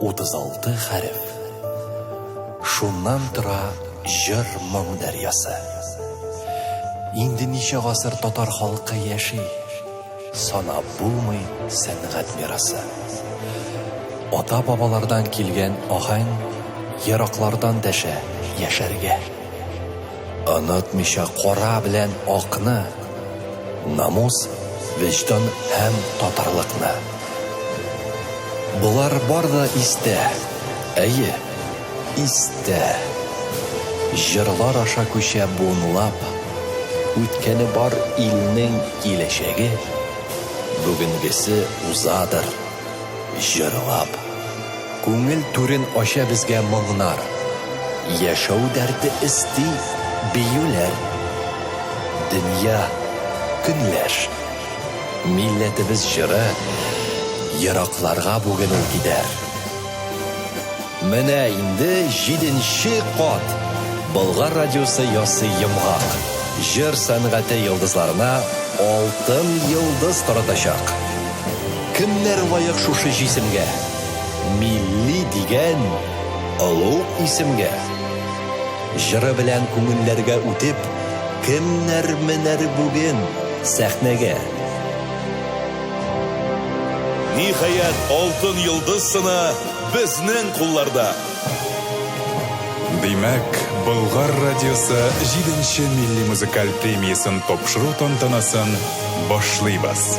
36 harf. Шуннан тора җыр моң дәрьясы. Инде ничә гасыр татар халкы яши, санап булмый сәнгать мирасы. Ата-бабалардан килгән аһәң ераклардан дәшә яшәргә. Онытмыйча кара белән акны, намус, вөҗдан һәм татарлыкны. Булар бар да истә, әйе, истә. Җырлар аша күчә буынлап, үткәне бар илнең киләчәге, бүгенгесе узадыр, җырлап. Күңел түрен ача безгә моңнар, яшәү дәрте исти биюләр. Дөнья көнләш, милләтебез җыры, еракларга бүген ул китәр. Менә инде 7нче кат Болгар радиосы ясый йомгак. Җыр сәнгате йолдызларына алтын йолдыз таратачак. Кемнәр лаек шушы җисемгә? Милли дигән олуг исемгә. Җыры белән күңелләргә үтеп, кемнәр менәр бүген сәхнәгә. Ниһаять, алтын йолдыз сыны безнең кулларда. Димәк, Болгар радиосы 7нче милли музыкаль премиясын тапшыру тантанасын башлыйбыз.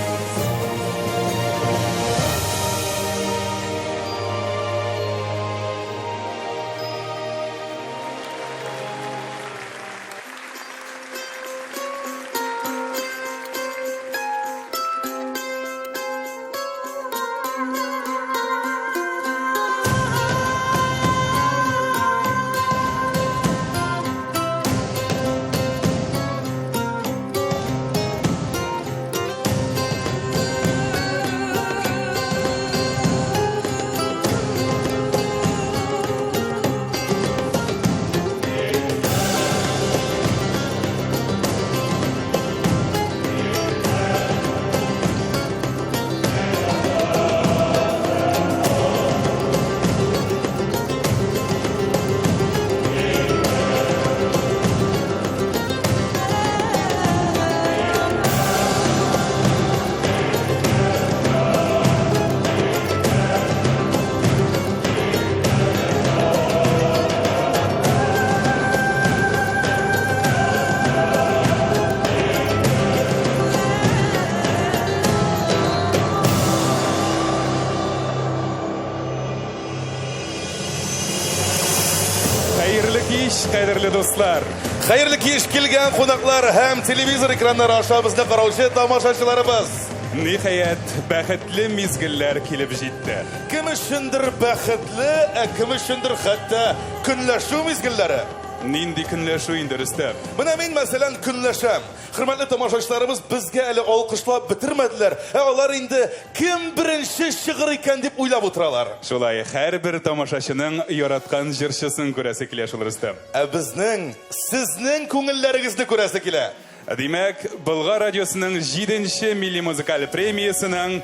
Кадерле дуслар, Хәерле кич килгән кунаклар һәм телевизор экраннары аша безне караучы тамашачыларыбыз. ниһаять, бәхетле мизгелләр килеп җитте. Кем өчендер бәхетле, кем өчендер хәтта көнләшү мизгелләре. Нинди көнләшү инде, Рөстәм? Менә мин мәсәлән көнләшәм. Хөрмәтле тамашачыларыбыз безгә әле алкышлап бетермәделәр. Алар инде кем беренче чыгыр икән дип уйлап утыралар. Шулай, һәрбер тамашачының яраткан җырчысын күрәсе килә шул, Рөстәм. Безнең, сезнең күңелләрегезне күрәсе килә. Димәк, Болгар радиосының 7нче милли музыкаль премиясының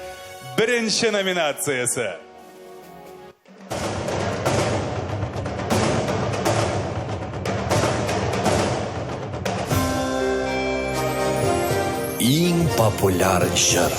беренче номинациясе. Иң популяр җыр.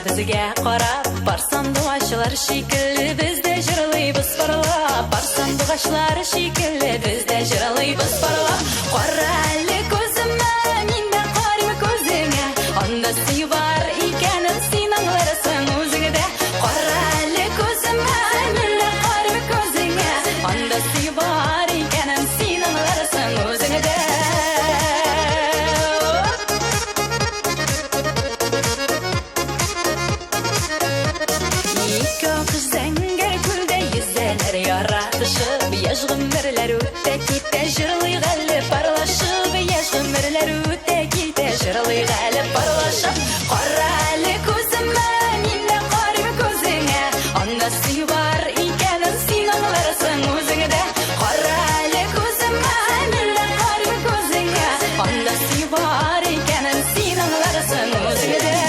Безгә карап, барсан дуачлар шикелле, бездә җырлыйбыз парлап. Барсан дуачлар шикелле, бездә җырлыйбыз парлап. Кара әле күземә, мин дә карыйм күзеңә. Анда сөй бар икәнен син аңларсың үзеңдә. Кара әле күземә, мин дә карыйм күзеңә. Анда сөй бар икәнен син аңларсың үзеңдә. Зәңгәр күлдә йөзәләр яр яратышып, яш гомерләр үтә китә, җырлыйк әле парлашып, яш гомерләр үтә китә, җырлыйк әле парлашып. Кара әле күземә, миндә карый күзеңә, анда сөй бар икәнен син аңларсың үзеңдә. Кара әле күземә, миндә карый күзеңә, анда сөй бар икәнен син аңларсың үзеңдә.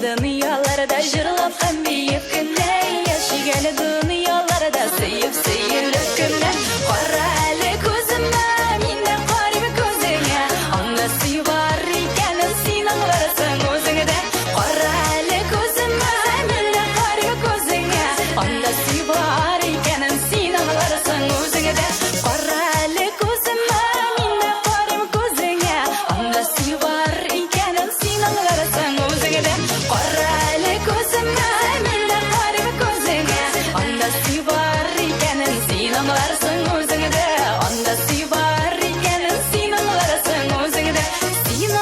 Dünyalarda jırlap hem biyip günne, yaşıgalı dünyalarda sıyıp sıyılıp günne. Kara әлі көзіме, minne qarib көзіңе, анда сүй бар икәнен син аңларсың өзіңдә. Кара әлі көзіме, minne qarib көзіңе, анда сүй бар икәнен син аңларсың өзіңдә. Кара әлі көзіме, minne qarib көзіңе, анда сүй бар икәнен син аңларсың өзіңдә. Кара әлі көзіме, minne qarib көзіңе, анда сүй бар икәнен син аңларсың өзіңдә. Анда сүй бар икәнен син аңларсың өзіңдә. Син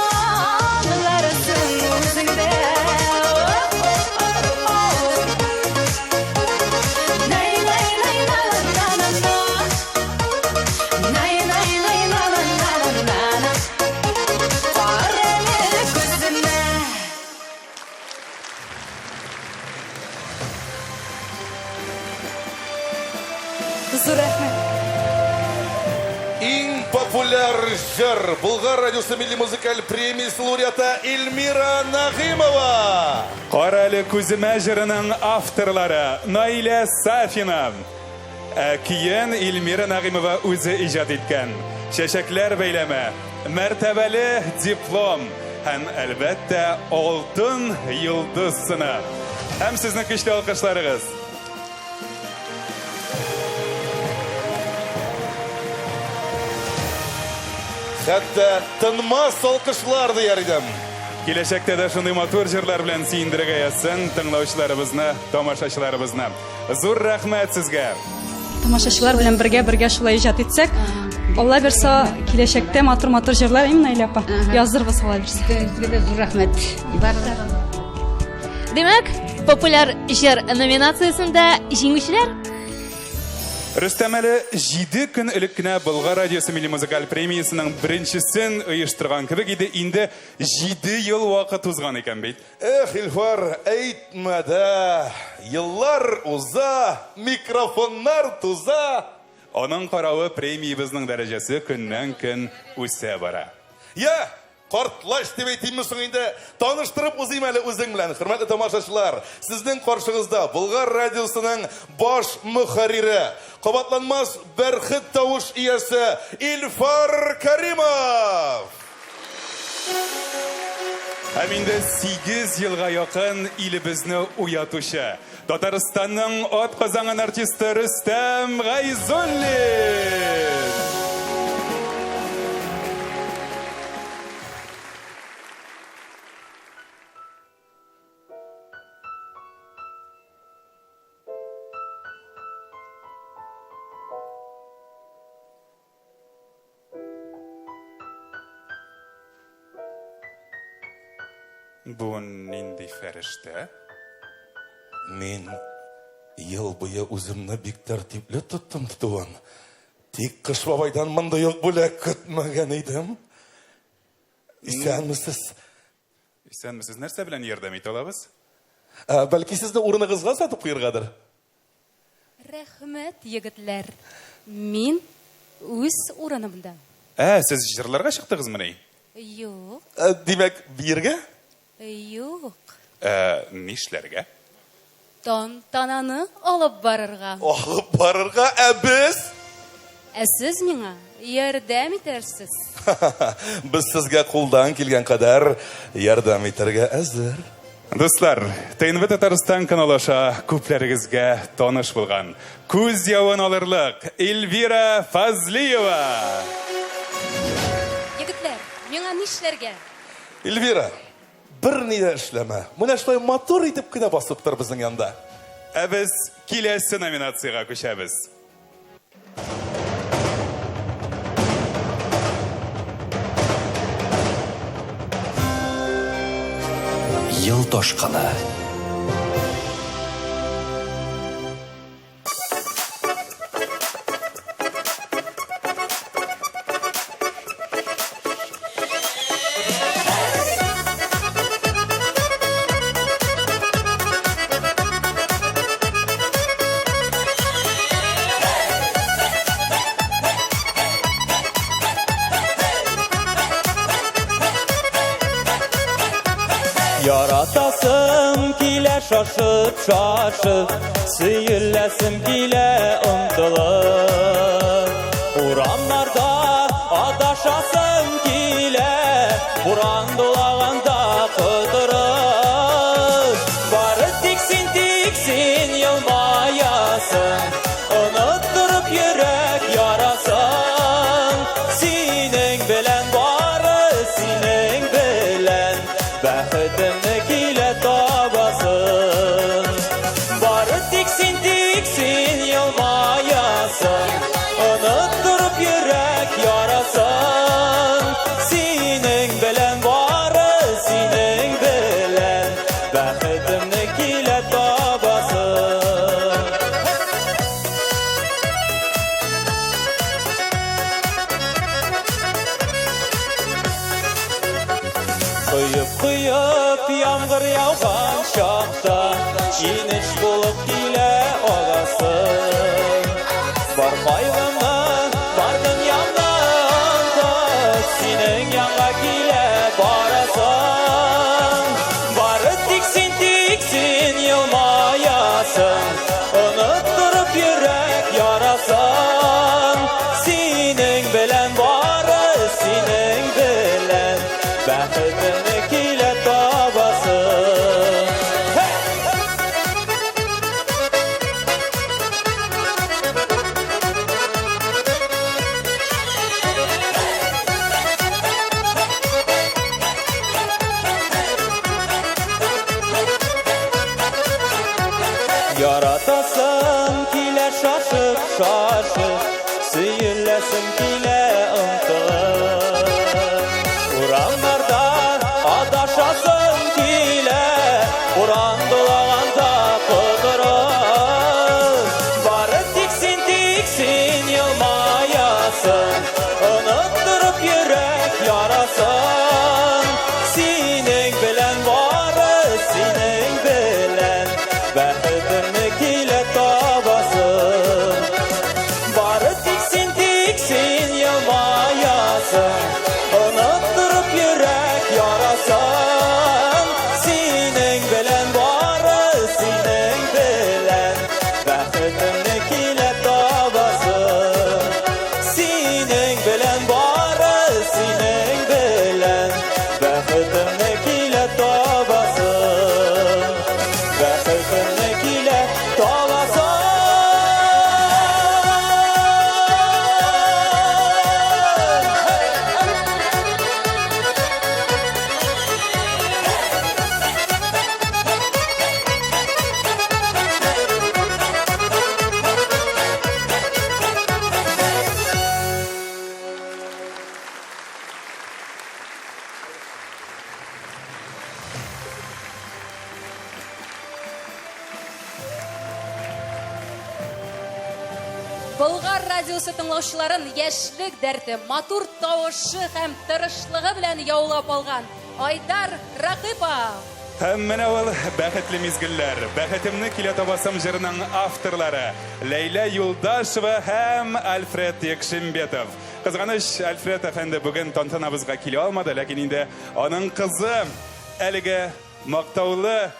аңларсың өзіңдә. Nay nay nay na na na na. Nay nay nay na na na na na. Кара әлі көзіме. Зур рәхмәт. Иң популяр жыр Болгар радиосы милли музыкаль премиясы лауреаты Эльмира Нагимова. Кара әле күземә жырының авторлары Наилә Сафина. Кейін Эльмира Нагимова өзі ижад еткән. Шәшәкләр бәйләме, мәртәбәле диплом һәм әлбәттә алтын йолдыз сыны. Һәм сезнең көчле алкышларыгыз. Хәтта тынмас алкышлар дияр идем. Киләчәктә дә шундый матур җырлар белән сөендерергә язсын тыңлаучыларыбызны, тамашачыларыбызны. Зур рәхмәт сезгә. Тамашачылар белән бергә шулай иҗат итсәк, Алла берсә киләчәктә матур җырлар именно Илапа яздырбыз Алла берсә. Сезгә дә зур рәхмәт. Демәк, популяр җыр номинациясендә җиңүчеләр Рөстәм әле 7 көн элек кенә Болгар радиосы милли музыкаль премиясының беренчесен оештырган кебек иде, инде 7 ел вакыт узган икән бит. Эх, Илфар, әйтмә дә. Еллар уза, микрофоннар туза. Аның каравы премиябызның дәрәҗәсе көннән-көн үсә бара. Я, картлаш дип әйтимме соң инде, таныштырып узыйм әле үзең белән. Хөрмәтле тамашачылар, сезнең каршыгызда Болгар радиосының баш мөхәррире, кабатланмас бәрхет тавыш иясе Илфар Каримов. Һәм инде 8 елга якын илебезне уятучы Татарстанның атказанган артисты Рөстәм Гайзуллин. Бу нинди фәрештә? Мин ел буе үземне бик тәртипле тоттым тутуын. Тик Кыш бабайдан мондай ук бүләк көтмәгән идем. Исәнмесез? Исәнмесез, нәрсә белән ярдәм итә алабыз? Бәлки сезне урыныгызга сатып куергадыр. Рәхмәт, егетләр. Мин үз урынымда. Сез җырларга чыктыгызмы ни? Юк, Димәк, биргә? юк. Нишләргә? Тантананы алып барырга. Алып барырга, без? Сез миңа ярдәм итәрсез. Без сезгә кулдан килгән кадәр ярдәм итәргә әзер. Дуслар, ТНВ Татарстан каналы аша күпләрегезгә таныш булган күз явын алырлык Эльвира Фазлиева. Егетләр, миңа нишләргә? Эльвира, bir nida ishlama. Mana shunday motor etib kina bosib tur bizning yonda. Biz kelesi nominatsiyaga ko'chamiz. Yıl toshqini. Yaratasım kile şaşıp şaşıp, sıyırlasım kile ımtılıp. Uranlarda adaşasım kile, buran dolağında kıdırıp. Barı tiksin tiksin yılmayasın, unutturup yürek yarasın. Senin bilen barı senin bilen, bəxtimni kile tabasın. Barı tiksin tiksin yılmayasın, unutturup yürek yarasın. Senin bilen barı senin bilen, bəxtimni kile tabasın. Kıyıp yağmur yağgan şaqta, iniş bulup kile olasın. Barmaylımı bardın yanında, senin yanına kile barasın. Barı tiksin tiksin yılmayasın, unutturup yürek yarasın. Senin bilen barı senin bilen, bəxtimni kile tabasın. Yaratasın kile şaşıp şaşıp, sıyırlasın kile ımtılıp. Uranlarda adaşasın kile, buran dolağında kıdırıp. Barı tiksin tiksin yılmayasın, unutturup yürek yarasın. Senin bilen barı senin bilen, bəxtimni kile tabasın. Barı tiksin tiksin yılmayasın, unutturup yürek yarasın. Senin bilen barı senin bilen, bəxtimni kile tabasın. Senin bilen barı senin bilen, bəxtimni kile tabasın. Bəxtimni kile tabasın. Болгар радиосы тыңлаучыларын яшьлек дәрте, матур тавышы һәм тырышлыгы белән яулап алган Айдар Ракыпов. Һәм менә ул бәхетле мизгелләр, бәхетемне килә табасым җырының авторлары Ләйлә Юлдашева һәм Альфред Якшембетов. Кызганыч, Альфред әфәнде бүген тантанабызга килә алмады, ләкин инде аның кызы әлеге мактаулы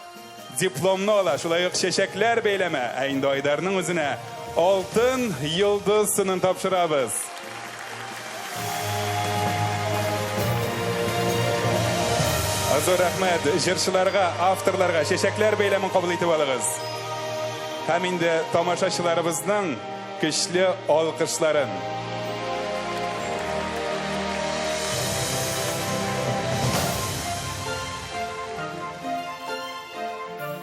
дипломны ала, шулай ук чәчәкләр бәйләме, ә инде Айдарның үзенә алтын йолдыз сынын тапшырабыз. Зур рәхмәт җырчыларга, авторларга, чәчәкләр бәйләмен кабул итеп алыгыз. Һәм инде тамашачыларыбызның көчле алкышларын.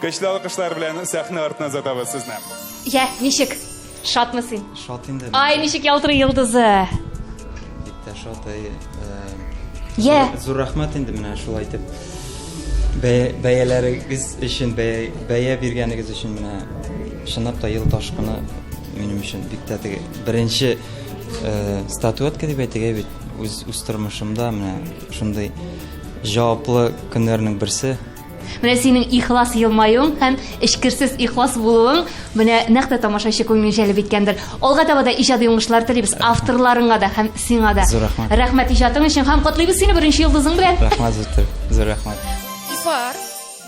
Көчлі алқышлар белән сәхнә артына озатабыз сезне. Я, ничек? Шатмысың? Шат инде. Ай, ничек ялтырый йылдызы? Бик шат. Я. Зур рәхмәт инде менә шулай итеп. Бәяләрегез өчен, бәя биргәнегез өчен менә чынлап та ел ташкыны минем өчен бик тә беренче статуэтка дип әйтергә бит үз тормышымда менә шундый җаваплы көннәрнең берсе. Менә синең ихлас елмаюың һәм эчкерсез ихлас булуың менә нәкъ тамашачы күңелен җәлеп иткәндер. Алга таба да иҗади уңышлар телибез авторларыңа да һәм сиңа да. Зур рәхмәт. Рәхмәт иҗатың өчен һәм котлыйбыз сине беренче йылдызың белән. Рәхмәт зур рәхмәт. Ифар,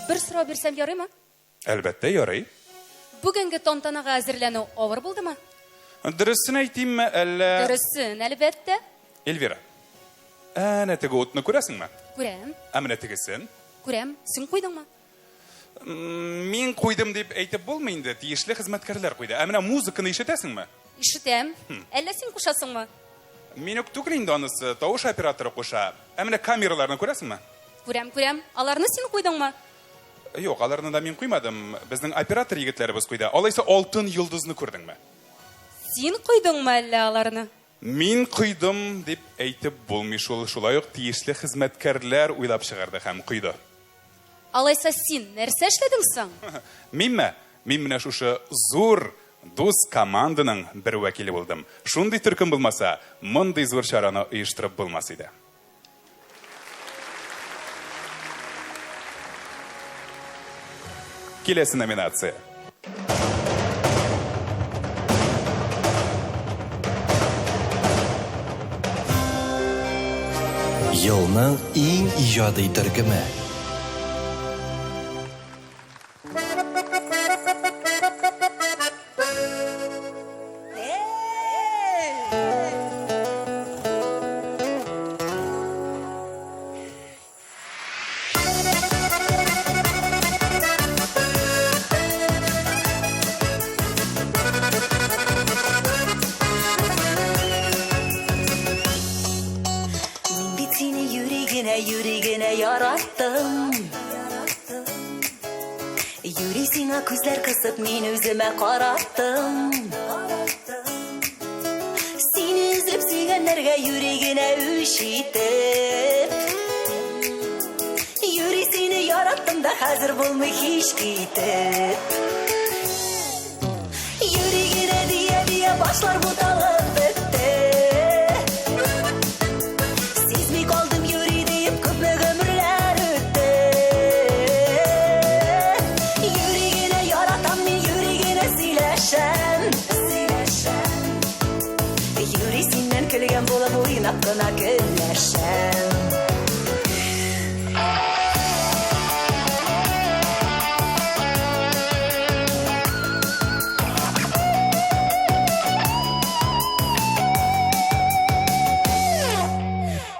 бер сорау бирсәм ярыймы? Әлбәттә ярый. Бүгенге тантанага әзерләнү авыр булдымы? Дөресен әйтимме, әллә... Дөресен, әлбәттә. Эльвира, әнә теге утны күрәсеңме? Күрәм, Әмінә тегесен. күрәм. Син куйдыңмы? Мин куйдым дип әйтеп булмый инде, тиешле хезмәткәрләр куйды. Әмінә музыканы ишетәсеңме? Ишетәм. Әллә син кушасыңмы? Мин үк түгел инде анысы, тавыш операторы куша. Әмінә камераларны күрәсеңме? Күрәм. Аларны син куйдыңмы? Юк, аларны да мин куймадым. Безнең оператор егетләребез куйды. Алайса алтын йолдызны күрдеңме? Син куйдыңмы әллә аларны? Мин куйдым дип әйтеп булмый шул. Шулай ук тиешле хезмәткәрләр уйлап чыгарды һәм куйды. Алайса син нәрсә эшләдең соң? Минме? Мин менә шушы зур дус команданың бер вәкиле булдым. Шундый төркем булмаса, мондый зур чараны оештырып булмас иде. Киләсе номинация. Елның иң иҗади төркеме. Yüreğine yarattım. Yüreğine gözler kısıp men özüme karattım. Seni izlep sevgenlerge yüreğine üşitip. Yüreğini yarattım da hazır bulmuş hiç gitip. Yüreğine diye başlar bu dağın bitti. Yüreğinden külgen bulup oynap kına gülleşem.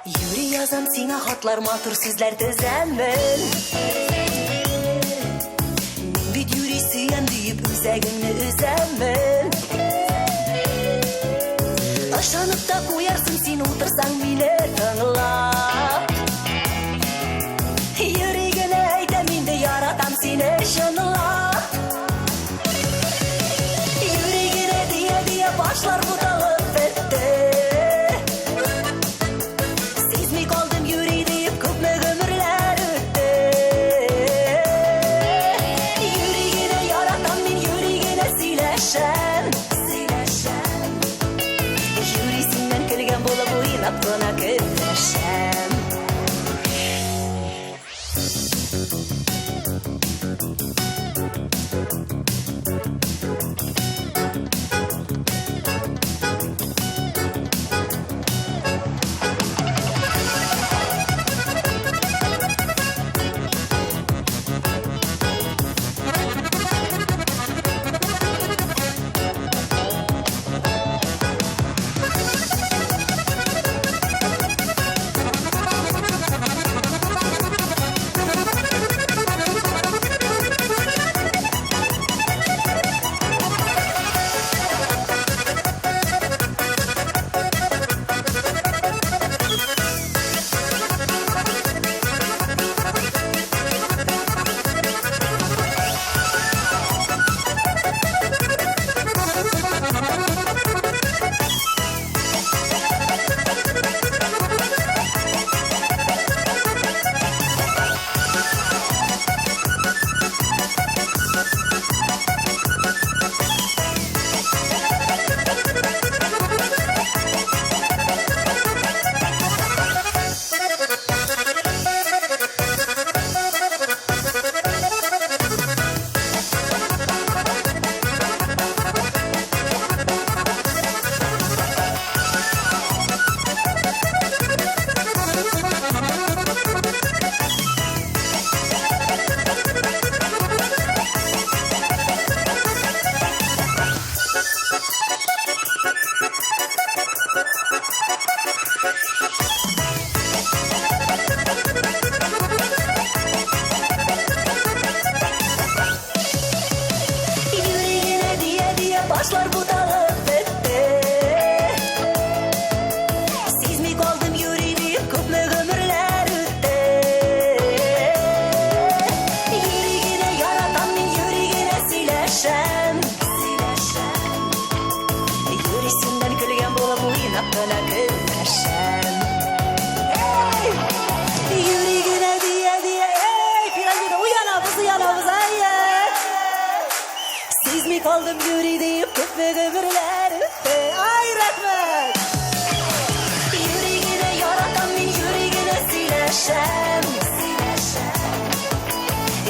Yüreği yazam sina hatlar matur sizler düzenmin. Bit yüreği süyen deyip üzegimni üzemmin. Taşanıp da koyarsın sen otursan bile tınlap. Yüreğine eytemin de yaratam seni şınlap. Yüreğine diye başlar bu dağın bitti. Siz mi kaldım yüreği deyip köpme ömürler öttü. Yüreğine yaratam ben yüreğine sileşem. сөйләшәм. Юрисеннән көлгән булып уйнап кына көнләшәм. Юри генә дия, пирамида уянабыз, ай. Сизми калдым юри дип күпме гомерләр үтте. Ай, рәхмәт. Юри генә яратам мин, юри генә сөйләшәм.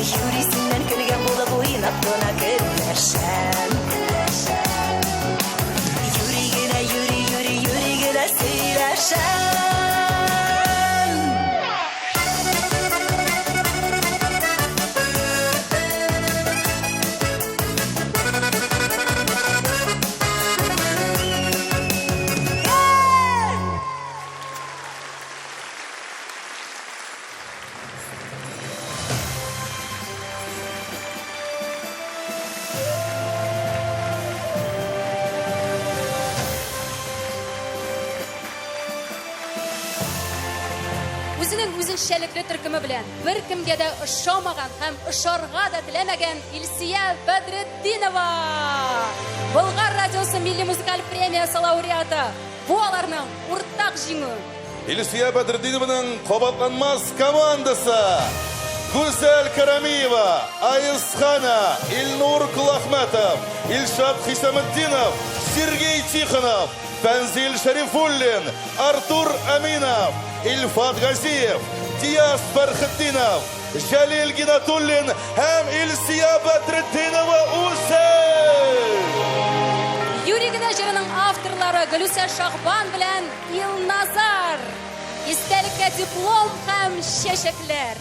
Юрисеннән көлгән булып уйнап кына көнләшәм. Юри генә сөйләшәм. Үзенчәлекле төркеме белән бер кемгә дә ошамаган һәм ошарга да теләмәгән Илсия Бәдретдинова. Болгар радиосы милли музыкаль премиясе лауреаты. Бу аларның уртак җиңү. Илсия Бәдретдинованың кабатланмас командасы. Гүзәл Карамиева, Айысхана, Илнур Кулахматов, Илшат Хисаметдинов, Сергей Тихонов, Фәнзил Шарифуллин, Артур Аминов, Ильфат Газиев, Диас Фәрхетдинов, Җәлил Гинатуллин һәм Илсия Бәдретдинова үзе. Юрий генә җырының авторлары Гөлүсә Шахбан белән Илназар. Истәлеккә диплом һәм чәчәкләр.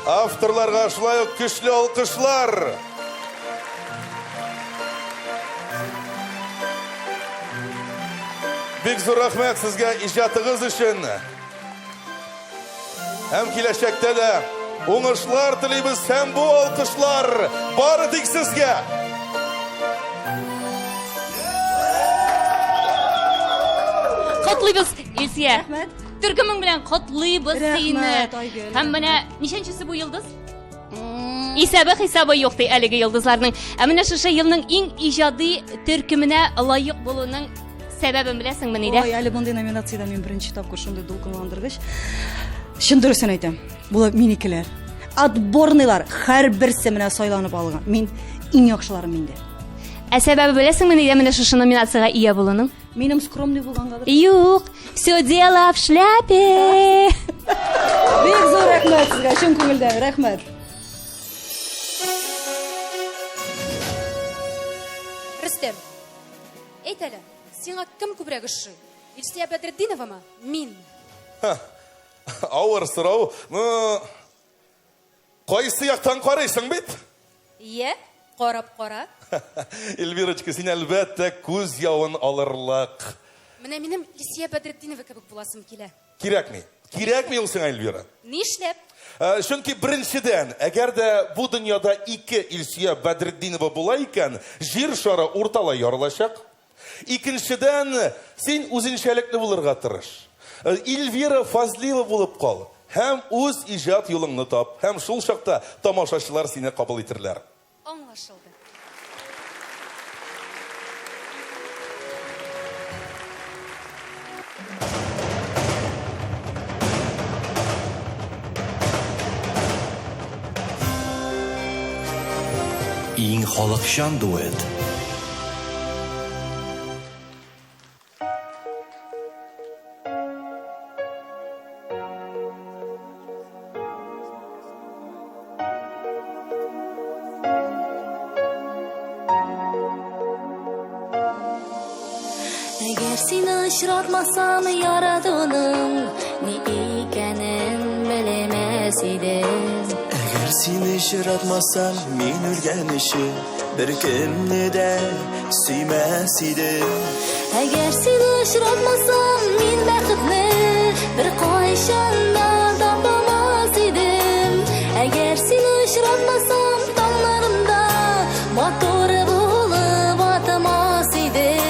Авторларга шулай ук көчле алкышлар. Бик зур рәхмәт сезгә иҗатыгыз өчен. Һәм киләчәктә дә уңышлар телибез һәм бу алкышлар бары тик сезгә. Котлыйбыз, Илсия. Төркемең белән котлыйбыз сине. Һәм менә ничәнчесе бу йолдыз? Исәбе юк ди әлеге йолдызларның. Ә менә шушы елның иң иҗади төркеменә лаек булуның сәбәбен беләсеңме нидә? Ой, әле мондый номинациядә мин беренче тапкыр шундый дулкынландыргыч. Шын дөресен әйтәм. Булар минекеләр. Отборныйлар һәрберсе менә сайланып алган. Мин иң яхшыларым инде. Ә сәбәбе беләсеңме нидә менә шушы номинациягә ия булуның? Минем скромный булгангадыр. Юк, все дело в шляпе. Бик зур рәхмәт сезгә, чын күңелдән рәхмәт. Рөстәм, әйт әле, сиңа кем күбрәк ошый? Илсия Бәдретдиновамы? Мин. Авыр сорау. Кайсы яктан карыйсың бит? Ие, карап кара. Эльвирочка, син әлбәттә күз явын алырлык. Менә минем Илсия Бәдретдинова кебек буласым килә. Кирәкми ул сиңа, Эльвира. Нишләп? Чөнки беренчедән, әгәр дә бу дөньяда ике Илсия Бәдретдинова була икән, җир шары урталай ярылачак. Икенчедән, син үзенчәлекле булырга тырыш. Эльвира Фазлиева булып кал. Һәм үз иҗат юлыңны тап. Һәм шул чакта тамашачылар сине кабул итерләр. Аңлашылды. Иң халыкчан дуэт. Әгәр сине очратмасам яратуның ни икәнен белмәс идем. Әгәр сине очратмасам мин үлгән өчен бер кемне дә сөймәс идем. Әгәр сине очратмасам мин бәхетне бер кайчан да тапмас идем. Әгәр сине очратмасам таңнарымда матур булып атмас идем.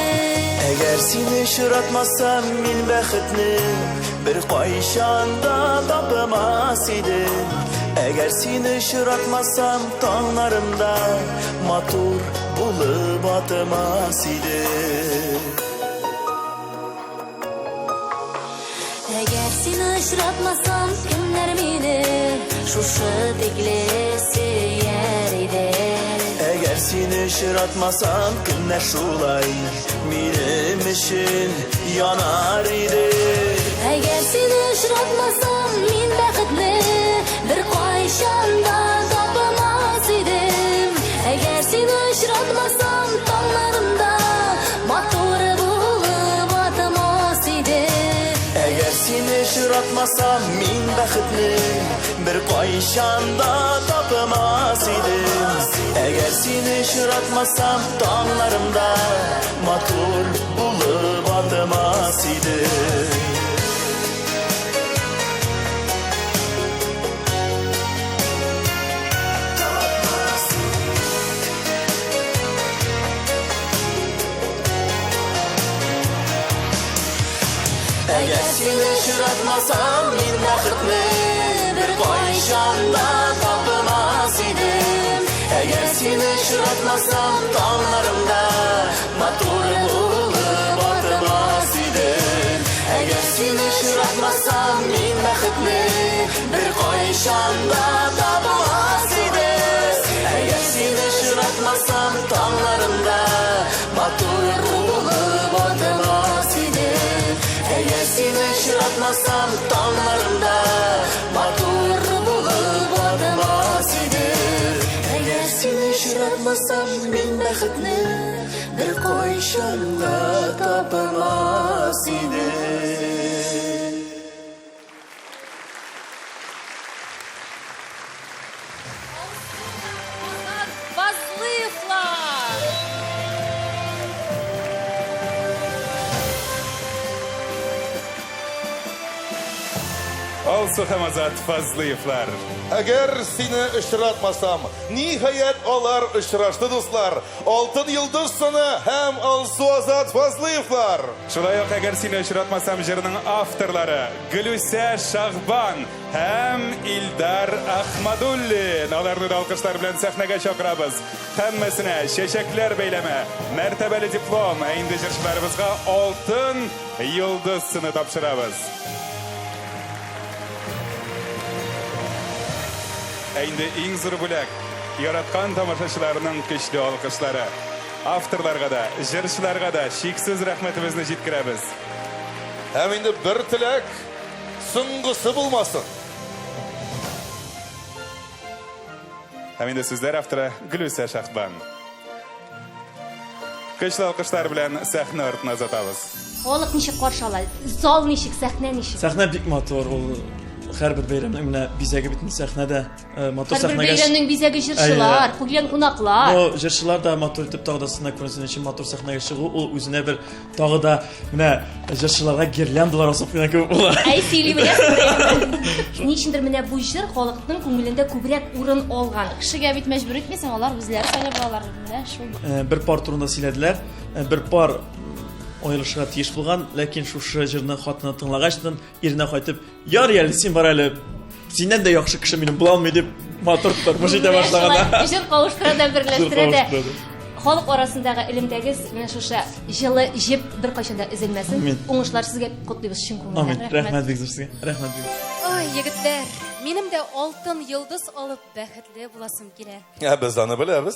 Әгәр сине очратмасам мин бәхетне бер кайчан да тапмас идем. Eğer seni ışıratmasam tağlarımda Matur bulup atmaz idi Eğer seni ışratmasam kimler meni şuşu diglesi yer idi Eğer seni ışıratmasam günler şulay Benim için yanar idi Eğer seni ışratmasam min bəxtli bir qayşanda tapamaz idim Eğer seni ışratmasam tağlarımda matur bulup atmaz idim Eğer seni ışıratmasam min bəxtli bir qayşanda tapamaz idim Eğer seni ışıratmasam tağlarımda matur bulup atmaz idim Eğer seni ışıratmasam min bəxtli bir qayşanda tapamaz idim Eğer seni ışıratmasam tağlarımda matur bulup atmaz idim Eğer seni ışıratmasam min bəxtli bir qayşanda tapamaz idim Eğer seni ışıratmasam tağlarımda matur bulup atmaz idim Eğer seni ışıratmasam tağlarımda matur bulup atmaz idim Eğer seni ışıratmasam min bəxtli bir qayşanda tapamaz idim Fazlıyıflar. Olsu Hamazat Fazlıyevlar. Eğer seni ışıratmasam, nihayet olar ışıraştı dostlar. Altın yıldız sana hem Alsu Azat Fazlıyevlar. Şulay ok eğer seni ışıratmasam jırının avtorları Gülüse Şahban hem İldar Ahmadullin. Alarını alkışlar bilen sahnege çakırabız. Hemmesine şeşekler beyleme, mertebeli diplom, endi jırşılarımızga altın yıldızını tapşırabız. Endi iň zor bulak, yaratkan tamaşaçılarının güçlü alkışları. Avtorlarga da, jırşılarga da şeksiz rahmetimizni jetkiremiz. Hem indi bir tilek, sıngısı bulmasın. Hem indi sizler avtora Gülüse Şahban. Güçlü alkışlar bilen sahne ortuna uzatабыз. Халык ничек каршы ала? Зал ничек, сәхнә ничек? Сәхнә бик матур, ул һәрбер бәйрәмнең менә бизәге битен сәхнәдә матур Һәр бер сәхнәгә. бәйрәмнең бизәге җырчылар, куган кунаклар. О, җырчылар да матур итеп тагы да сынак күрсен өчен матур сәхнәгә чыгу, ул үзенә бер тагы да менә җырчыларга гирляндалар асып кына күп була. Әй сөйли беләсез. Ничендер менә бу җыр халыкның күңелендә күбрәк урын алган. Кешегә бит мәҗбүр итмәсәң, алар үзләре сайлап алалар. Менә шул. Бер пар турында сөйләделәр. Бер пар аерылышырга тиеш булган, ләкин шушы җырны хатыны тыңлагачтан иренә кайтып, "Яр әле, син бар әле. Синнән дә яхшы кеше мине була алмый" дип матур тормыш итә башлаганда. Җыр кавыштыра да берләштерә дә. Халык арасындагы илемдәгез менә шушы җылы җеп бер кайчан да өзелмәсен. Уңышлар сезгә котлыйбыз чын күңелдән. Амин. Рәхмәт бик зур сезгә. Рәхмәт бик. Ой, егетләр, минем дә алтын йолдыз алып бәхетле буласым килә. Biz аны беләбез.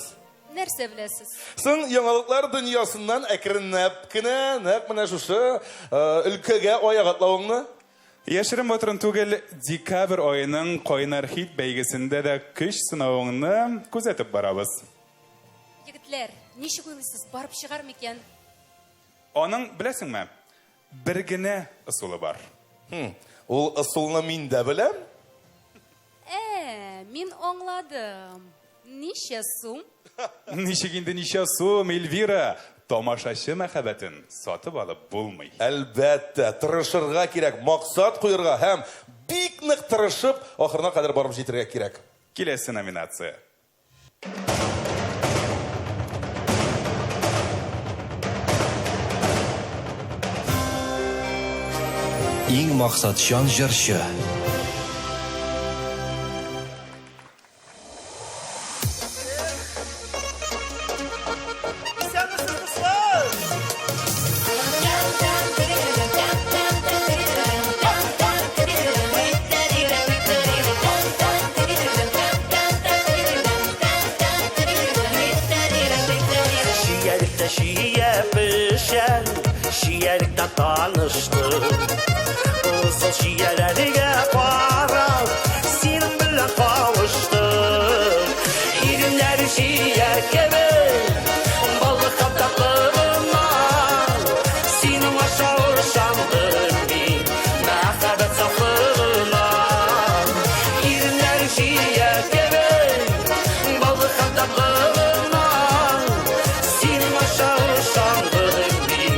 Нәрсә беләсез? Соң яңалыклар дөньясыннан әкренләп кенә нәкъ менә шушы өлкәгә аяк атлавыңны Яшерен батырын түгел, декабр айының Кайнар хит бәйгесендә дә көч сынавыңны күзәтеп барабыз. Егетләр, ничек уйлыйсыз, барып чыгар микән? Аның беләсеңме? Бер генә ысулы бар. Ул ысулны мин дә беләм. Мин аңладым. Ничә сум? Ничек инде ничә сум, Эльвира? Тамашачы мәхәббәтен сатып алып булмый. Әлбәттә, тырышырга кирәк, максат куярга һәм бик нык тырышып, ахырына кадәр барып җитәргә кирәк. Киләсе номинация. Иң максатчан җырчы. Bizde şiye pişen, şiyelikte tanıştık. Kızıl şiyelerine para, senin bilen kavuştuk. İrinler şiye gibi, balık kaptaklığına, senin aşağı şandın bir merhabet saflığına. İrinler şiye gibi, balık kaptaklığına, senin aşağı şandın bir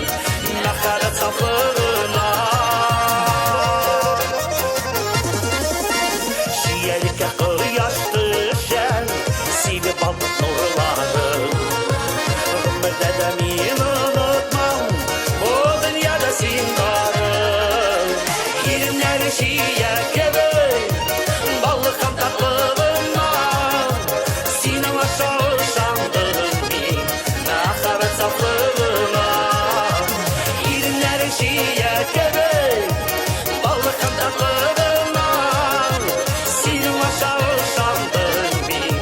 merhabet saflığına. Şiyelikte kıyaş düşen, sivi balık nurları. Ömürde de min unutmam, bu dünyada sin varım. İrimler şiye gibi, balık tatlılığına, sinem aşağı şandın bir merhabet saflığına. İrimler şiye gibi, balık tatlılığına, sinem aşağı şandın bir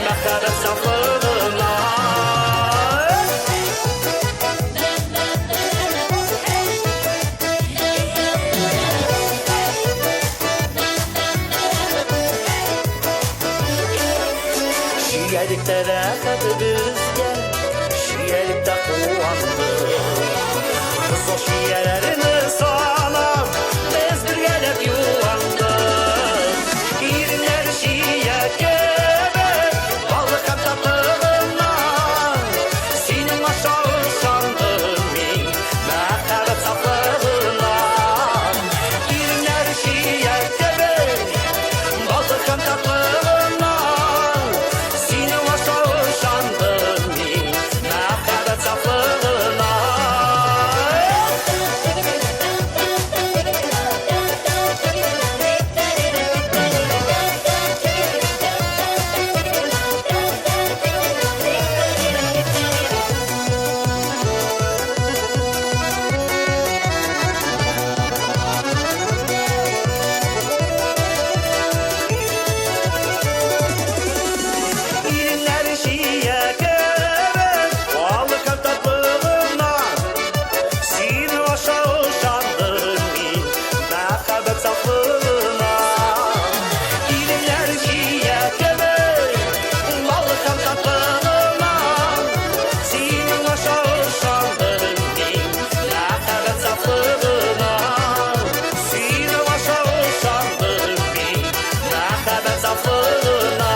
merhabet saflığına. Şiyelikte rəqədi bizgə, şiyelikdə quvandı. Kızıl şiyelerini sanam, biz bir gəlib yuvandı. İrinler şiye gibi, balık tatlılığına, senin aşağı şandın min merhabet saflığına. İrinler şiye gibi, balık tatlılığına, senin aşağı şandın min merhabet saflığına. İrinler şiye gibi, balık tatlılığına, senin aşağı şandın min merhabet saflığına. İrinler şiye gibi, balık tatlılığına, senin aşağı şandın min merhabet saflığına. Senin aşağı şandın min merhabet saflığına.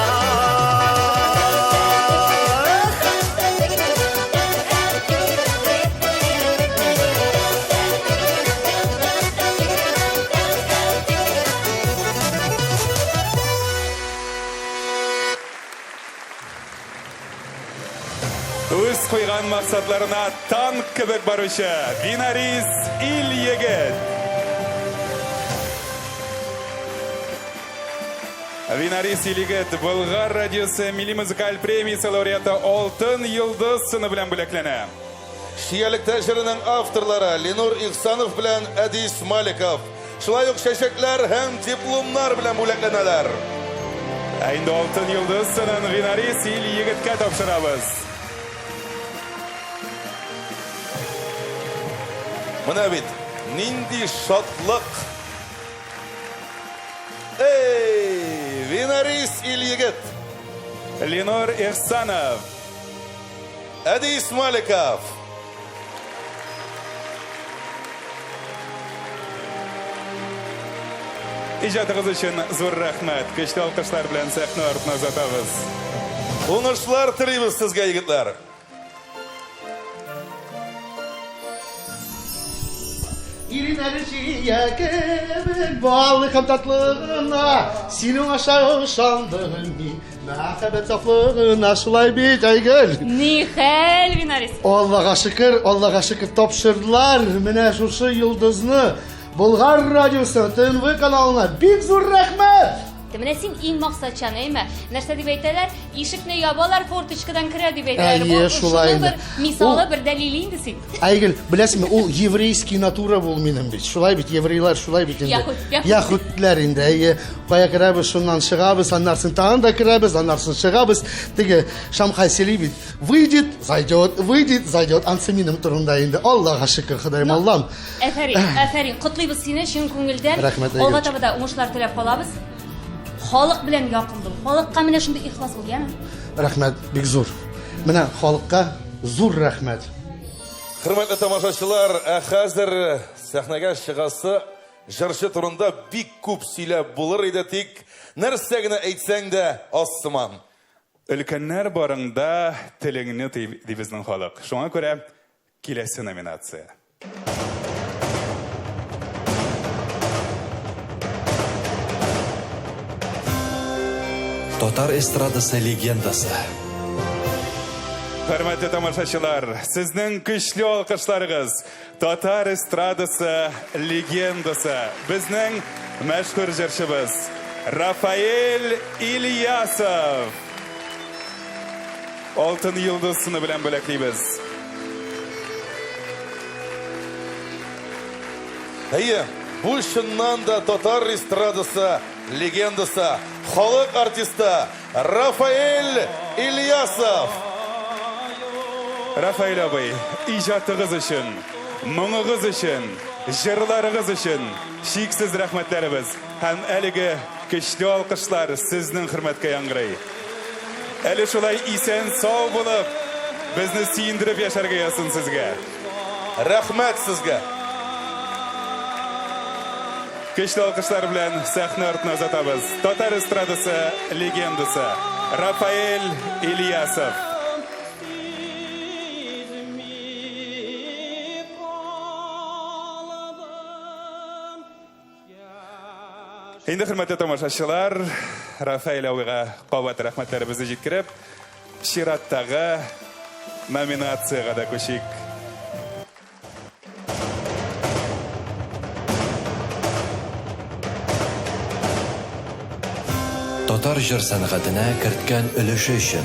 Өз қойған мақсатларына танк кебек барушы Винарис Ильегет. Винарис Ильегет Болгар радиосы Милли музыкаль премиясы лауреаты Алтын Йылдыз сыны белән бүләкләнә. Şiyelik teşhirinin avtorları Linur İhsanov bilen Edis Malikov. Şulay uк çeşekler hem diplomlar bilen бүләкләнәләр. Инде Алтын Йылдыз сынын Винарис Ильегеткә тапшырабыз. Менә бит нинди шатлык. Эй, Винарис Ильегет, Ленор Ихсанов, Edis Malikov. İҗатыгыз өчен зур рәхмәт. Көчле алкышлар белән сәхнә артына озатабыз. Уңышлар телибез сезгә, егетләр. İrinler şiye gibi, balık tatlılığına, senin aşağı şandın bir merhabet saflığına. Şulay bit aygır. Nihal Винарис. Allah'a şükür tapşırdılar. Mene şuşu yıldızını Bulgar Radyosu TNV kanalına bik zor rahmet. итте. Менә син иң максатчан әйме? Нәрсә дип әйтәләр? Ишекне ябалар, форточкадан керә дип әйтәләр. Әйе, шулай Бу инде. мисалы, бер дәлиле инде син. Әйгел, беләсеңме, ул еврейский натура бул минем бит. Шулай бит, еврейлар шулай бит инде. Яһудлар инде. Әйе, кая керәбез, шуннан чыгабыз, аннан соң тагын да керәбез, аннан соң чыгабыз. Теге Шамхай сөйли бит. Выйдет, зайдет. Ансы минем турында инде. Аллаһка шөкер, Ходаем Аллам. Әфәрин, котлыйбыз сине чын күңелдән. Рәхмәт, Алга таба да уңышлар теләп калабыз. Халык белән якын бул. Халыкка менә шундый ихлас бул, яме? Рәхмәт, бик зур. Менә халыкка зур рәхмәт. Хөрмәтле тамашачылар, хәзер сәхнәгә чыгасы җырчы турында бик күп сөйләп булыр иде, тик нәрсә генә әйтсәң дә ассыман. Өлкәннәр барыңда телеңне тый ди безнең халык. Шуңа күрә киләсе номинация. Татар эстрадасы легендасы. Хөрмәтле тамашачылар, сезнең көчле алкышларыгыз Татар эстрадасы легендасы. Безнең мәшһүр җырчыбыз Рафаэль Ильясов. Алтын йолдызны белән бүләклибез. Әйе, бу чыннан да татар эстрадасы легендасы, халык артисты Рафаэль Ильясов. Рафаэль абый, иҗатыгыз өчен, моңыгыз өчен, җырларыгыз өчен шиксез рәхмәтләребез һәм әлеге көчле алкышлар сезнең хөрмәткә яңгырый. Әле шулай исән сау булып, безне сөендереп яшәргә ясын сезгә. Рәхмәт сезгә. Көчле алкышлар белән сәхнә артына озатабыз. Татар эстрадасы легендасы Рафаэль Ильясов. Инде хөрмәтле тамашачылар, Рафаэль абыйга кабат рәхмәтләребезне җиткереп, чираттагы номинацияга да күчик. Татар җыр сәнгатенә керткән өлеше өчен.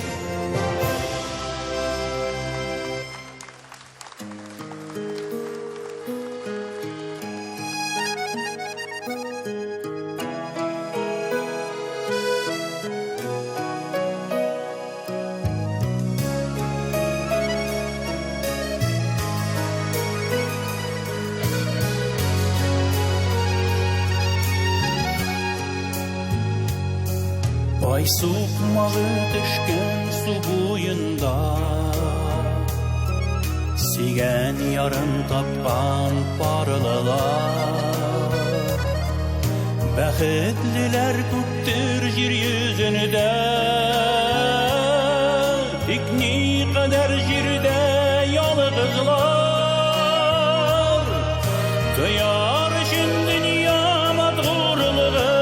Ай суқмағы төшкән су буенда, сөйгән ярын тапкан парлылар. Бәхетлеләр күптер җир йөзендә, тик никадәр җирдә ялгызлар. Тояр өчен дөнья матурлыгын,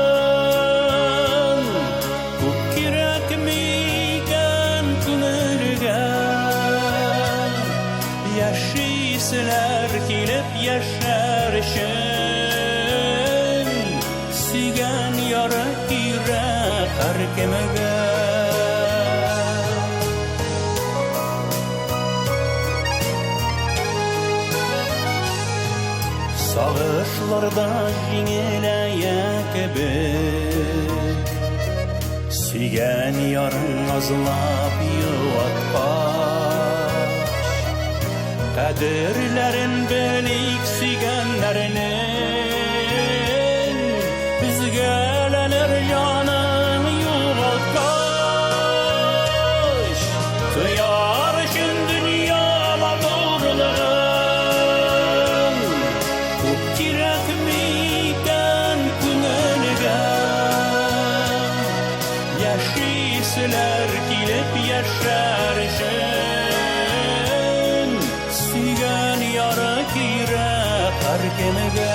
күп кирәкми икән күңелгә. Яшиселәр килеп яшәр өчен, сөйгән яры кирәк һәркемгә. Сагышларда җиңеләя кебек, сөйгән ярың азлап юаткач, кадерләрен белик сөйгәннәрнең, безгәләнер җаның югалткач. Тояр өчен дөнья матурлыгын, күп кирәкми икән күңелгә. Яшиселәр килеп яшәр өчен, сөйгән яры кирәк һәркемгә.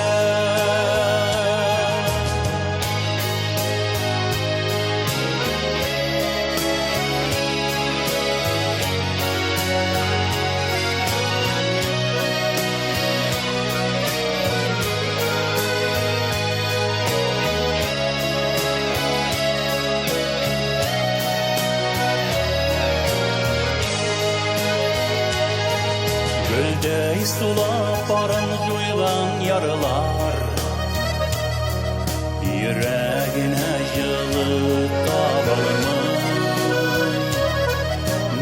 Gülday sulap barın duygan yarılar Yüreğine yılı kabalımın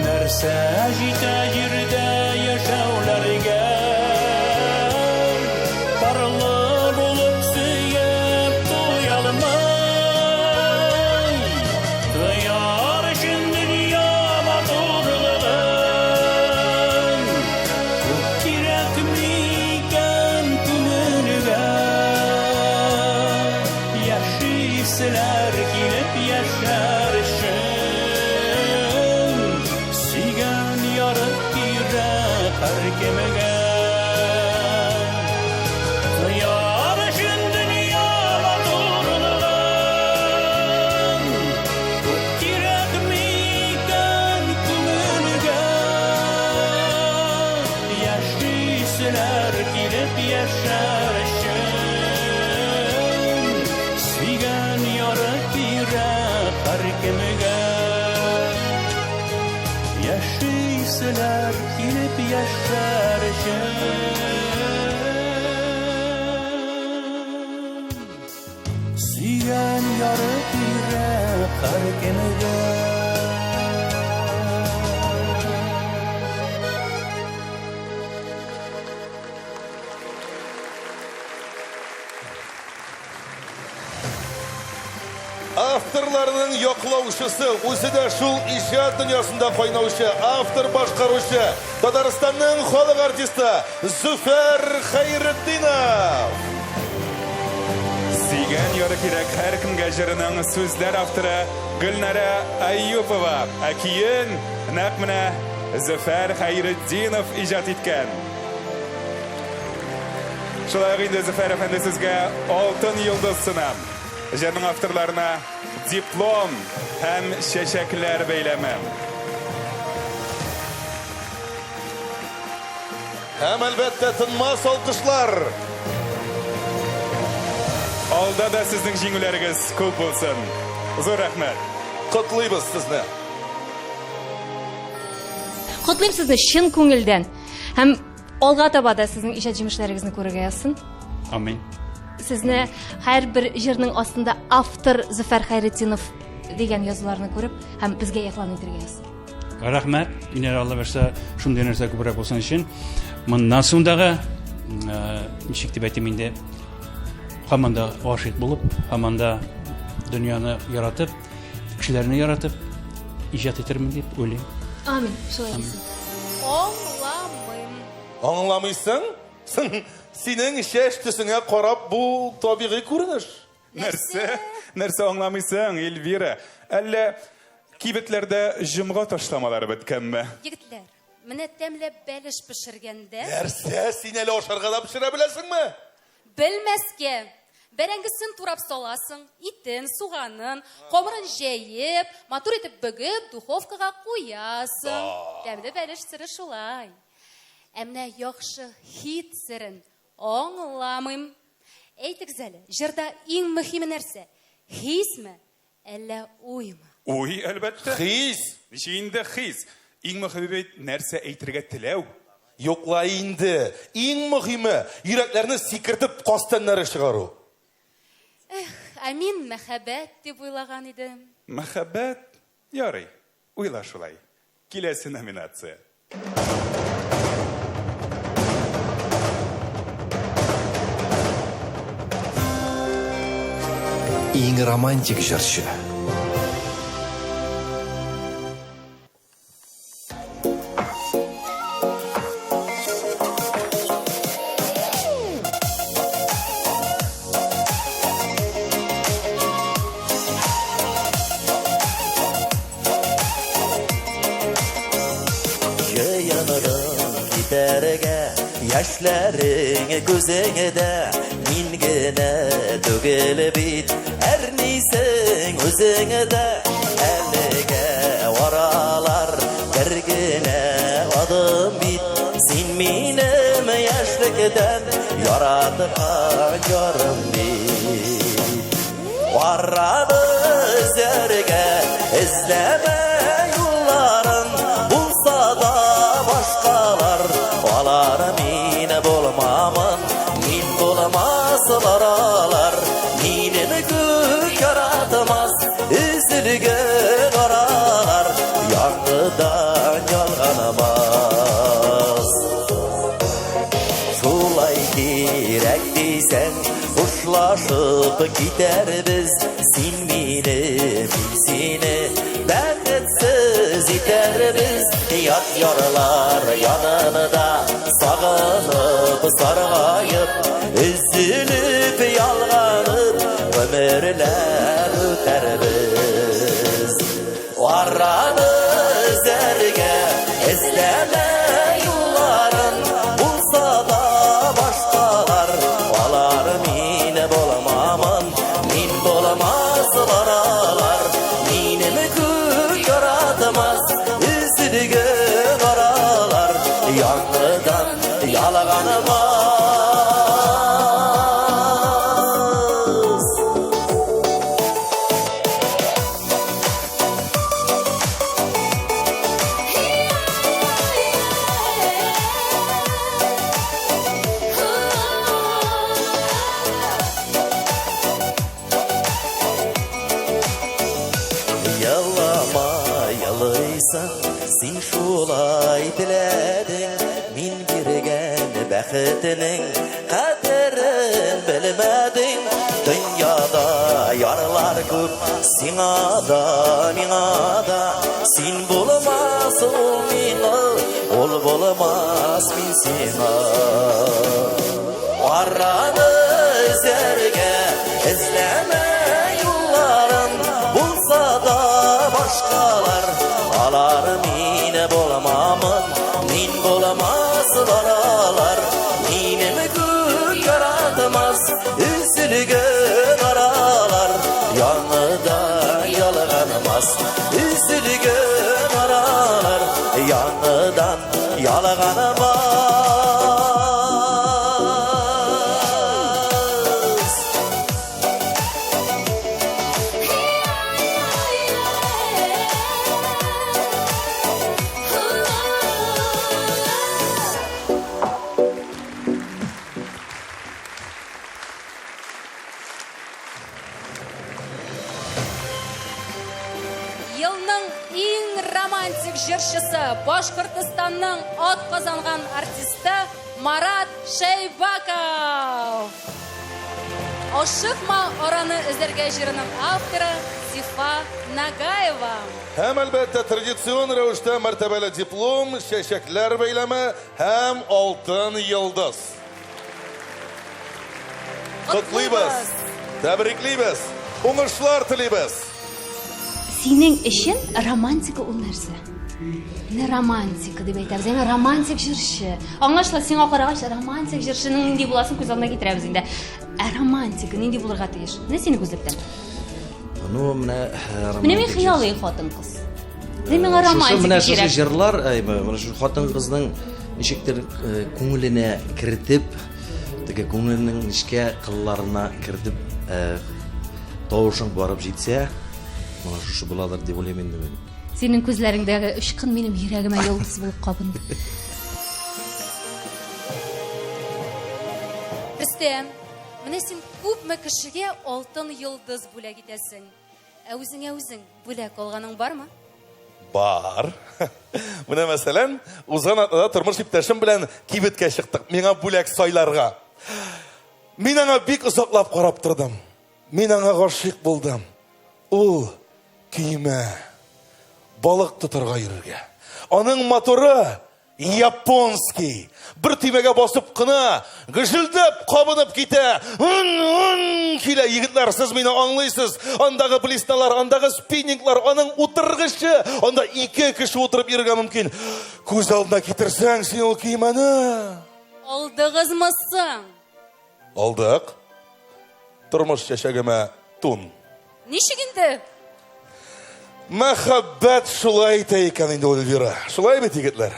Nerse jite jirde yaşavlarga Barlı bulup süyüp tuyalımay Tuyar için dünya matulığın Çok kirekmiyken tümünüge Yaşıysiler kilip yaşarışın Sigen yarıp girek her kemege Yarışın dünya matulığın Çok kirekmiyken tümünüge Yaşıysiler kilip yaşarışın Sigen yarıp girek her kemege Yaşıysiler kilip yaşarışın Sigen yarıp girek her kemege Авторларның yoqlovchisi, o'zi de şul ijod dünyasında qaynavchi, avtor boshqaruvchi, Tataristonning xalq artisti Zufar Xayriddinov. Sigan yori kerak har kimga jirining so'zlar avtori Gulnara Ayyupova. Keyin naq mana Zufar Xayriddinov ijod etgan. Shulay endi Zufar efendi sizga oltin yulduz sunam. Jirining avtorlarına diplom hem şeşekler beylemem. Hem elbette tinmas alqışlar. Alda da sizning jingularigiz ko'p bo'lsin. Zo'r rahmat. Qutlaymiz sizni. Qutlayım sizni şın ko'ngildan. Hem olg'a tabada sizning ijod jimishlaringizni ko'rga yazsin. Amin. Sizni har bir jirning ostida avtor Zufar Xayriddinov degan yozuvlarni ko'rib, ham bizga iqlom yazsin. Rahmat. Iner Allah versa shunday narsa ko'proq bo'lsin uchun. Bundan so'ngdaga nishik deb aytayman-da, hamanda oshiq bo'lib, hamanda dunyoni yaratib, kishilarni yaratib ijod etarman deb o'ylayman. Amin. Shulay bo'lsin. Anlamışsın? Senin şeştisine qarab bu tabiiy ko'rinish. Нәрсе аңламыйсың, Эльвира? Әллә кибетләрдә җомга ташламалары биткәнме? Егетләр, менә тәмләп бәлеш пешергәндә. Нәрсә, син әле ашарга да пешерә беләсеңме? Белмәскә. Бәрәңгесен турап саласың, итен, суганын, комырын җәеп, матур итеп бөгеп, духовкага куясың. Тәмле бәлеш сыры шулай. Әмнә яхшы хит сырын аңламыйм. Әйтегез әле, җырда иң мөһиме нәрсә? Хисме, әллә уймы? Уй, әлбәттә. Хис. Ничә хис? Иң мөһиме нәрсә әйтергә теләү? Юкла инде. Иң мөһиме йөрәкләрне сикертеп кастаннары чыгару. Мин мәхәббәт дип уйлаган идем. Мәхәббәт? Ярый. Уйла шулай. Киләсе номинация. Иң романтик җырчы. Yaşlarını gözüne de mingine dögele bit her neysen özüne de elige varalar dergine adım bit sin minime yaşlıkeden yaratıkan yarım bit varradı zerge izleme yolların bulsa da başkalar valla болмамын, мен болмасылар алар, менің көк яратымас, үзілген аралар, яңғыдан ялғанымас. Солай керек дейсен, ұшлашып кетербіз, сен мені, мен сені, бәхетсіз етербіз. Ят ярлар янында сағынып, сарғайып, үзіліп, ялғанып, өмірлер өтербіз. Араны өзерге іздеме юлларын, болса да башқалар, алар мені болмамын, мен болмасылар алар, менің көк яратымас, үзілген аралар, яңғыдан ялғанымас. Сен шулай тіледің, мен берген бәхетінің қадірін білмедің. Дүнияда ярлар көп, сен ада, мен ада. Сен болмас ол мені, ол болмас мен сені. Араны өзерге іздеме юлларын, болса да башқалар, алар мені болмамын, мен болмасылар алар, менің көк яратымас, үзілген аралар, яңғыдан ялғанымас, үзілген аралар, яңғыдан ялғанымас. Елның ең романтик жыршысы, Башқұртстанның от қазанған артисті Марат Шейбаков. Ошықма ораны үзерге жырының авторы Зифа Нагаева. Һәм әлбәттә традицион рәвештә мәртәбәле диплом, чәчәкләр бәйләме һәм алтын йылдыз. Котлыйбыз, тәбриклейбез, уңышлар телибез. Синең өчен романтика ул нәрсә? Не романтика дип әйтәбез. Әмма романтик җырчы. Аңлашыла, сиңа карагач романтик җырчының нинди буласын күз алдына китерәбез инде. Романтика нинди булырга тиеш? Не сине күзлектән? Ну, менә мен хыялый хатын-кыз. Миңа романтика кирәк. Шушы җырлар, менә шу хатын-кызның ничектер күңеленә кертеп, теге күңеленең ничкә кылларына кертеп, тавышың барып җитсә, менә шушы буладыр дип уйлыйм инде мен. Синең күзләреңдәге очкын минем йөрәгемә йолдыз булып кабынды. Рөстәм, менә син күпме кешегә алтын йолдыз бүләк итәсең. Ә үзеңә үзең бүләк алганың бармы? Бар. Менә мәсәлән, узган атнада тормыш иптәшем белән кибеткә чыктык. Миңа бүләк сайларга. Мин аңа бик озаклап карап тордым. Мин аңа гашыйк булдым. Ул киемә балык тотарга йөрергә. Аның моторы японский. Бер төймәгә басып кына, гыжылдап кабынып китә. Килә егетләр, сез мине аңлыйсыз. Андагы блисталар, андагы спиннинглар, аның утыргычы, анда 2 кеше утырып йөрергә мөмкин. Күз алдына китерсәң син ул киемәне. Алдыгызмы соң? Алдык. Тормыш чәчәгемә тун. Ничек инде? Мәхәббәт шулай итә икән инде, Эльвира. Шулай бит, егетләр?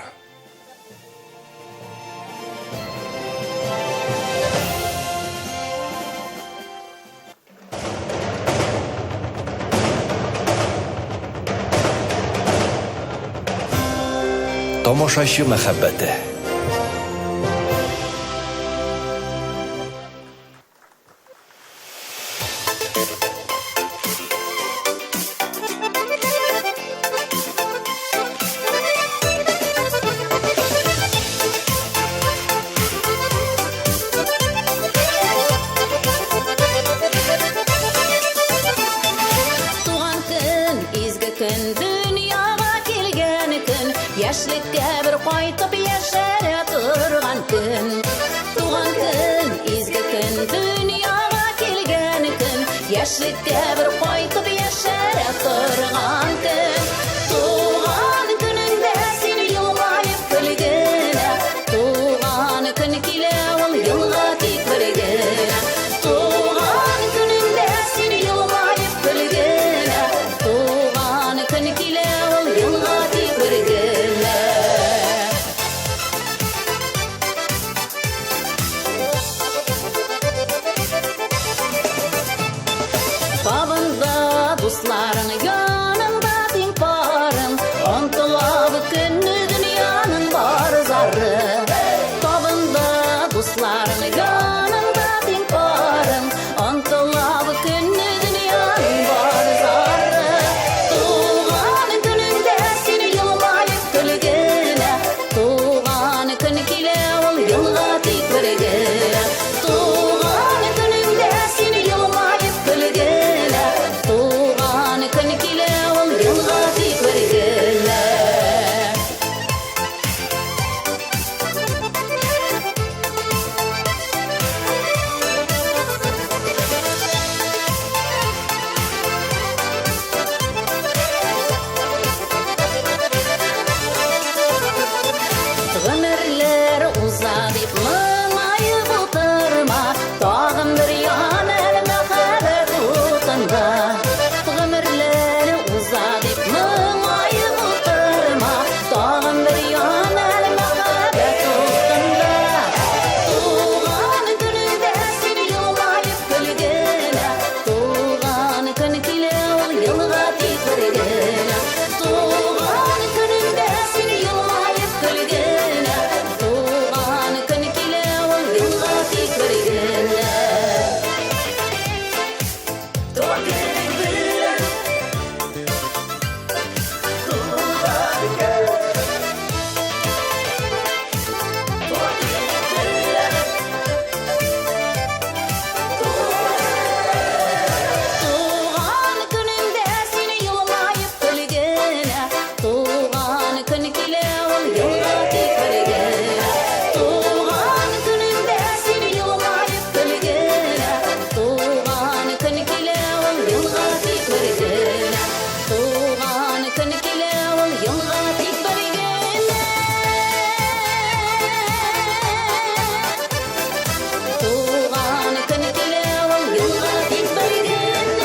Тамашачы мәхәббәте. Яшлеккә бер кайтып яшәрә торган көн. Туган көнеңдә син елмаеп көлгәнә. Туган көн килә ул елга тик бер генә. Туган көнеңдә син елмаеп көлгәнә. Туган көн килә ул елга тик бер генә. Babında dostların yanında bin parın. Ontulab günü dünyanın var zarı. Babında dostların yanında bin parın. Ontulab günü dünyanın var zarı. Tuğan gününde seni yılmayıp gülgene. Tuğan gün kile ol yılga dik vergene. Tuğan gününde seni yılmayıp gülgene. Tuğan gün kile ol yılga dik vergene. Ömürler uzayıp mımayıp oturma. Dağın bir yan elime kadar tutunda. Ömürler uzayıp mımayıp oturma. Dağın bir yan elime kadar tutunda. Tuğan gününde seni yılmayıp gülgene. Tuğan gün kile ol yılga dik vergene. Tuğan gününde seni yılmayıp gülgene. Tuğan gün kile ol yılga dik vergene. Tuğan günün bilen. Tuğan gün. Tuğan günün bilen. Tuğan gününde seni yılmayıp gülgene. Tuğan gün kile ol yılga dik vergene. Tuğan gününde seni yılmayıp gülgene. Tuğan gün kile ol yılga dik vergene. Tuğan gün kile ol yılga dik vergene. Tuğan gün kile ol yılga dik vergene.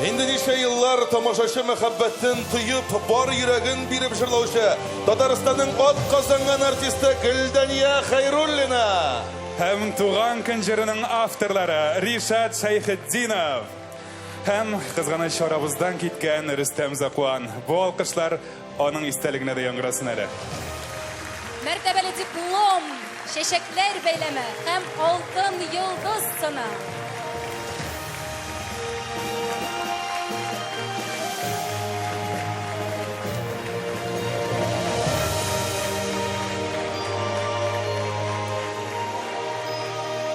Инде ничә еллар тамашачы мәхәббәтен тоеп, бар йөрәген биреп җырлаучы Татарстанның ат казанган артисты Гөлдәния Хәйруллина. Һәм туган көн җырының авторлары Ришат Шәйхетдинов. Һәм кызганыч арабыздан киткән Рөстәм Закуан. Бу алкышлар аның истәлегенә дә яңгырасын әле. Мәртәбәле диплом, чәчәкләр бәйләме һәм алтын йолдыз сыны.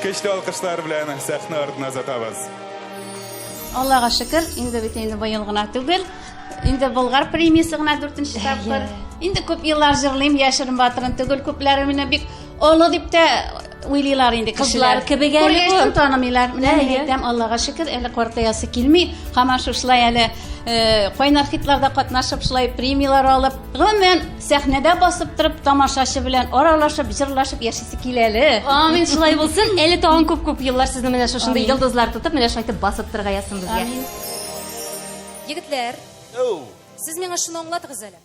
Көчле алкышлар белән сәхнә артына озатабыз. Аллага шөкер, инде бит инде быел гына түгел. Инде Болгар премиясы гына 4-нче тапкыр. Инде күп еллар җырлыйм, яшерен батырын түгел, күпләре менә бик олы дип тә уйлыйлар инде кешеләр. Кызлар кебек әле бу. Күргәч танымыйлар. Менә мин әйтәм, Аллага шөкер, әле картаясы килми. Һәм шулай әле кайнар хитларда катнашып, шулай премиялар алып, гомумән сәхнәдә басып торып, тамашачы белән аралашып, җырлашып яшисе килә әле. Амин, шулай булсын. Әле тагын күп еллар сезне менә шушындай йолдызлар тотып, менә шулай басып торга ясын безгә. Егетләр, сез миңа шуны аңлатыгыз әле.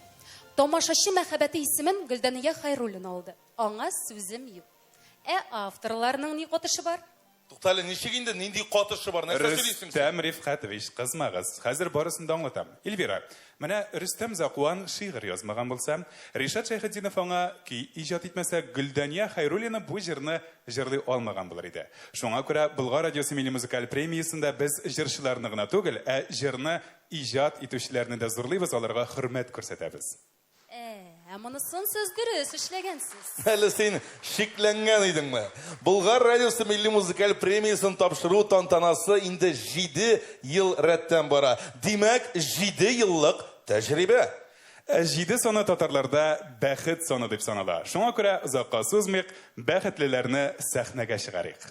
Тамашачы мәхәббәте исемен Гөлдәния Хәйруллина алды. Аңа сүзем юк. Авторларның ни катышы бар? Туктале, ничек инде нинди катышы бар? Нәрсә сөйлисең? Рөстәм Рифкатович, кызмагыз. Хәзер барысын да аңлатам. Эльвира, менә Рөстәм Закуан шигырь язмаган булса, Ришат Шәйхетдинов аңа ки иҗат итмәсә, Гөлдәния Хәйруллина бу җырны җырлый алмаган булыр иде. Шуңа күрә Болгар радиосы милли музыкаль премиясендә без җырчыларны гына түгел, җырны иҗат итүчеләрне дә зурлыйбыз, аларга хөрмәт күрсәтәбез. Монысын сіз дұрыс эшләгәнсез. Әлі сен шикләнгән идең ме? Болгар радиосы милли музыкаль премиясын тапшыру тантанасы инде 7 ел рәттән бара. Димәк, 7 еллык тәҗрибә. 7 саны татарларда бәхет саны дип санала. Шуңа күрә озакка сузмыйк, бәхетлеләрне сәхнәгә чыгарыйк.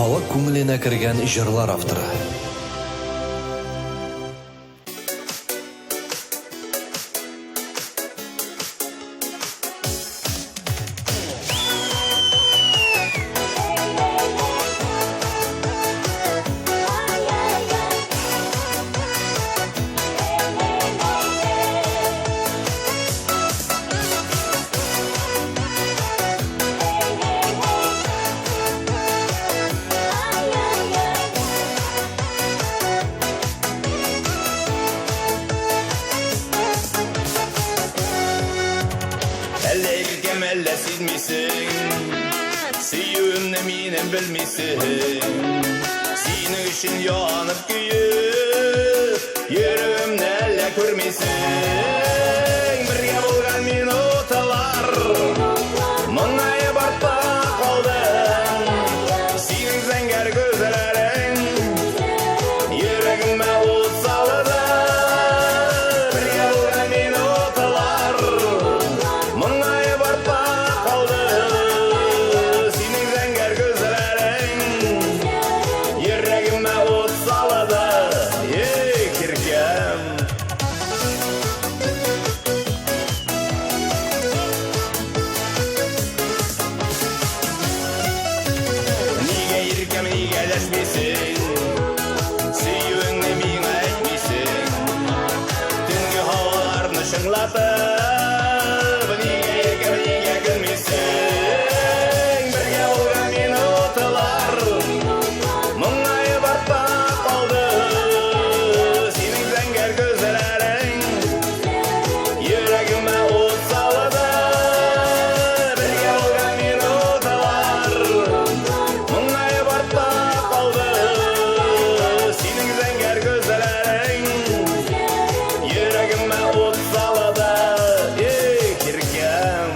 Халык күңеленә кергән җырлар авторы. Әллә сизмисең, сөюемне минем белмисең, синең өчен янып көеп, йөрүемне әллә күрмисең, бергә булган минутлар, моңаеп артта калды, синең зәңгәр күзләрең, йөрәгемә ут салды, бергә булган минутлар, моңаеп артта калды, синең зәңгәр күзләрең, йөрәгемә ут салды, киркәм. Нигә иркәм, нигә дәшмисең, сөюеңне миңа әйтмисең, төнге һаваларны шыңлатып, нигә иркәм, нигә көлмисең, бергә булган минутлар, моңаеп артта калды, синең зәңгәр күзләрең, йөрәгемә ут салды, бергә булган минутлар, моңаеп артта калды, синең зәңгәр күзләрең, йөрәгемә ут салды, киркәм.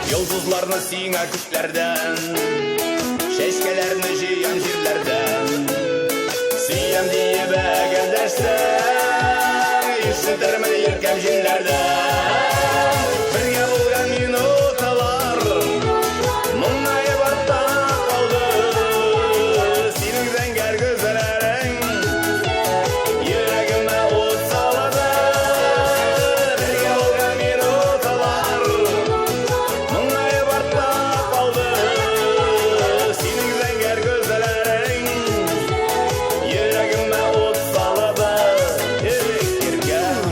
Йолдызларны сиңа күкләрдән, чәчкәләрне җыям җирләрдән, сөям диеп әгәрләшсәң, ишетермен иркәм җилләрдән, бергә булган минутлар, моңаеп артта калды, синең зәңгәр күзләрең, йөрәгемә ут салды, бергә булган минутлар, моңаеп артта калды, синең зәңгәр күзләрең, йөрәгемә ут салды, киркәм.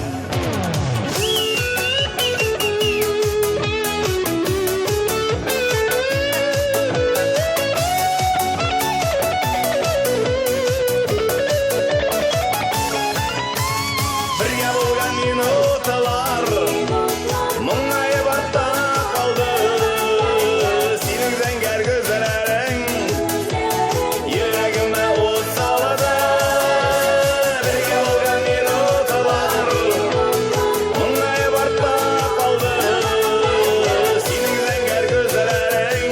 Бергә булган минутлар, моңаеп артта калды, синең зәңгәр күзләрең, йөрәгемә ут салды, бергә булган минутлар, моңаеп артта калды, синең зәңгәр күзләрең,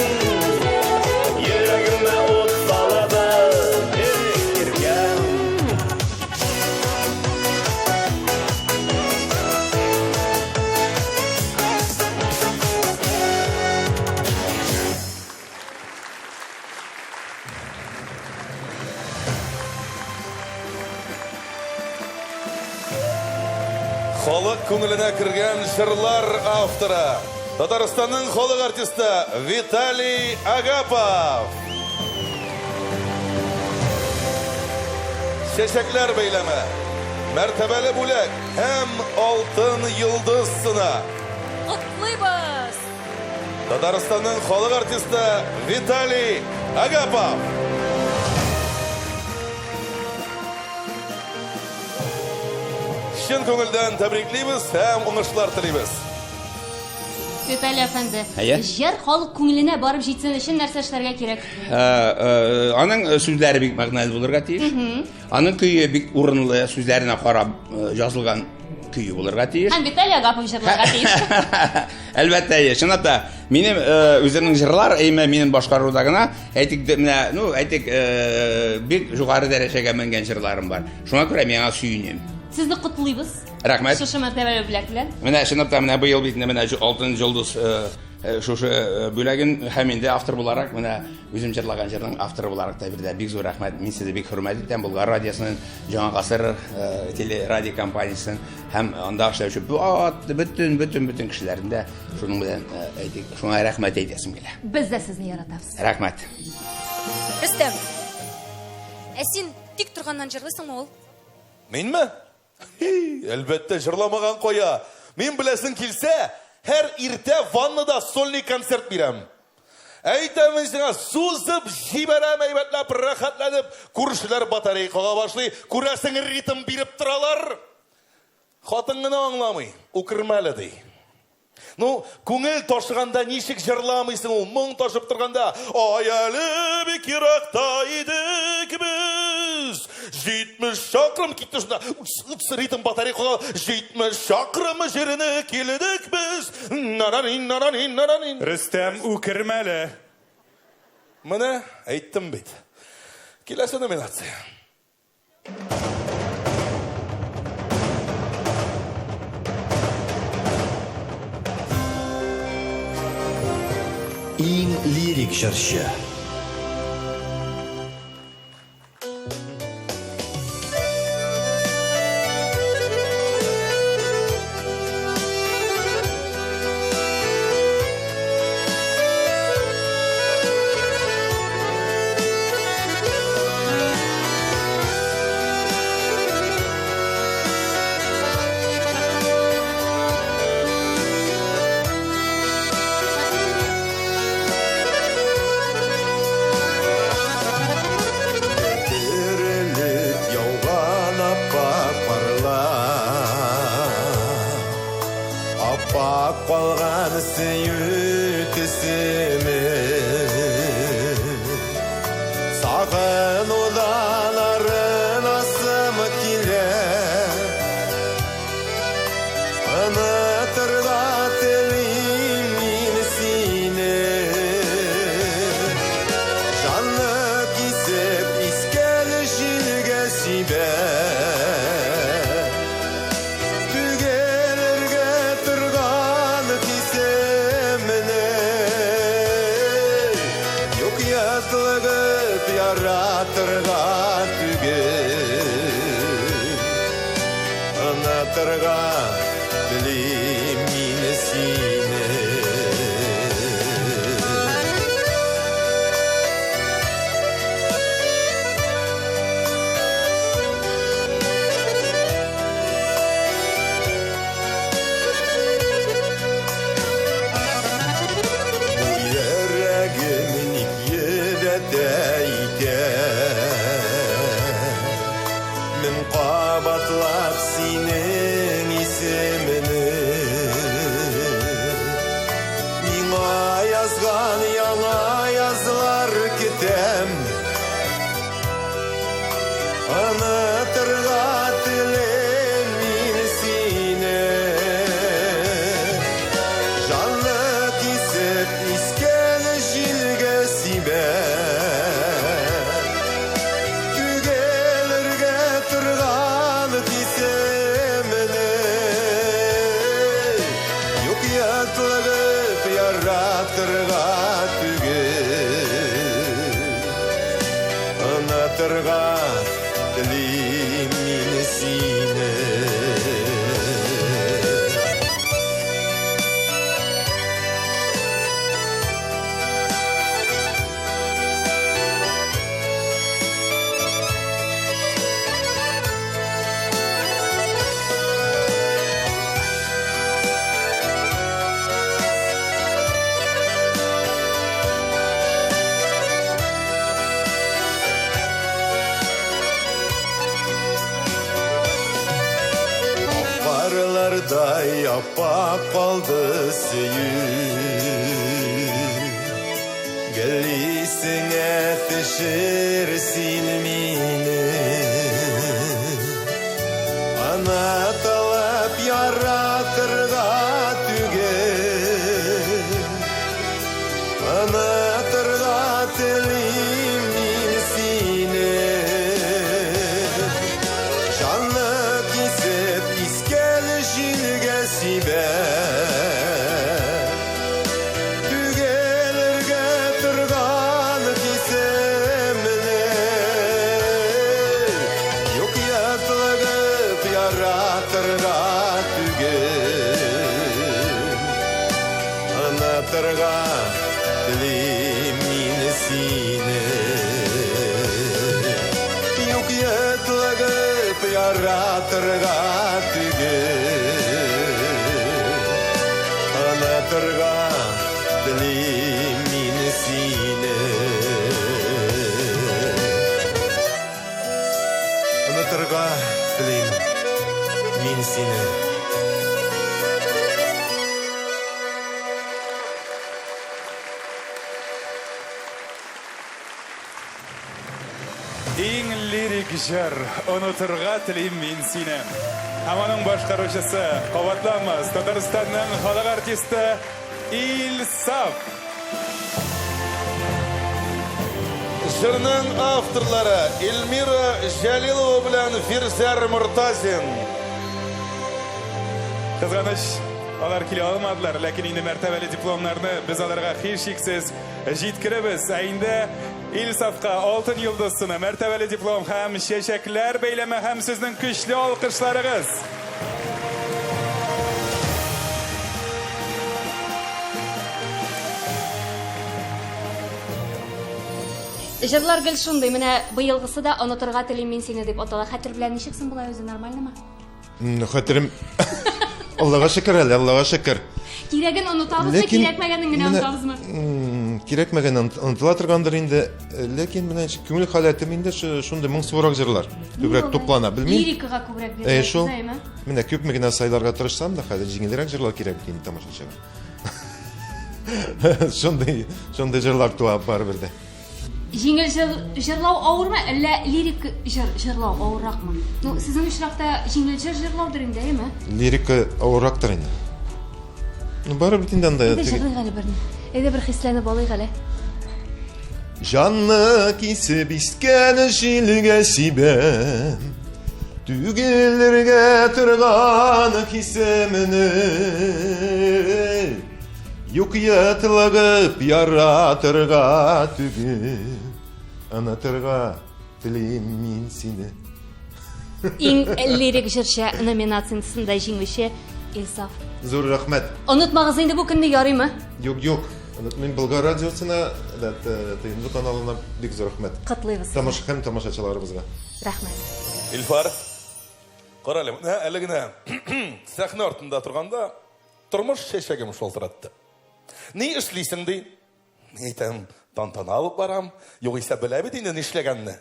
йөрәгемә ут салды, киркәм. Халык күңеленә кергән җырлар авторы. Татарстанның халык артисты Виталий Агапов. Çeçekler beyleme, mertebeli bulak hem altın yıldız sına. Құтлыйбыз! Татарстанның халық артисті Виталий Агапов. Шын көңілден тәбриклейбіз һәм уңышлар тілейбіз. Виталий әфәнде, Әйе. жер халык күңеленә барып җитсен өчен нәрсә эшләргә кирәк? Аның сүзләре бик мәгънәле булырга тиеш. Аның көе бик урынлы, сүзләренә карап жазылган көе булырга тиеш. Һәм Виталий Агапов җырларга тиеш. Әлбәттә, чынлап та минем үземнең җырлар, әйме минем башкаруда гына, әйтик, менә, әйтик, бик югары дәрәҗәгә менгән җырларым бар. Шуңа күрә миңа сөйнем. Сезне котлыйбыз. Рәхмәт. Шушы мәртәбәле бүләк белән. Менә чынлап та менә быел бит менә алтын йолдыз шушы бүләген һәм инде автор буларак менә үзем җырлаган җырның авторы буларак та бирдә бик зур рәхмәт. Мин сезне бик хөрмәт итәм. Болгар радиосының Жаңа гасыр телерадио компаниясының һәм анда эшләүче бөтен кешеләрендә шуның белән әйтик, шуңа рәхмәт әйтәсем килә. Без дә сезне яратабыз. Рәхмәт. Рөстәм, син тик торганнан җырлыйсыңмы ул? Минме? Әлбәттә җырламаган коя. Мин беләсең килсә, һәр иртә ваннада сольный концерт бирәм. Әйтәм сиңа, сузып җибәрәм, әйбәтләп, рәхәтләнеп, күршеләр батарейкага башлый, күрәсең ритм биреп торалар. Хатын гына аңламый, укырмәле ди. Күңел ташыганда ничек җырламыйсың ул? Моң ташып торганда, ай әле бик еракта идек без. 70 шақырым китте шунда. Ритм батарейкага 70 шақырым җиренә килдек без. Нарарин. Рөстәм үкермәле. Менә әйттем бит. Киләсе номинация. Иң лирик җырчы. Андай аппақ қалды сүйі Гілісің әтішір сілмені Ана талап яратырға түге Ана тұрға тілім мен сені Жанны кесіп искел жілге сибе Түгелерге тұрған кесіміне Yok yatlығып яратырға түге Ана тұрға тілім мен сені Yok yatlığып яратырға түге Ана тұрға тілім мен сені Ана тұрға тілім мен сені Иң лирик жыр, ұнытырға тілейм мен сені. Аманың башқарушысы, қабатламыз, Татарстанның халық артисті Ильсав. Жырның авторлары Эльмира Жәлилова білән Фирзар Мұртазин. Қызғаныш, алар келе алмадылар, ләкин енді мәртәбәлі дипломларны біз аларға хешексіз жеткірібіз. Әйінде Ильсавқа алтын йылдызсыны, мәртәбәлі диплом һәм шешекләр бәйләме һәм сезнең көчле алқышларығыз. Жырлар гел шундай, менә быелгысы да «Онытырга телим мин сине» дип атала. Хәтер белән ничексең болай үзе, нормальнымы? Хәтерем Аллаға шөкер әле, Аллаға шөкер. Кирәген онытабызмы, кирәкмәгәнен генә онытабызмы? Кирәкмәгән онытыла торгандыр инде, ләкин менә күңел халәтем инде шундый моңсуырак җырлар. Күбрәк туплана, белмим. Лирикага күбрәк бирәсез, Шул. әйме? Менә күпме генә сайларга тырышсам да, хәзер җиңелрәк җырлар кирәк инде тамашачыга. Шундый җырлар туа барыбер дә. Җиңел җырлау авырмы, әллә лирик җырлау авырракмы? Ну, сезнең очракта җиңел җырлаудыр инде, әйме? Лирика авыррактыр инде. Ну, барыбер инде анда. Җырлыйк әле берне. Әйдә бер хисләнеп алыйк әле. Жанны кисеп искән җилгә сибәм, түгелергә торган кисемене, юк ятлыгып яратырга түгел, онытырга телим мин сине. Иң лирик җырчы номинациясендә җиңүче Ильсав. Зур рәхмәт. Онытмагыз инде бу көнне ярыймы? Юк. Мин Болгар радиосына, тыйымлы каналына бик зур рәхмәт. Котлыйбыз. Тамашачыларыбызга. Рәхмәт. Илфар, қаралым, әлі генә сәхнә артында тұрғанда тормыш шешегім шолтыратты. Не эшлисең ди? Әйтәм, тантана алып барам, югыйсә белә бит инде нишләгәнне.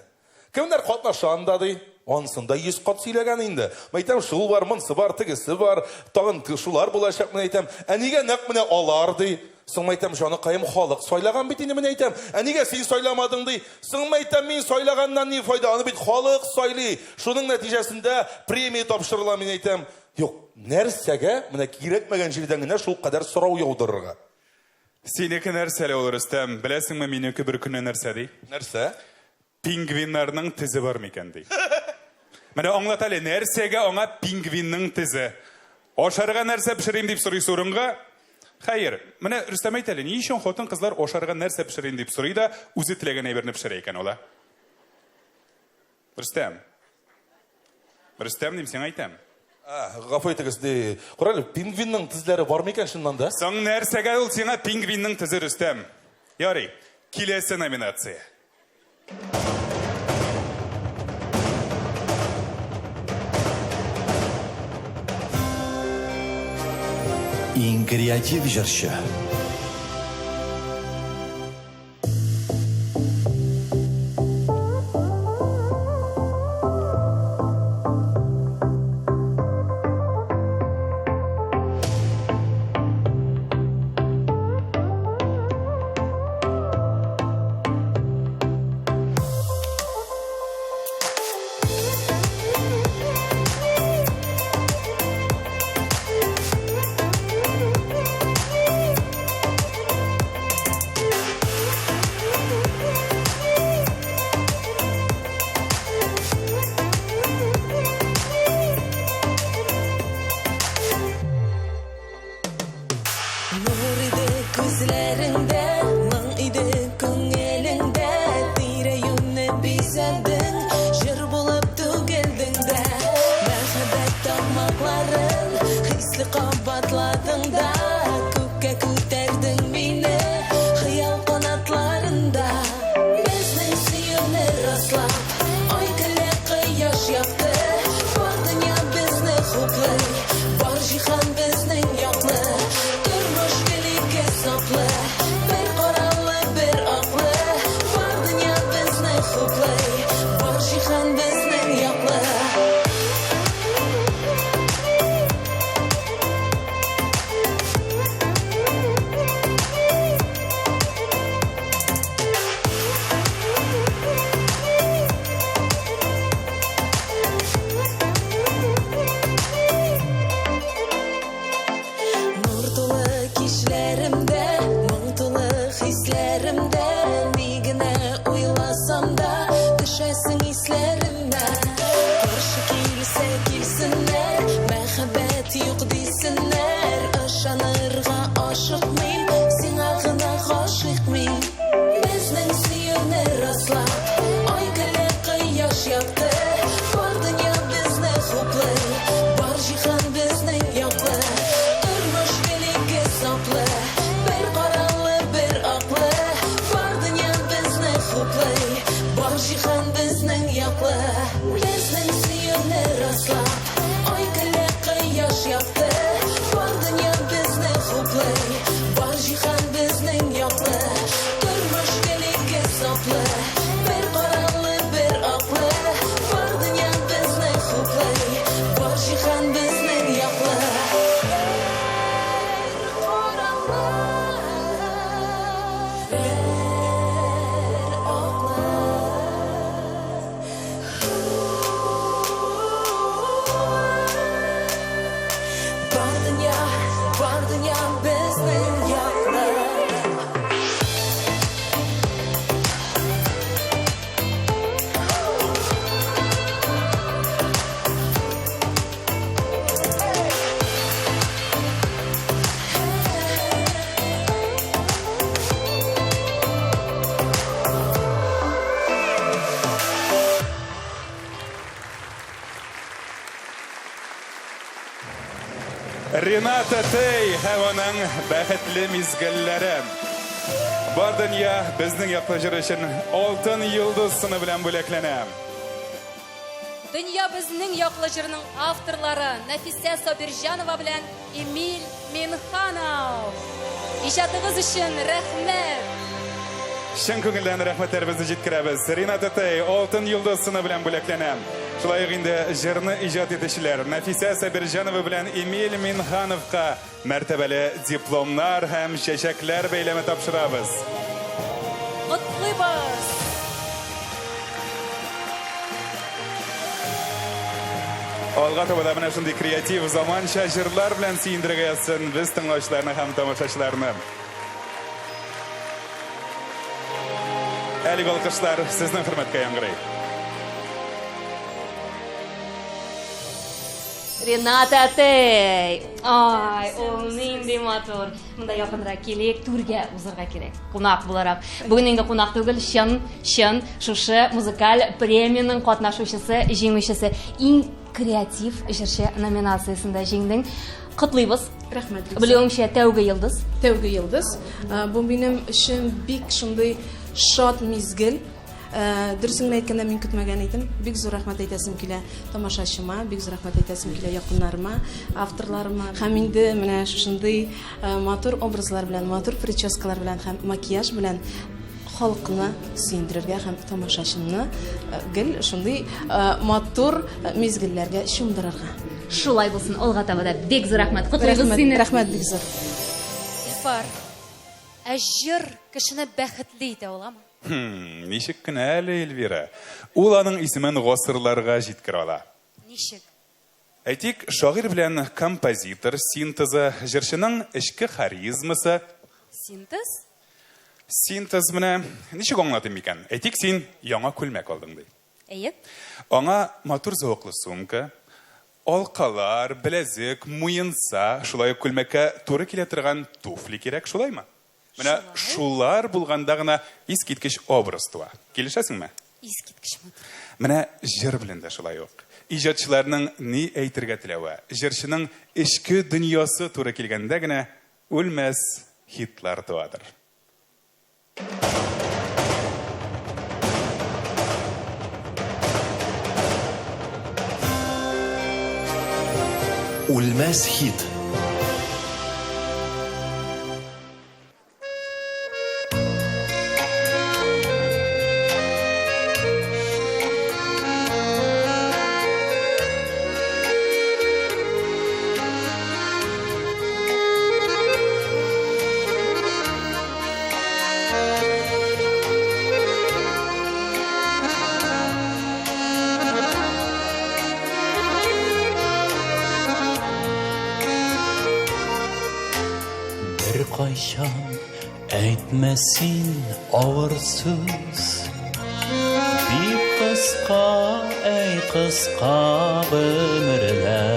Кемнәр катнашанда ди? Ансында 100 кат сөйләгән инде. Әйтәм, шул бар, монсы бар, тигесе бар, тагын шулар булачак. Мен әйтәм, нигә нәкъ менә алар ди? Соң әйтәм, җаныкаем халык сайлаган бит инде. Мен әйтәм, нигә син сайламадың ди? Соң әйтәм, мин сайлаганнан ни файда? Аны бит халык сайлый. Шуның нәтиҗәсендә премия тапшырыла. Мен әйтәм, юк, нәрсәгә? Менә кирәкмәгән җирдән генә шул кадәр сорау яудырырга. Синеке нәрсәле ул, Рөстәм? Беләсеңме, минеке бер көнне нәрсә ди? Нәрсә? Пингвиннарның тизе бар микән ди. Менә аңлат әле, нәрсәгә аңа пингвинның тизе? Ашарга нәрсә пешерим дип сорый урынга? Хәер, менә Рөстәм әйт әле, ни өчен хатын кызлар ашарга нәрсә пешерим дип сорый да үзе теләгән әйберне пешерә икән ул? Рөстәм дим, син әйтәм. Гафу итегез ди. Карале, пингвинның тизләре бар микән шуннан да? Соң нәрсәгә ул сиңа пингвинның тизе, Рөстәм? Ярый, киләсе номинация. Иң креатив җырчы. Gözlerinde Mın idi köngülünde Direyimni bizerdin Jır bulup tügeldin de Merhamet dammakların Hisli kabatladın da Kökke küterdin beni Hıyal kanatlarında Bizning suyuni rastlab Oy kile kıyaş yaktı Var dünya bizni hukli Var jihan bizning yoqli Turmush gelik hesaplı Bir qoralli bir aqli Var dünya bizni hukli Var jihan bizning yoqli Nur dolu kişlerimde, mıng dolu hislerimde Nigine uylasam da düşesin hislerime Karşı kilse kilsinler, mehabbet yok desinler Aşanırga aşık mıyım, sen ağına aşık mıyım Bizning suyuni rastlab, oy kile kıyaş yaktı Var dünya bizni hukli, var jihan bizning yoqli Turmush gelik hesaplı Bir qoralli bir aqli Var dünya bizni hukli Var jihan bizning yoqli Bizning suyuni rastlab Oy kile kıyaş yaktı Var dünya bizni hukli Var jihan bizning yoqli Turmush gelik hesaplı Bir qoralli bir aqli Var dünya bizni hukli Var jihan bizning yoqli Var dünya bizning yoqli Рената Тей һәм аның бәхетле мизгелләре. Бар дөнья безнең яклы җыр өчен алтын йолдыз сыны белән бүләкләнә. Dünya bizning yoqli jirining avtorlari Nafisa Sobirjanova bilan Emil Minxanov. İjadınız için rahmet. Шын күңелдән рәхмәтләребезне җиткерәбез. Рената Тей алтын йолдыз сыны белән бүләкләнә. Шулай ук инде җырны иҗат итүчеләр Нәфисә Сабирҗанова белән Эмиль Минхановка мәртәбәле дипломнар һәм чәчәкләр бәйләме тапшырабыз. Котлыйбыз. Алга таба да менә шундый креатив заманча җырлар белән сөендерергә язсын без тыңлаучыларны һәм тамашачыларны. Әлеге алкышлар сезнең хөрмәткә яңгырый. Рената Тей. Ай, ул нинди матур. Монда якынрак килик, түргә узырга кирәк. Кунак буларак. Бүген инде кунак түгел, чын шушы музыкаль премияның катнашучысы, җиңүчесе, иң креатив җырчы номинациясендә җиңдең. Котлыйбыз. Рәхмәт. Белүемчә, тәүге йолдыз. Тәүге йолдыз. Бу минем өчен бик шундый шат мизгел. Дөресен әйткәндә мин көтмәгән идем. Бик зур рәхмәт әйтәсем килә тамашачыма, бик зур рәхмәт әйтәсем килә якыннарыма, авторларыма. Һәм инде менә шушындый матур образлар белән, матур прическалар белән һәм макияж белән халыкны сөендерергә һәм тамашачыны гел шундый матур мизгелләргә чумдырырга. Шулай булсын. Алга таба да бик зур рәхмәт. Котлыйбыз сине. Рәхмәт бик зур. Илфар, җыр кешене бәхетле итә уламы? Ничек кенә әле Эльвира. Ул аның исемен гасырларга җиткерә ала. Ничек? Әйтик, шагыйрь белән композитор синтезы, җырчының эчке харизмасы. Синтез? Синтез менә ничек аңлатым икән? Әйтик, син яңа күлмәк алдың ди. Әйе. Аңа матур зауыклы сумка, алкалар, беләзек, муенса, шулай ук күлмәккә туры килә торган туфли кирәк, шулаймы? Менә шулар булганда гына искиткеч образ туа. Килешәсеңме? Искиткеч. Менә җыр белән дә шулай ук. Иҗатчыларның ни әйтергә теләве, җырчының эчке дөньясы туры килгәндә генә үлмәс хитлар туадыр. Үлмәс хит. Кайчан әйтмәсин авыр сүз Бик кыска, әй кыска гомерләр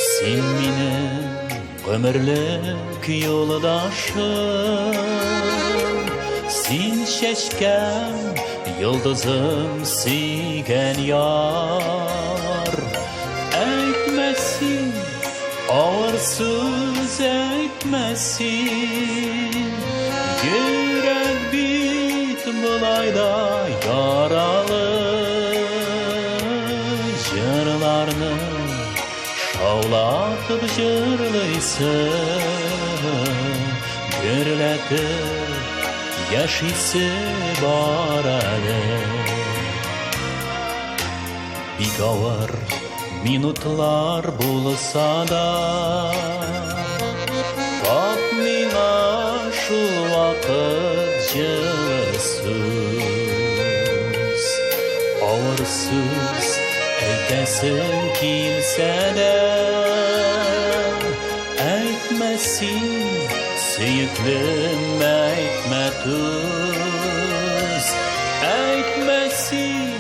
Син минем гомерлек юлдашым Син чәчкән йолдызым сөйгән яр Әйтмәсин Ağır söz etmesin Yürek bit bulayda yaralı Jırlarını şavlatıp jırlıysın Gürletip yaşisi var әлі Bik ağır Minutlar bulsa da Bak mina şu vakit cılsız Ağır söz eytesin kimse de Eytmesin süyüklüm eytme tuz Eytmesin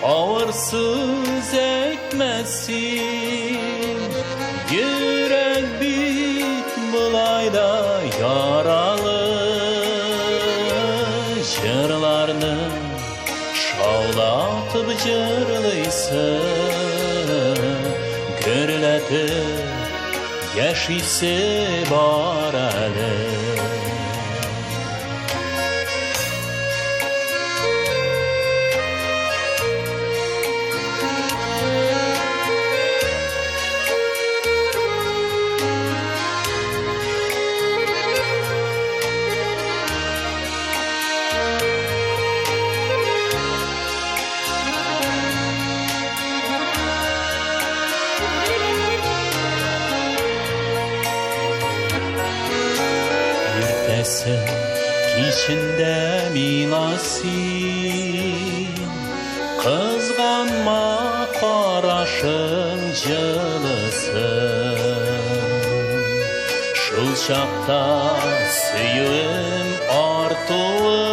ağır söz etmesin Yürek bit bulayda yaralı Jırlarını şavlatıp jırlıysın Gürletip yaşisi var әлі Kişinde minasin Kızganma qaraşın jılısın Şul şaqta süyüm artuğum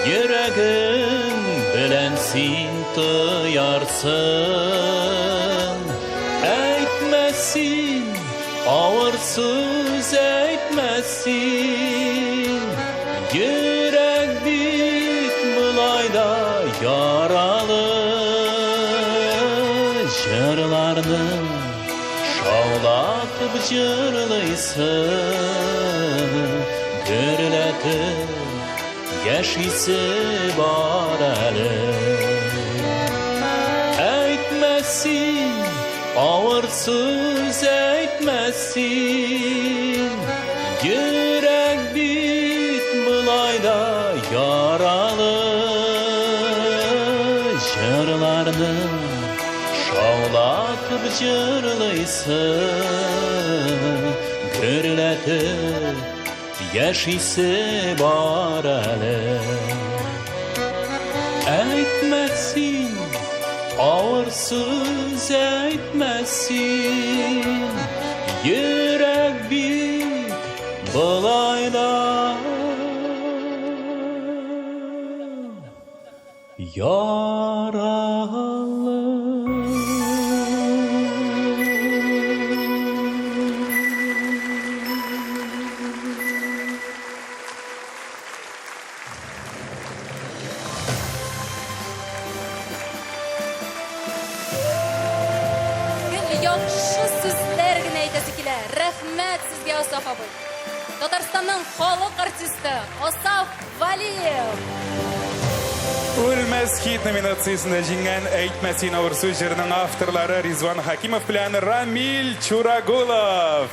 Yüreğim bilen sin tıyarsın Eytmesin ağır söz etmesin Yürek bit bulayda yaralı Jırlarını şavlatıp jırlıysın Gürletip yaşisi var әлі Eytmesin ağır söz etmesin Yürek bit bulayda yaralı Jırlarını şavlatıp jırlıysın Gürletip yaşisi var әлі Eytmesin ağır söz etmesin Yürek bit bulayda yaralı әйтәсе килә. Рәхмәт сезгә, Асаф абый. Татарстанның халык артисты Асаф Валиев. Үлмәс хит номинациясында җиңгән әйтмәсин авыр сүз җырының авторлары Ризван Хакимов белән Рамил Чурагулов.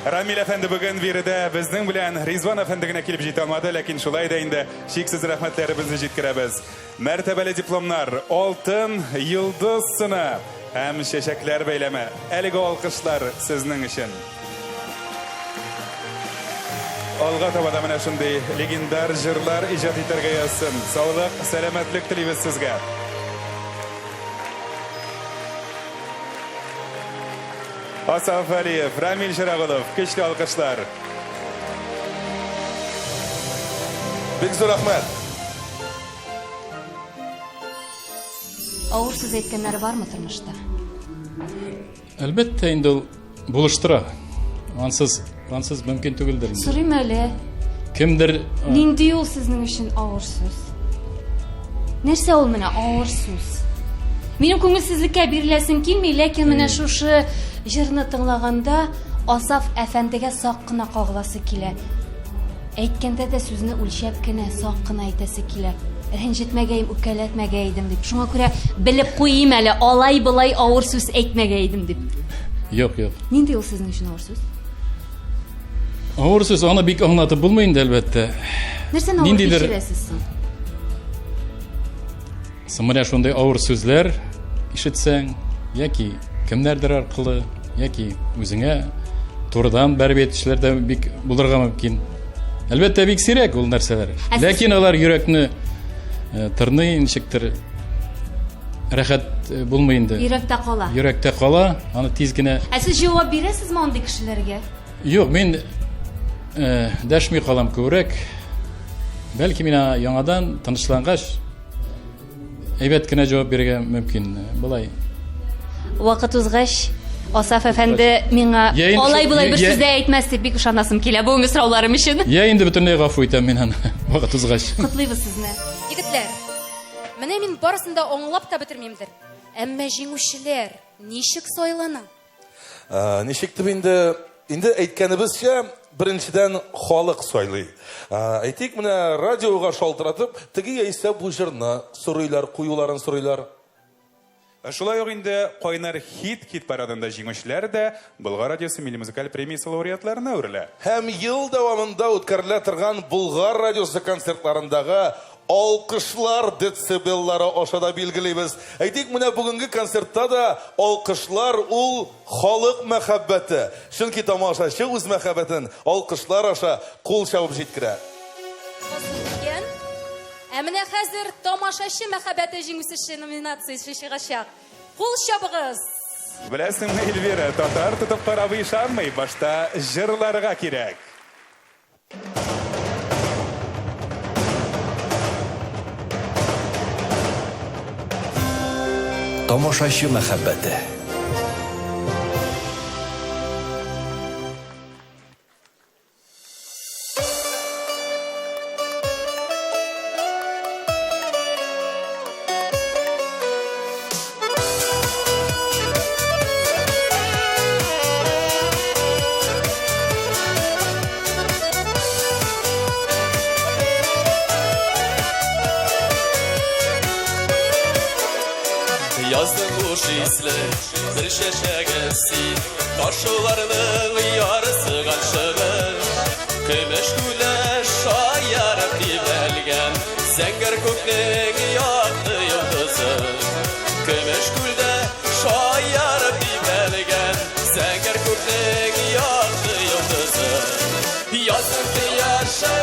Рамил әфәнде бүген биредә безнең белән Ризван әфәнде генә килеп җитә алмады, ләкин шулай да инде шиксез рәхмәтләребезне җиткерәбез. Мәртәбәле дипломнар, алтын йолдыз сыны һәм чәчәкләр бәйләме. Әлеге алкышлар сезнең өчен. Алга таба да менә шундый легендар җырлар иҗат итәргә язсын. Саулык, сәламәтлек телибез сезгә. Асаф Валиев, Рамил Чурагулов, көчле алкышлар. Бик зур рәхмәт. Авыр сүз әйткәннәре бармы тормышта? Әлбәттә, инде ул булыштыра. Ансыз мөмкин түгелдер. Сорыйм әле. Кемдер Нинди ул сезнең өчен авыр сүз? Нәрсә ул менә авыр сүз? Минем күңелсезлеккә биреләсем килми, ләкин менә шушы җырны тыңлаганда Асаф әфәндегә сак кына кагыласы килә. Әйткәндә дә сүзне үлчәп кенә, сак кына әйтәсе килә. Рәнҗетмәгәйем, үкәләтмәгәйдем дип. Шуңа күрә белеп куйым әле, алай-былай авыр сүз әйтмәгәйдем дип. Юк. Нинди ул сезнең өчен авыр сүз? Авыр сүз аны бик аңлатып булмый инде, әлбәттә. Нәрсәне авыр кичерәсез соң? Менә шундай авыр сүзләр ишетсәң, яки кемнәрдер аркылы, яки үзеңә турыдан бәреп әйтүчеләр дә бик булырга мөмкин. Әлбәттә, бик сирәк ул нәрсәләр. Ләкин алар йөрәкне тырный, ничектер рәхәт булмый инде. Йөрәктә кала, аны тиз генә. Сез җавап бирәсезме андый кешеләргә? Юк, мин дәшми калам күбрәк. Бәлки мин яңадан тынычлангач әйбәт кенә җавап бирергә мөмкин. Булай. Вакыт узгач, Асаф әфәнде миңа алай-былай бер сүз дә әйтмәс дип бик ышанасым килә бүгенге сорауларым өчен. Я инде бөтенләй гафу итәм мин аны. Вакыт узгач. Котлыйбыз сезне. Егетләр, менә мин барысын да аңлап та бетермимдер. Әмма җиңүчеләр ничек сайлана? Ничек дип инде әйткәнебезчә, беренчедән халык сайлый. Әйтик, менә радиога шалтыратып, теге яисә бу җырны сорыйлар, куюларын сорыйлар. Шулай ук инде кайнар хит парадында җиңүчеләр дә Болгар радиосы милли музыкаль премиясе лауреатларына үрелә. Һәм ел дәвамында үткәрелә торган Болгар радиосы концертларындагы алкышлар децибеллары аша да билгелибез. Әйтик, менә бүгенге концертта да алкышлар ул халык мәхәббәте. Чөнки тамашачы үз мәхәббәтен алкышлар аша кул чабып җиткерә. Менә хәзер тамашачы мәхәббәте җиңүчесе номинациясе чыгачак. Кул чабыгыз. Беләсеңме, Эльвира, татар тотып карап ишанмый, башта җырларга кирәк. Тамашачы мәхәббәте. Yazdım kuş isli bir şeşegesi, Karşılarının yarısı karşığı, Kımış güleş ayarıp divelgen, Zenger kökleğin yaktı yıldızı. Kımış güleş ayarıp divelgen, Zenger kökleğin yaktı yıldızı. Yazdım ki yaşı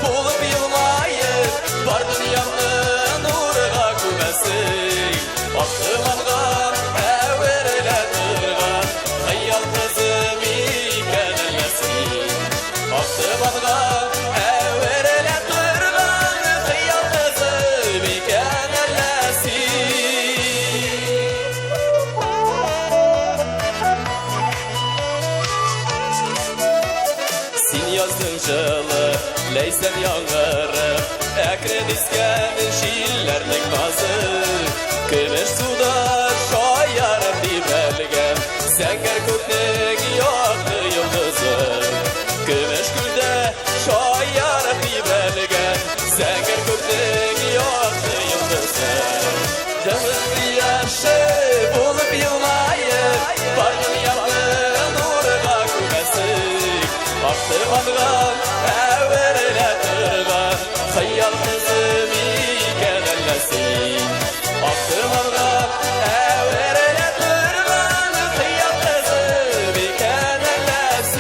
bulup yılmayıp, Var dünyanın uğruna kümesi. Aklımdan evverilen ırgan, Hayal kızım ikenelesin. Aklımdan evverilen ırgan, Hayal kızım ikenelesin. Sen yazdın жылы, leysen yağarı, Ekren iskenin şiirlerlik nazı. Kımış suda şayarım divelgen, Zengər köpek yaktı yıldızım Gümüş gülde şayarıp dibelgen Zengər köpek yaktı yıldızım Dağın yaşı bulup yılmayıp Vardım yanın uğruna kümesik Aktım adgan evverle tırgan Hayal kızım iken ellesin Aktım adgan evverle tırgan Hayal kızım iken ellesin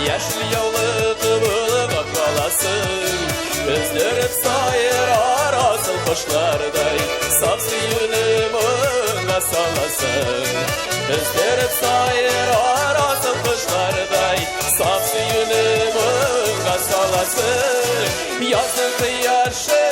Yaşlı yavlı kıvılık atmalasın Gözlerim sayır arasın kuşlarday Saf suyunu mınga salasın Gözlerim sayır arasın kuşlarday Saf suyunu mınga salasın Yazın kıyaşı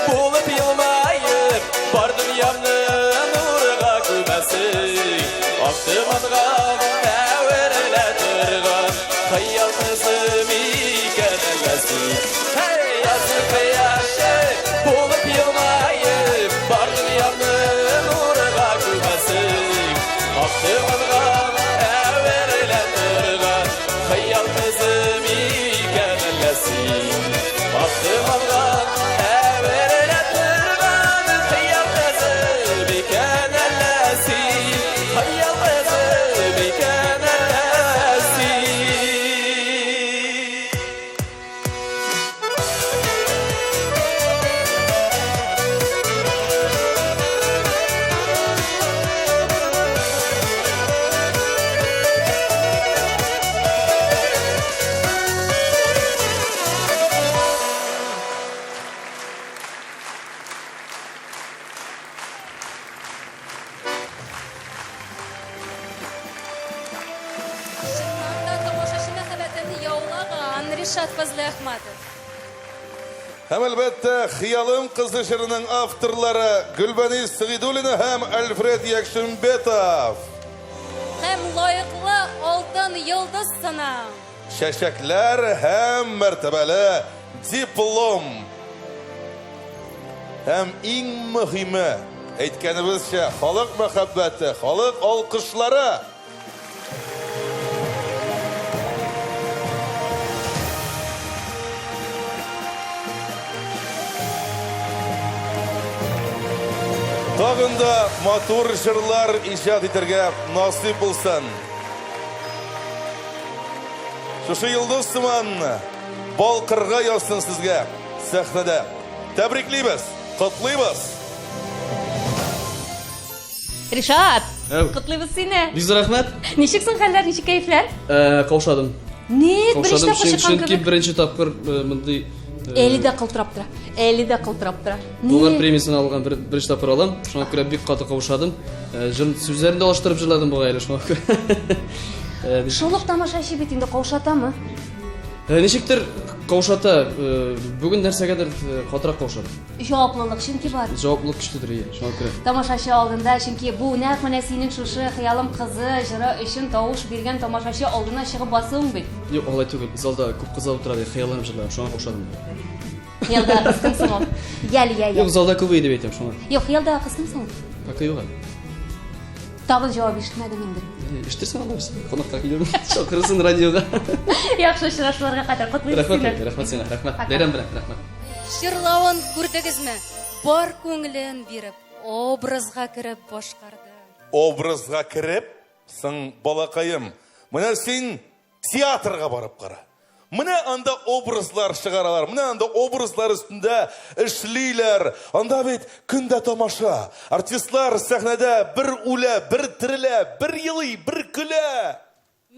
bulup yılmayıp Bardım yamnın uğruna kümesin Aktım adgan evverle tırgan Hayal kızım iken ellesin Hey yazık yaşı bulup yılmayıp Bardım yanın uğruna kümesin Aktım adgan evverle tırgan Hayal kızım iken ellesin Aktım adgan evverle tırgan Hayal kızım iken ellesin Hayal kızım iken ellesin Şırnak'ta tamaşaşı məxəbətini yavlağan Rişat Fazlı Ahmadov. Hem elbette Hiyalım Kızı şiirinin avtorları Gülbeniz Sigidulina hem Alfred Yakşimbetov. Hem layıqlı altın yıldız sana. Şeşekler hem mertebeli diplom. Hem en mühimi aytganimizcha xalq muhabbati, xalq olqishlari. Tag'in da motor shirlar ijod etirga nasib bo'lsin. Shu yulduz tuman bolqirga yozsin sizga sahnada. Tabriklaymiz, qutlaymiz. Rishad, qutlaymiz seni. Biz rahmat. Nechiksin xallar, nechik kayflar? Qavshadim. Ne, birinchi topqa chiqqan Chunki birinchi topqir bunday 50 da qiltirib tura. 50 da qiltirib tura. Dollar premiyasini olgan birinchi topqir olam. Shunga ko'ra bek qattiq qavshadim. Jin so'zlarimni alishtirib jirladim bu g'ayla shunga ko'ra. Sho'liq tomoshashi bitingda qavshatami? Nechikdir qavshata bugun narsagadir xotirab qavshadi. Javoblilik chunki bor. Javoblik kuchlidir, shunga ko'ra. Tomoshachi oldinda chunki bu naq mana sening shushi Xiyolim qizi jira uchun tovush bergan tomoshachi oldidan chiqib bosing bit. Yo'q, olay tugul. Zalda ko'p qizlar o'tiradi, xayollarim jirlar, shunga qavshadim. Xiyolda qistimsan. Gal. Yo'q, zalda ko'p edi aytam shunga. Yo'q, xiyolda qistimsan. Aka yo'q. Tag'in javob eshitmadim endi. Eshittirsan olarsan. Qonaqqa keldim. Chaqirsin radioga. Yaxshi ishlarga qadar qutlaymiz seni. Rahmat seni, rahmat. Bayram bilan, rahmat. Shirlavon ko'rdingizmi? Bor ko'nglin berib, obrazga kirib boshqardi. Obrazga kirib, sen balaqayım. Mana sen teatrga borib qara. Mana anda obrazlar шығаралар. Mana anda obrazlar üstünde işleyler. Anda bit künde tamaşa. Artistlar sahnede bir ule, bir tirile, bir yılı, bir küle.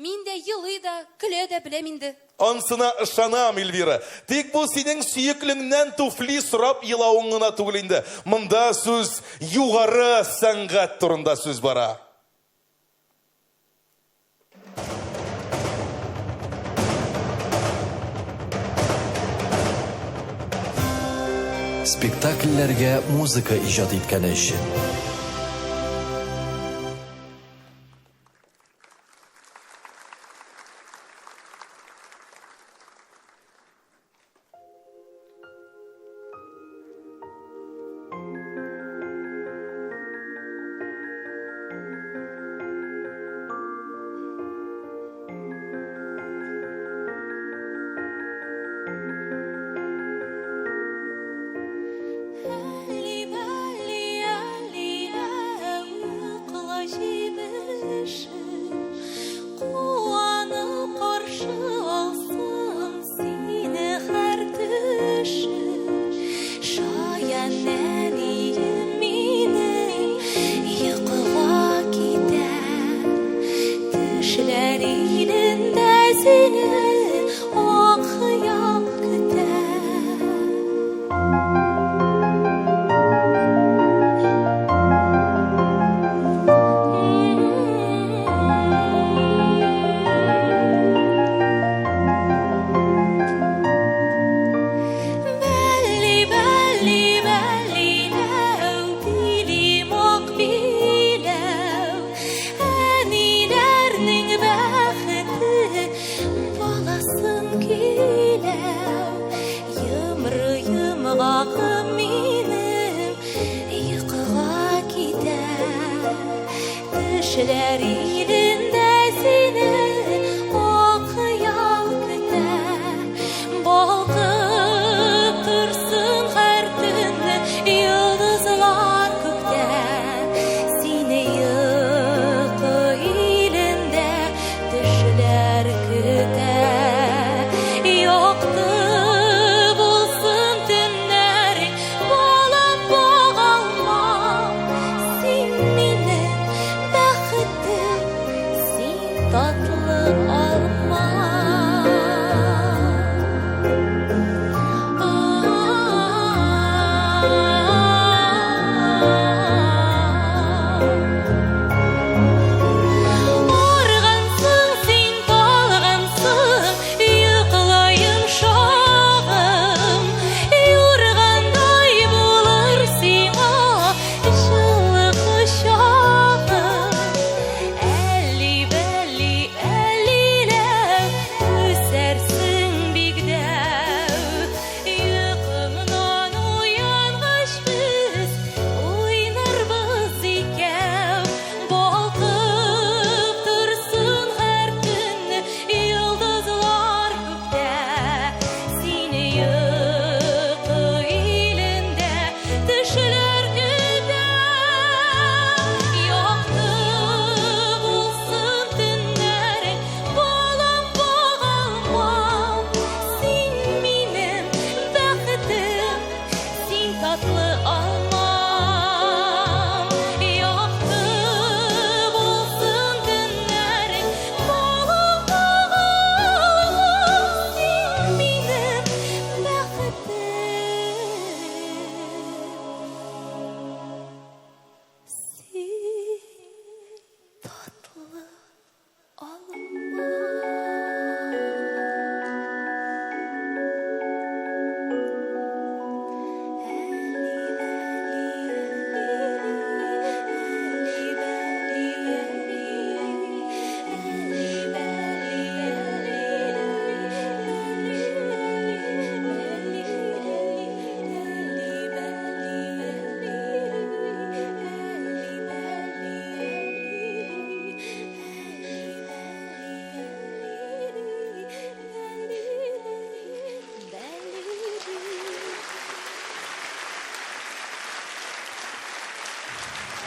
Min de yılı da, küle de bilemindi. Ansına ышанам, Эльвира. Тек бұл сенің сүйекліңнен туфли сұрап елауыңына түгілінде. Мұнда сөз юғары сәнғат тұрында сөз бара. Spektakllarga muzika ijod etgani uchun.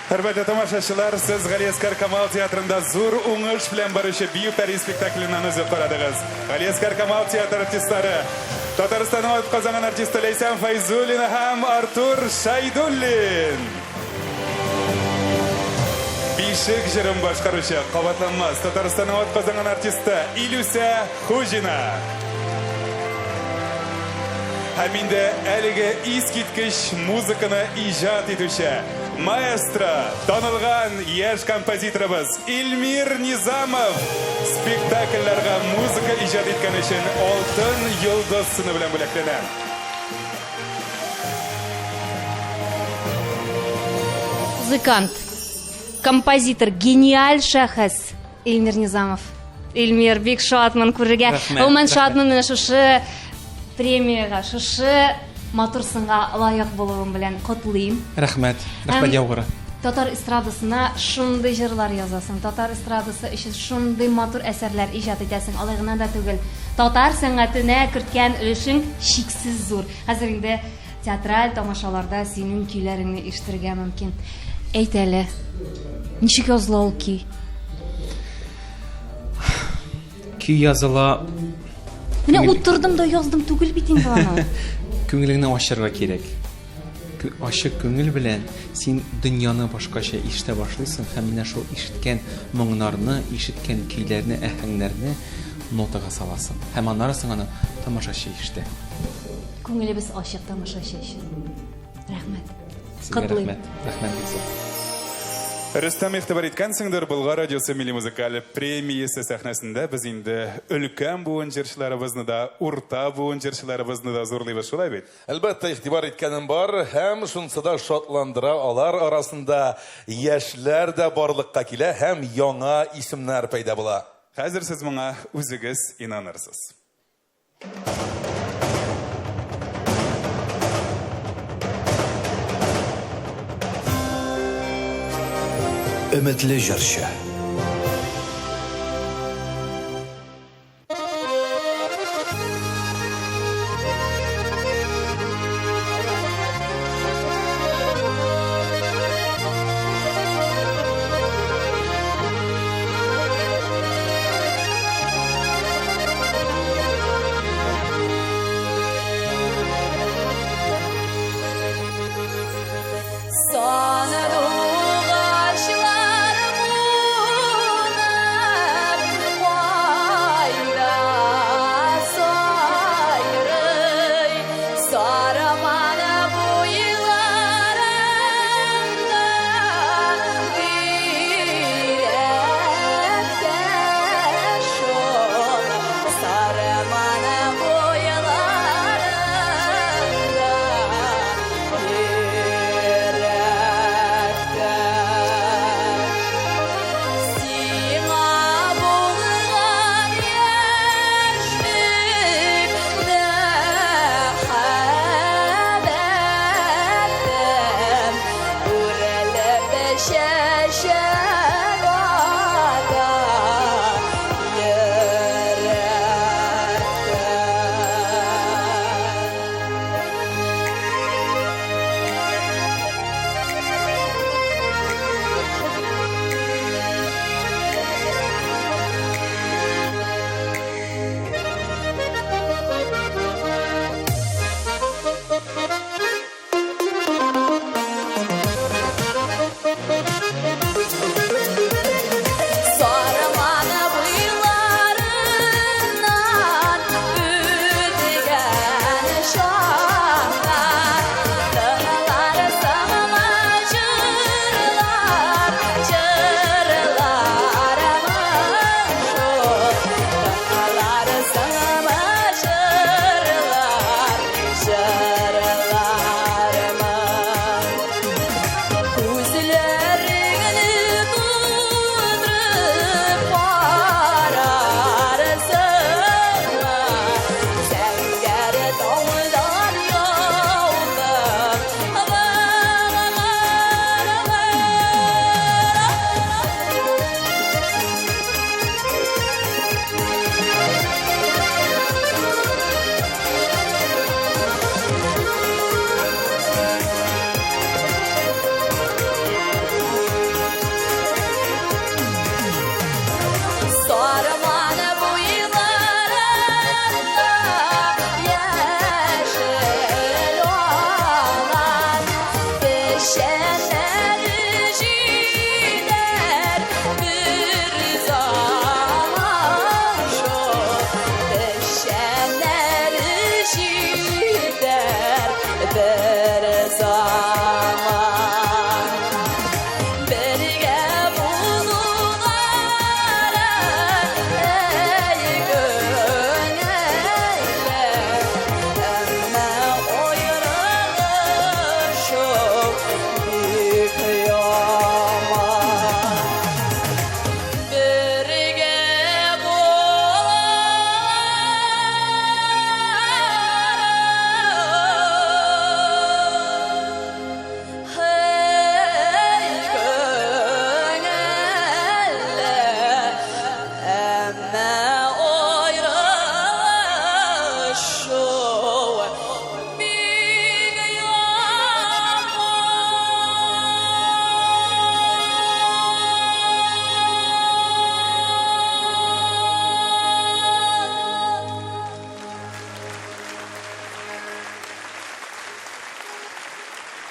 Hörmətli tamaşaçılar, siz Галиаскар Камал театрында зур уңыш белән баручы бию пәри спектакленнән үзеп карадыгыз. Галиаскар Камал театр артистлары Татарстанның атказанган артисты Лейсан Файзуллина һәм Артур Шайдуллин. Бишек җырын башкаручы кабатланмас Татарстанның атказанган артисты Илюся Хужина. Һәм инде әлеге искиткеч музыканы иҗат итүче маэстро, танылган яшь композиторыбыз Илмир Низамов спектакльләргә музыка иҗат иткән өчен алтын йолдыз сыны белән бүләкләнә. музыкант, композитор, гениаль шәхес Эльмир Низамов. Эльмир, бик шатмын күрергә. Ул мен шатмын менә шушы премияга, шушы матур сынга лайык булуым белән котлыйм. Рәхмәт. Рәхмәт яугыры. Татар эстрадасына шундый җырлар язасың. Татар эстрадасы өчен шундый матур әсәрләр иҗат итәсең. Алай гына да түгел. Татар сәнгатенә керткән өлешең шиксез зур. Хәзер инде театраль тамашаларда синең көйләреңне ишетергә мөмкин. Әйт әле, ничек языла ул көй? Көй языла... Менә утырдым да яздым түгел бит инде аны. Күңелеңне ачырга кирәк. Ачык күңел белән син дөньяны башкача ишетә башлыйсың һәм менә шул ишеткән моңнарны, ишеткән көйләрне, әһәңнәрне нотага саласың. Һәм аннары соң аны тамашачы ишетә. Күңелебез ачык тамашачы өчен. Рәхмәт. Котлыйм. Рәхмәт бик зур. Рөстәм игътибар иткәнсеңдер, Болгар радиосы милли музыкаль премиясе сәхнәсендә без инде өлкән буын җырчыларыбызны да, урта буын җырчыларыбызны да зурлыйбыз, шулай бит? Әлбәттә, игътибар иткәнем бар, һәм шунысы да шатландыра. Алар арасында яшьләр дә барлыкка килә һәм яңа исемнәр пәйда була. Хәзер сез моңа үзегез инанырсыз. Өметле җырчы.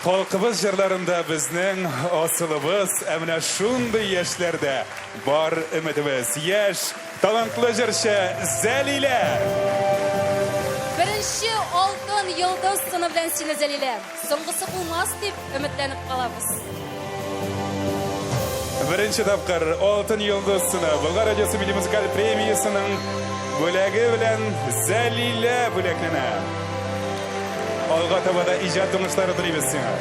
Халкыбыз җырларында безнең асылыбыз әмнә шундый яшьләрдә бар өмидебез. Яшь, талантлы җырчы Зәлилә. Беренче алтын йолдыз сыны белән сине Зәлилә. Соңгысы булмас дип өметләнеп калабыз. Беренче тапкыр алтын йолдыз сыны Болгар радиосы милли музыкаль премиясының бүләге белән Зәлилә бүләкләнә. Алга таба да иҗат уңышлары телибез сиңа.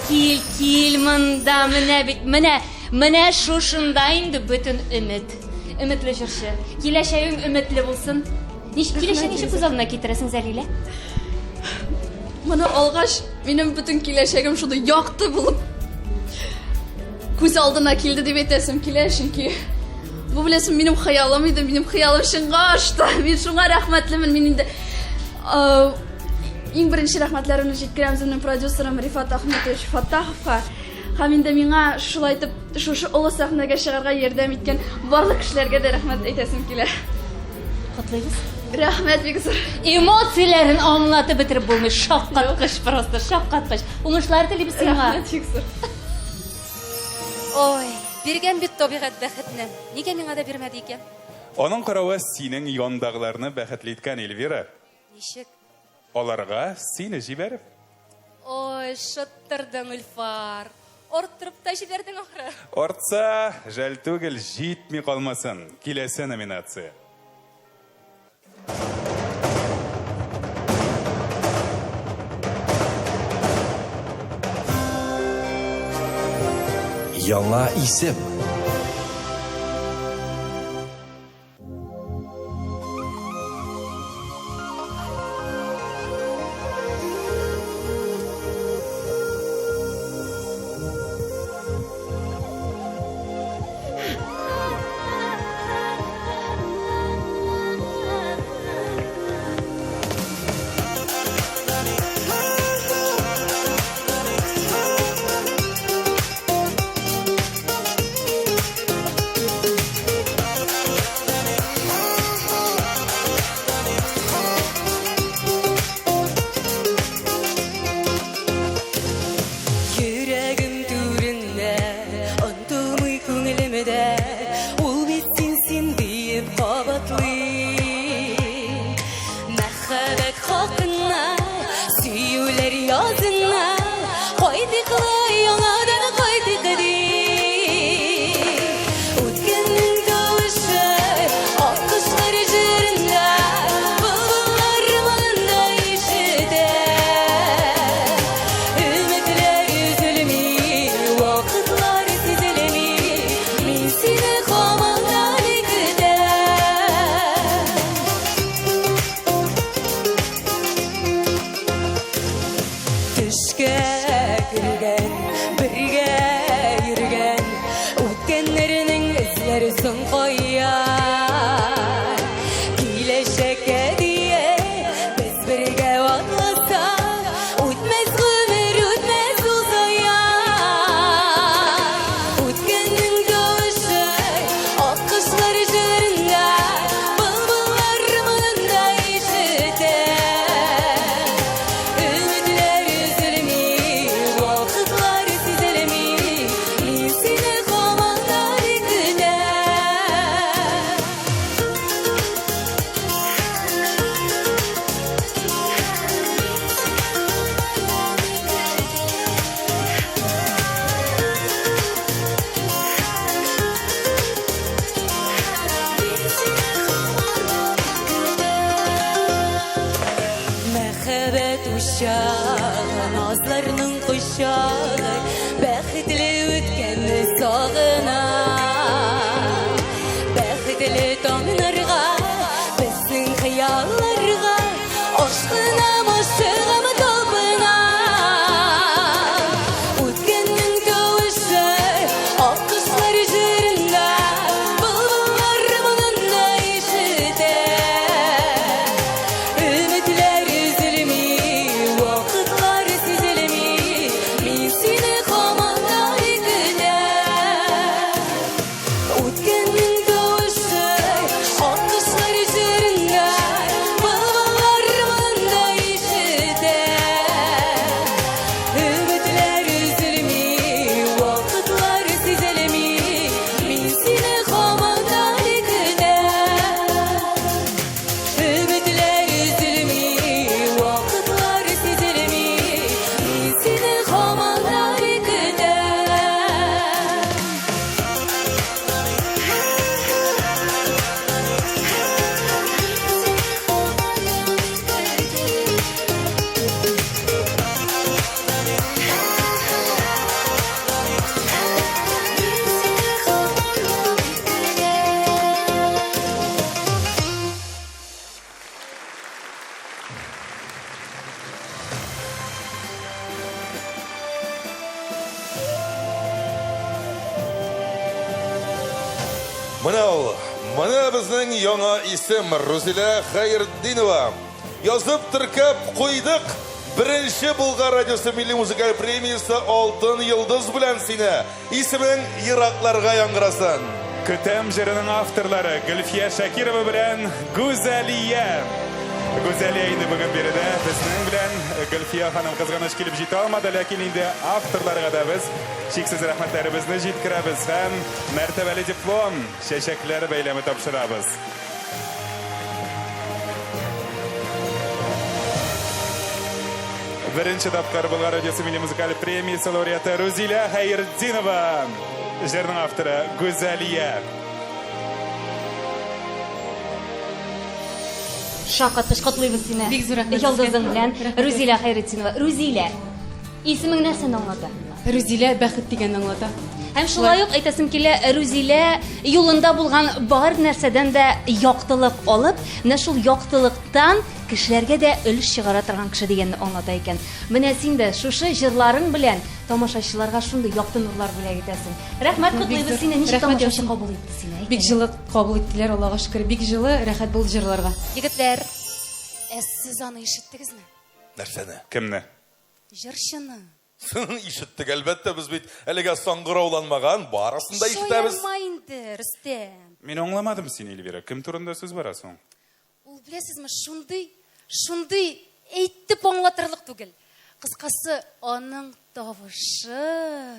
Кил, монда, менә бит, менә шушында инде бөтен өмет. Өметле җырчы. Киләчәгең өметле булсын. Киләчәгеңне ничек күз алдына китерәсең, Зәлилә? Моны алгач, минем бөтен киләчәгем шундый якты булып күз алдына килде дип әйтәсем килә, чөнки бу беләсең минем хыялым иде, минем хыялым чынга ашты. Мин шуңа рәхмәтлемен. Мин инде иң беренче рәхмәтләремне җиткерәм безнең продюсерым Рифат Ахметович Фаттаховка. Һәм инде миңа шулай итеп шушы олы сәхнәгә чыгарга ярдәм иткән барлык кешеләргә дә рәхмәт әйтәсем килә. Котлыйбыз. Рәхмәт бик зур. Эмоцияләрен аңлатып бетереп булмый. Шаккаткыч, просто шаккаткыч. Уңышлар телибез сиңа. Рәхмәт бик зур. Ой, биргән бит табигать бәхетне. Нигә миңа да бирмәде икән? Аның каравы синең яндагыларны бәхетле иткән Эльвира. Ничек? Аларга сине җибәреп. Ой, шыттырдың Ульфар. Орттырып та җибәрдең ахры. Артса, жәл түгел, җитми калмасын. Киләсе номинация. Яңа исем. Nazlarının kuşağı Bəxtli ötkənni sağına Bəxtli tanrığa Bizim xiyallarga Aşkına maşığımı talpına Ötkənnin tavışı Akışlar jırında Bulbullar mınında işide Ümitler üzülmi Vakıtlar sizilmi Min Менә безнең яңа исем Рузилә Хәйретдинова. Язып теркәп куйдык. Беренче Болгар радиосы милли музыкаль премиясе алтын йолдыз белән сине. Исемең еракларга яңгырасын. Көтәм җырының авторлары Гөлфия Шакирова белән Гүзәлия. Гүзәлия инде бүген биредә безнең белән Гөлфия ханым кызганыч килеп җитә алмады, ләкин инде авторларга да без чиксез рәхмәтләребезне җиткерәбез һәм мәртәбәле диплом, чәчәкләр бәйләме тапшырабыз. Беренче тапкыр Болгар радиосы милли музыкаль премиясе лауреаты Рузилә Хәйретдинова. Җырның авторы Гүзәлия. Шаккатыш котлыйбыз сине. Бик зур рәхмәт. Йолдызың белән Рузилә Хәйретдинова. Рузилә. Исемең нәрсәне аңлата? Рузилә бәхет дигәнне аңлата. Һәм шулай ук әйтәсем килә, Рузилә юлында булган бар нәрсәдән дә яктылык алып, менә шул яктылыктан кешеләргә дә өлеш чыгара торган кеше дигәнне аңлата икән. Менә син дә шушы җырларың белән тамашачыларга шундый якты нурлар бүләк итәсең. Рәхмәт котлыйбыз сине. Ничек тамашачы кабул итте сине? Бик җылы кабул иттеләр, Аллага шөкер. Бик җылы, рәхәт булды җырларга. Егетләр, сез аны ишеттегезме? Нәрсәне? Кемне? Җырчыны. Ишеттек, әлбәттә, без бит әлегә саңгырауланмаган, барысын да ишетәбез. Шоярма инде, Рөстәм. Мин аңламадым сине, Эльвира. Кем турында сүз бара соң? Ул беләсезме, шундый әйтеп аңлатырлык түгел. Кыскасы, аның тавышы.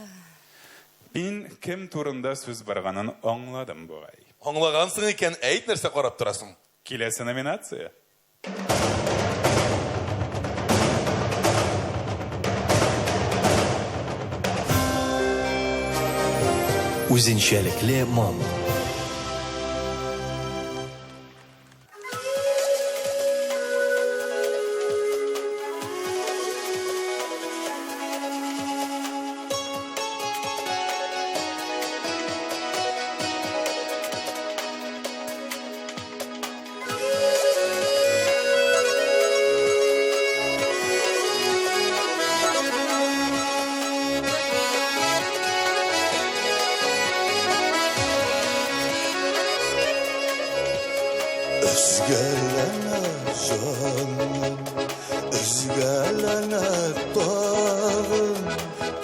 Мин кем турында сүз барганын аңладым бугай. Аңлагансың икән, әйт нәрсә карап торасың? Киләсе номинация. Үзенчәлекле мам. Özgələnə canım, özgələnə dağım,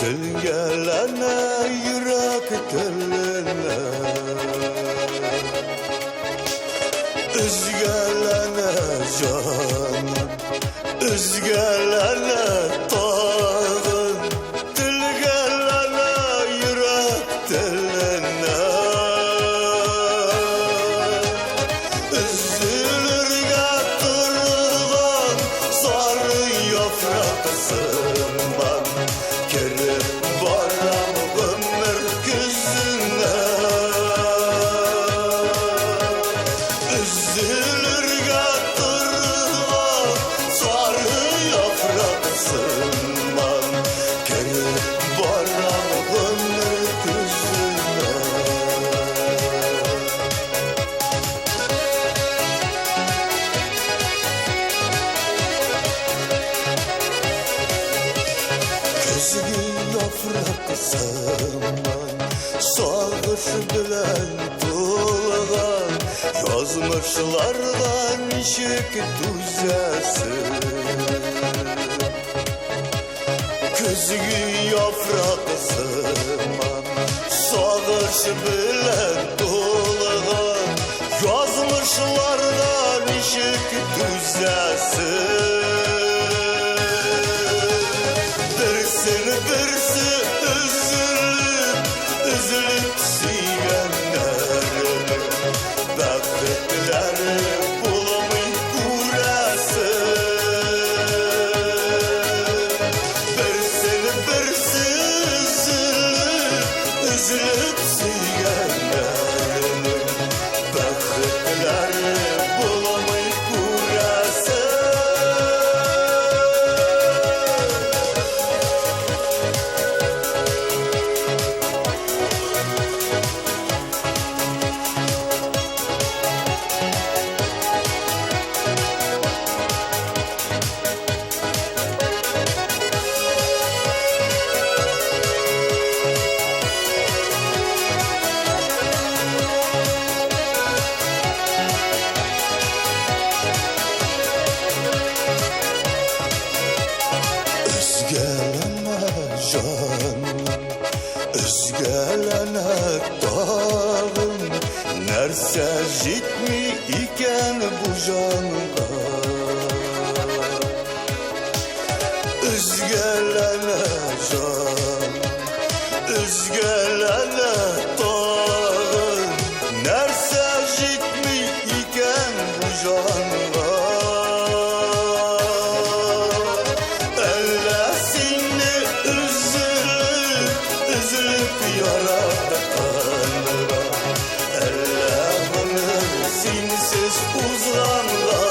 dilgələnə yürək dilinə. Özgələnə canım, özgələnə dağım, dilgələnə yürək dilinə. Sağış bilen tulgan yazmışlardan şık düzəsin. Közgü yaprak sıman sağış bilen tulgan yazmışlardan şık düzəsin. Birsi üzülüp siyenler Bəxtlər bulamay kurasın. Birsi üzülüp siyenler Bəxtlər bulamay kurasın. нәрсә җитми икән бу җанга Üzgələnə can Üzgələnə tağın Nərsə jitmi ikən bu canğa Əlləsinni üzülüb yaratqanğa Əlləğini sinsiz uzanğa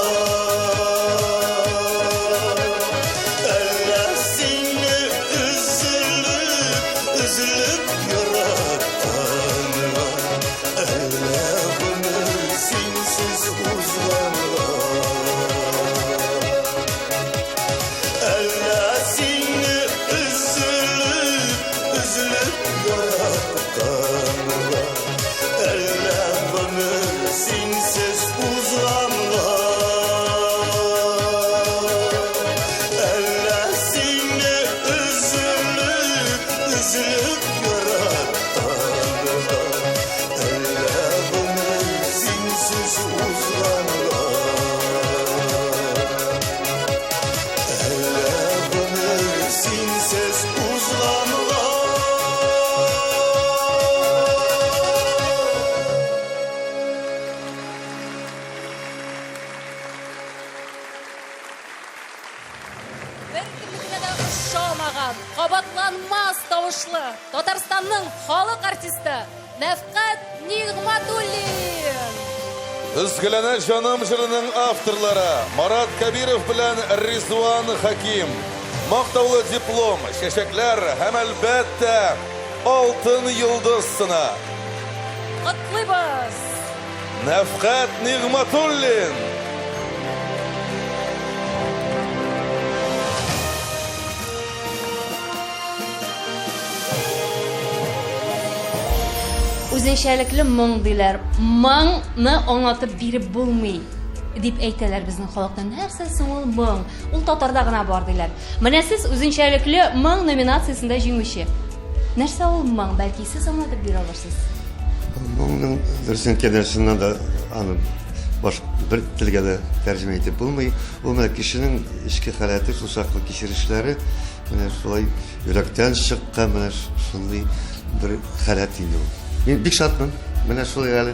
Қабатланмас тавышлы Татарстанның халық артисты Нәфқат Нигъматуллин. Üzgülene Canım jırının авторлары Марат Кабиров белән Ризван Хаким. Мактаулы диплом, чәчәкләр һәм әлбәттә алтын йолдыз сыны. Котлыйбыз. Нәфқат Нигъматуллин. Үзенчәлекле моң диләр. Моңны аңлатып биреп булмый дип әйтәләр безнең халыкта. Нәрсә соң ул моң? Ул татарда гына бар диләр. Менә сез үзенчәлекле моң номинациясендә җиңүче. Нәрсә ул моң? Бәлки сез аңлатып бирә алырсыз. Моңның дөресен кенәсеннән дә аны баш бер телгә дә тәрҗемә итеп булмый. Ул менә кешенең ички халаты, сусаклы кичерешләре, менә шулай йөрәктән чыккан менә шундый бер халат инде. Мен бик шатмын. Менә шулай әле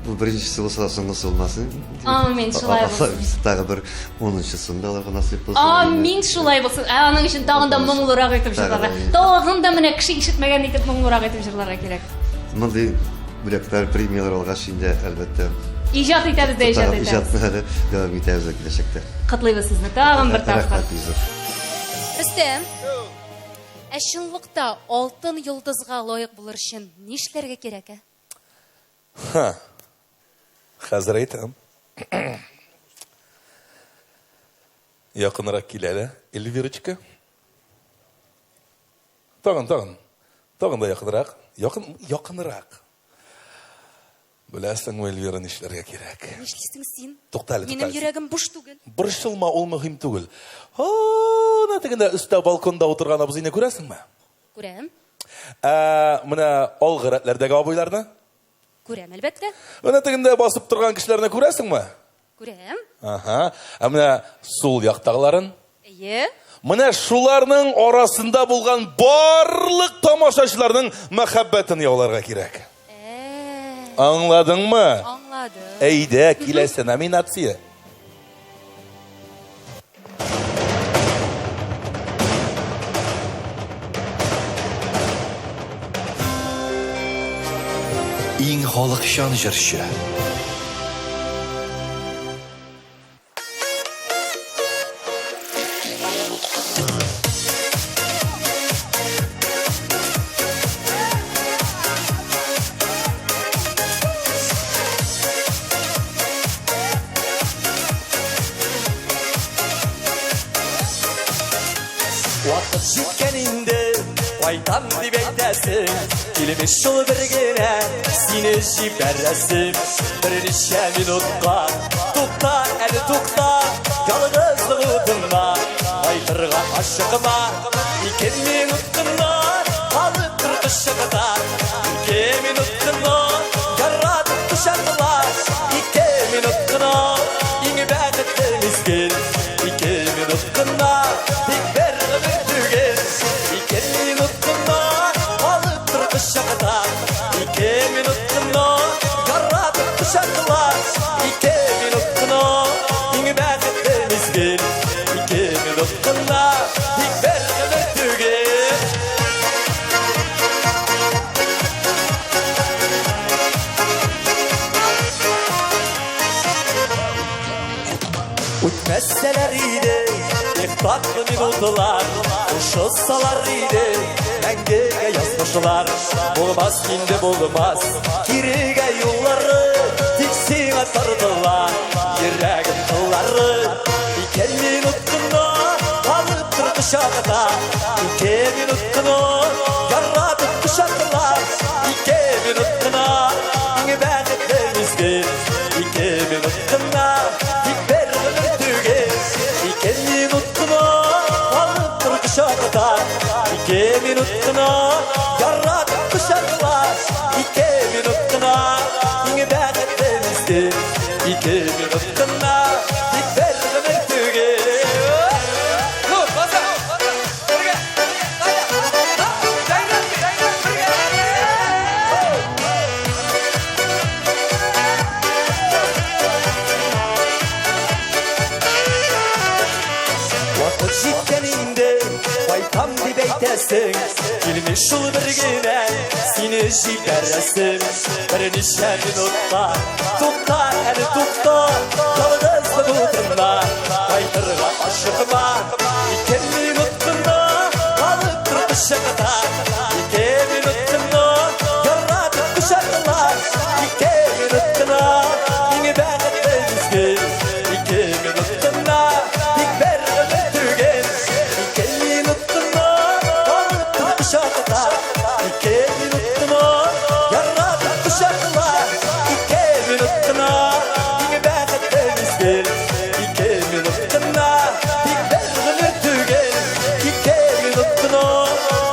бу беренчесе булса соңгысы булмасын. Амин, шулай булсын. Тагы бер 10-сында аларга насыйп булсын. Амин, шулай булсын. Аның өчен тагын да моңлырак итеп җырларга. Тагын да менә кеше ишетмәгән итеп моңлырак итеп җырларга кирәк. Мондый бүләкләр, премиялар алгач инде әлбәттә Иҗат итәбез дә иҗат итәбез. Иҗатны дәвам итәбез киләчәктә. Котлыйбыз сезне тагын бер тапкыр. Рөстәм, ә чынлыкта алтын йолдызга лаек булыр өчен нишләргә кирәк? Хәзер әйтәм. Якынрак киләле, Эльвирочка. Тагын да якынрак. Якынрак. Беләсең, Эльвира нишләргә кирәк? Нишлисең син? Туктале. Минем йөрәгем буш түгел. Борчылма, ул мөһим түгел. Ана тегендә өстә балконда утырган абзыйны күрәсеңме? Күрәм. Менә алгы рәтләрдәге абыйларны? Күрәм, әлбәттә. Менә тегендә басып торган кешеләрне күрәсеңме? Күрәм. Ага. Менә сул яктагыларын? Әйе. Менә шуларның арасында булган барлык тамашачыларның мәхәббәтен яуларга кирәк. Аңладыңмы? Аңладым. Әйдә, киләсе номинация. Иң халыкчан җырчы. Вакыт җиткән инде, кайтам дип әйтәсең. Килмеш шул бер генә сине җибәрәсем. Берничә минутка тукта, әле тукта, ялгызлык утыңда кайтырга ашыгыма. 2 минут кына калып тор кышыгыда. 2 минут кына minut kına İngi bäketli mizgil 2 minut kına Tik bir ömür tügel 2 minut kına Alıp dur kışakta 2 minut kına Yarratıp kışaklar 2 minut kına İngi bäketli mizgil 2 minut kına Tik bir ömür tügel Ütmezseler iyiydi İhtatlı minutlar Uşussalar iyiydi Mengege yazmışlar Bulmaz şimdi bulmaz Kirige yolları Tiksin atardılar Yüreğin kılları 2 minut kına Alıp dur kışakta 2 minut kına Yarratıp kışaklar 2 minut kına İngi bäketli mizgil 2 minut kına Tik bir ömür tügel 2 minut kına Alıp dur kışakta 2 minut kına Yarratıp kışaklar 2 minut kına İngi bäketli mizgil 2 minut kına Tik bir ömür tügel Vakit jitkeninde Baytam dip eytesin Kilmiş ul birgine Seni jiberesin Bir nişe minutta Tukta eli tukta Yalnızlı butunla Kaydırga aşıkma 2 minut kına Alıp dur kışakta 2 minut kına Yarratıp kışaklar 2 minut kına İngi bäketli mizgil 2 minut kına Tik bir ömür tügel 2 minut kına Alıp dur kışakta 2 minut kına Yarratıp kışaklar 2 minut kına İngi bäketli mizgil 2 minut kına Tik bir ömür tügel 2 minut kına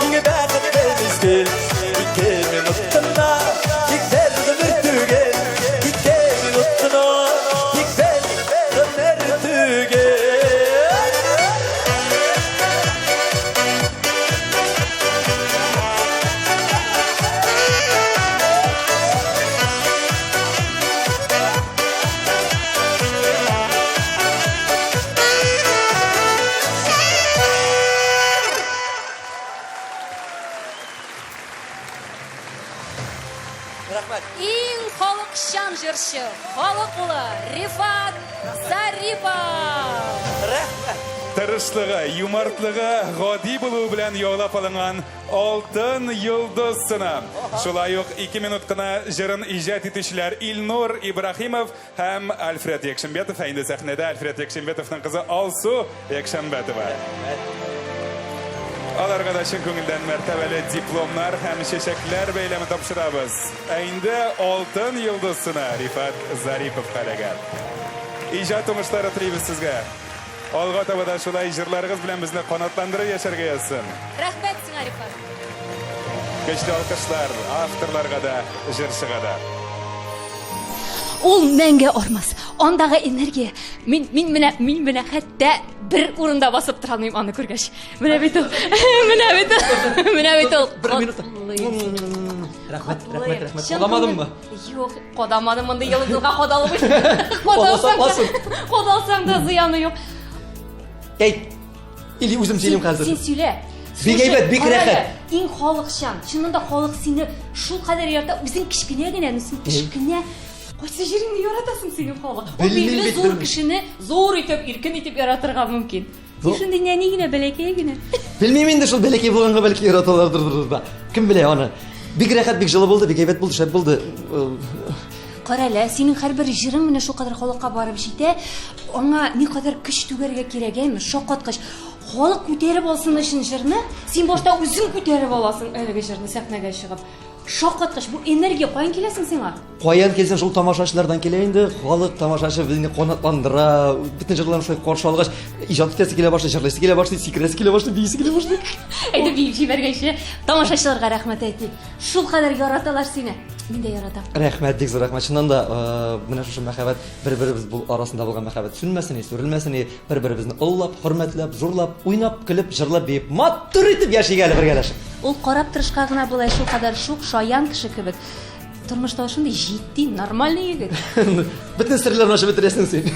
İngi bäketli mizgil 2 minut kına Tik bir ömür tügel 2 minut kına Tik bir ömür tügel Иң халыкчан жырчы, халық улы Рифат Зарипов. Тырышлыгы, юмартлыгы, гади булуу белән яулап алынган Алтын йолдыз сынам. Шулай ук 2 минут кына җырын иҗат итүчеләр Илнур Ибрахимов һәм Альфред Якшембетов. Инде сәхнәдә Альфред Якшембетовның кызы Алсу Якшембетова. Аларга да чын күңелдән мәртәбәле дипломнар һәм чәчәкләр бәйләме тапшырабыз. Инде Алтын йолдызына Рифат Зарипов каләгән. Иҗат уңышлары телибез сезгә. Алга таба да шулай җырларыгыз белән безне канатландырып яшәргә язсын. Рәхмәт сиңа, Рифат. Көчле алкышлар авторларга да, җырчыга да. Ул мәңге армас. Андагы энергия. Мин менә хәтта бер урында басып тора алмыйм аны күргәч. Менә бит ул. Менә бит ул. Бер минут. Рәхмәт. Кадамадыммы? Юк, кадамадым. Монда йылдызга кадалып. Кадалсаң да зыяны юк. Әйт. Или үзем сөйлим хәзер. Син сөйлә. Бик әйбәт, бик рәхәт. Иң халыкчан. Чынында халык сине шул кадәр ярата. Үзең кичкенә генә, үзең кичкенә. Кайсы җиреңне яратасың синең халык? Бу зур кешене зур итеп, иркен итеп яратырга мөмкин. Шундый нәни генә, бәләкәй генә. Белмим инде шул бәләкәй булганга бәлки яраталардыр да. Кем белә аны? Бик рәхәт, бик җылы булды, бик әйбәт булды, шәп булды. Карале, синең һәрбер җырың менә шул кадәр халыкка барып җитә. Аңа ни кадәр көч түгәргә кирәкме? Шаккаткыч. Халык күтәреп алсын өчен җырны, син башта үзең күтәреп аласың әлеге җырны сәхнәгә чыгып. Шаккаткыч, бу энергия каян киләсең сиңа? Каян килсен шул тамашачылардан килә инде. Халык тамашачы безне канатландыра. Бүтән җырларны шулай каршы алгач, иҗат итәсе килә башлый, җырлыйсы килә башлый, сикерәсе килә башлый, бийсе килә башлый. Әйдә биеп җибәргәнче тамашачыларга рәхмәт әйтик. Шул кадәр яраталар сине. Мин дә яратам. Рәхмәт, бик зур рәхмәт. Чыннан да, менә шушы мәхәббәт бер-беребез бу арасында булган мәхәббәт сүнмәсен, сүрелмәсен, бер-беребезне оллап, хөрмәтләп, зурлап, уйнап, көлеп, җырлап, биеп, матур итеп яшигә әле бергәләшеп. Ул карап торышка гына булай шул кадәр шук, шаян кеше кебек. Тормышта шундый җитди, нормальный егет. Бөтен серләрне ачып бетерәсең син.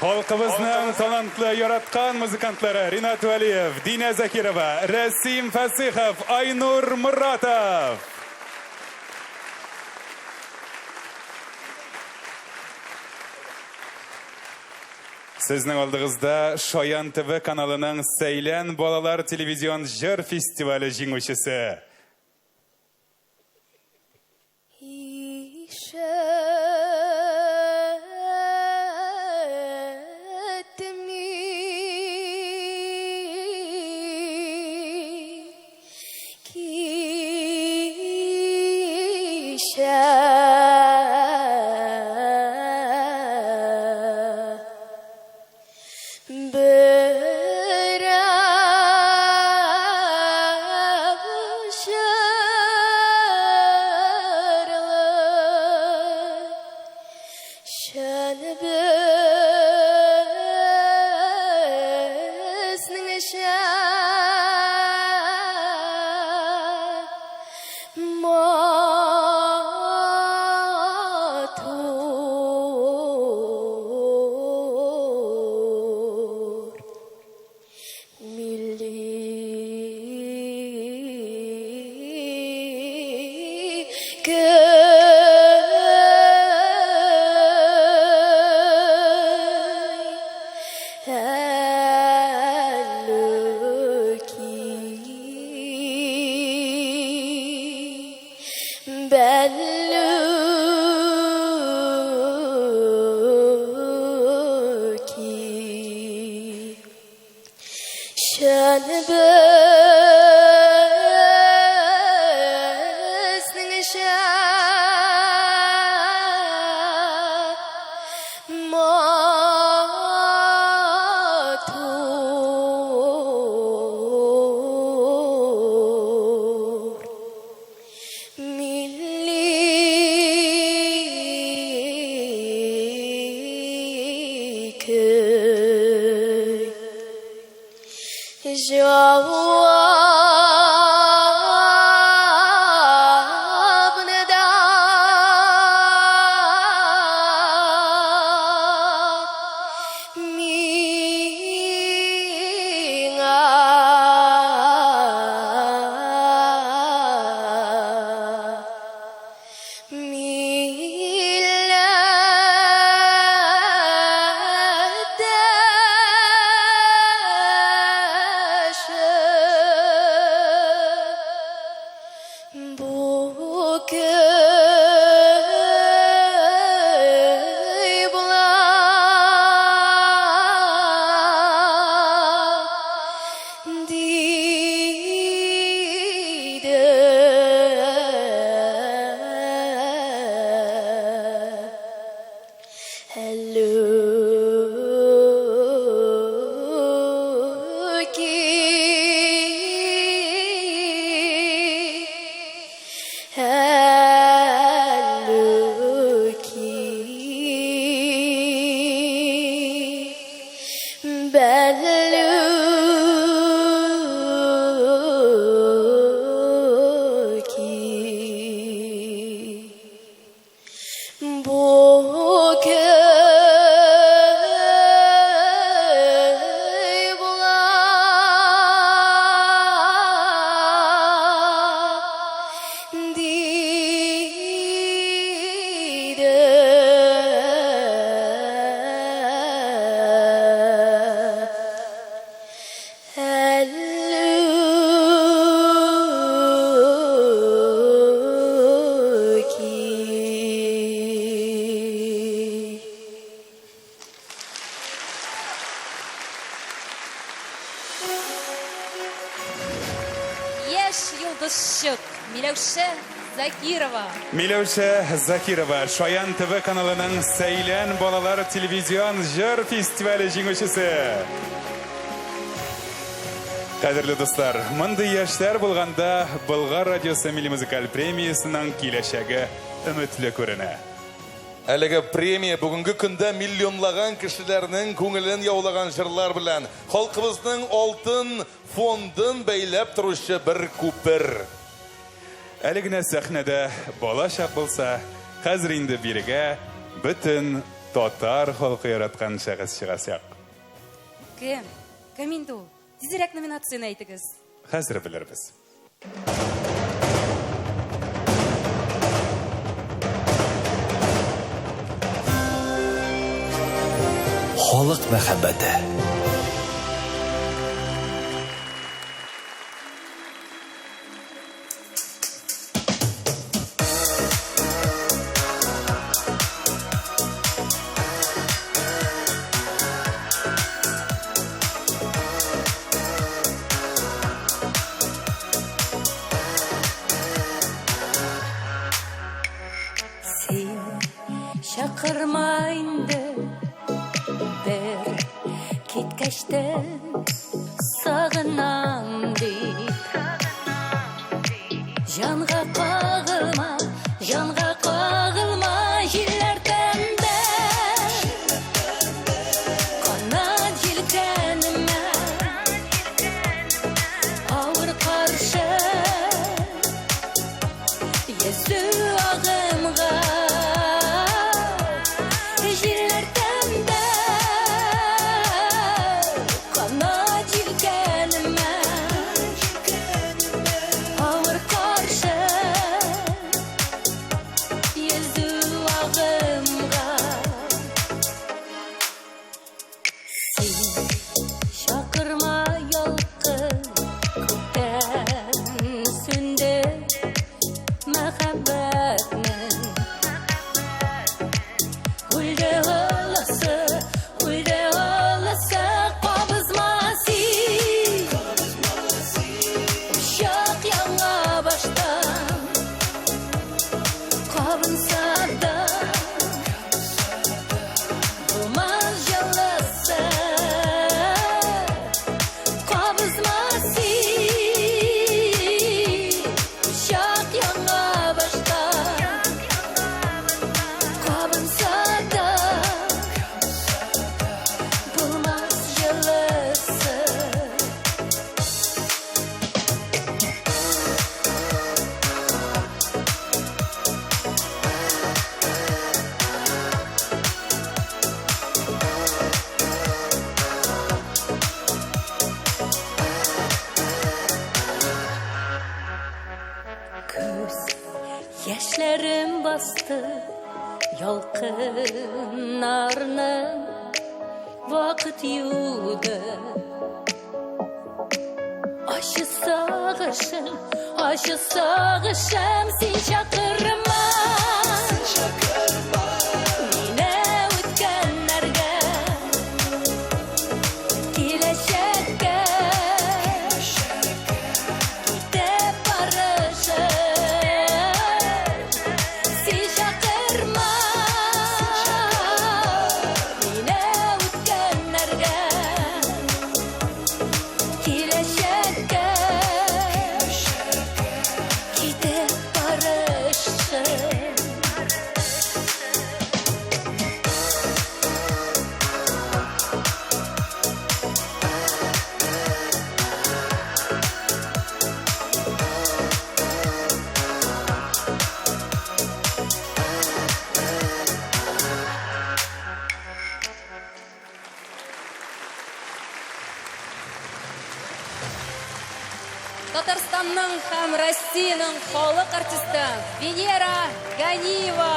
Халқыбызның талантлы яраткан музыкантлары Ринат Валиев, Дина Закирова, Расим Фасихов, Айнур Муратов. Сезнең алдыгызда Шаян ТВ каналының Сәйлән балалар телевизион җыр фестивале җиңүчесе. Миләүшә Закирова, Шаян ТВ каналының Сәйлән балалар телевизион җыр фестивале җиңүчесе. Кадерле дуслар, мондый яшьләр булганда Болгар радиосы милли музыкаль премиясының киләчәге өметле күренә. Әлеге премия бүгінгі көндә миллионлаган кешеләрнең күңелен яулаган җырлар белән халкыбызның алтын фондын бәйләп торучы бер күпер. Әле генә сәхнәдә балачак булса, хәзер инде бирегә бөтен татар халқы яратқан шәхес шығасақ. Кім? Кім инде ул? Тизрәк номинацияны әйтегез. Хәзер белербез. Халык мәхәббәте. Çakırma indi bir kitkeşte sağınan deyip Canğa kağılma, canğa kağılma jillerden de Kanat jilkenime ağır karşı Yesu ağımga Yaşlarım bastı yalkınlarını vakit yudu Aşı sağışım sen çakırma Yine ütkenlerge Kileşekke Gidip barışır Татарстанның һәм Россиянең халык артисты Венера Ганиева.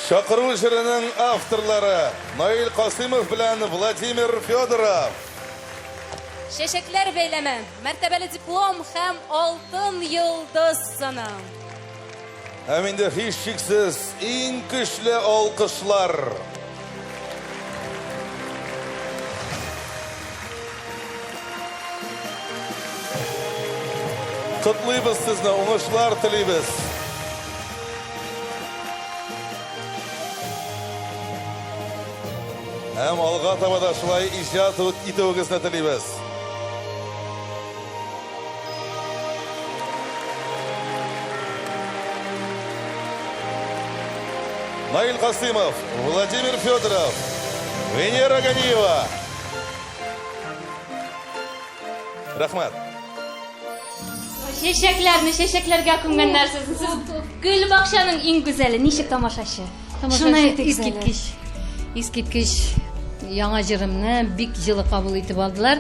Шақыру жырының авторлары Наил Қасимов белән Владимир Федоров. Шәшәкләр бәйләме, мәртәбәле диплом һәм алтын йолдыз саны. Һәм инде һичшиксез иң көчле алкышлар. Котлыйбыз сезне, уңышлар телибез. Һәм алга таба да шулай иҗат итүегезне телибез. Наил Касимов, Владимир Федоров, Венера Ганиева. Рахмат. Шешекләргә күнгән нәрсәсен. Сез гөл бакчаның иң гүзәле, ничек тамашачы? Шуны искиткеч яңа җырымны бик җылы кабул итеп алдылар.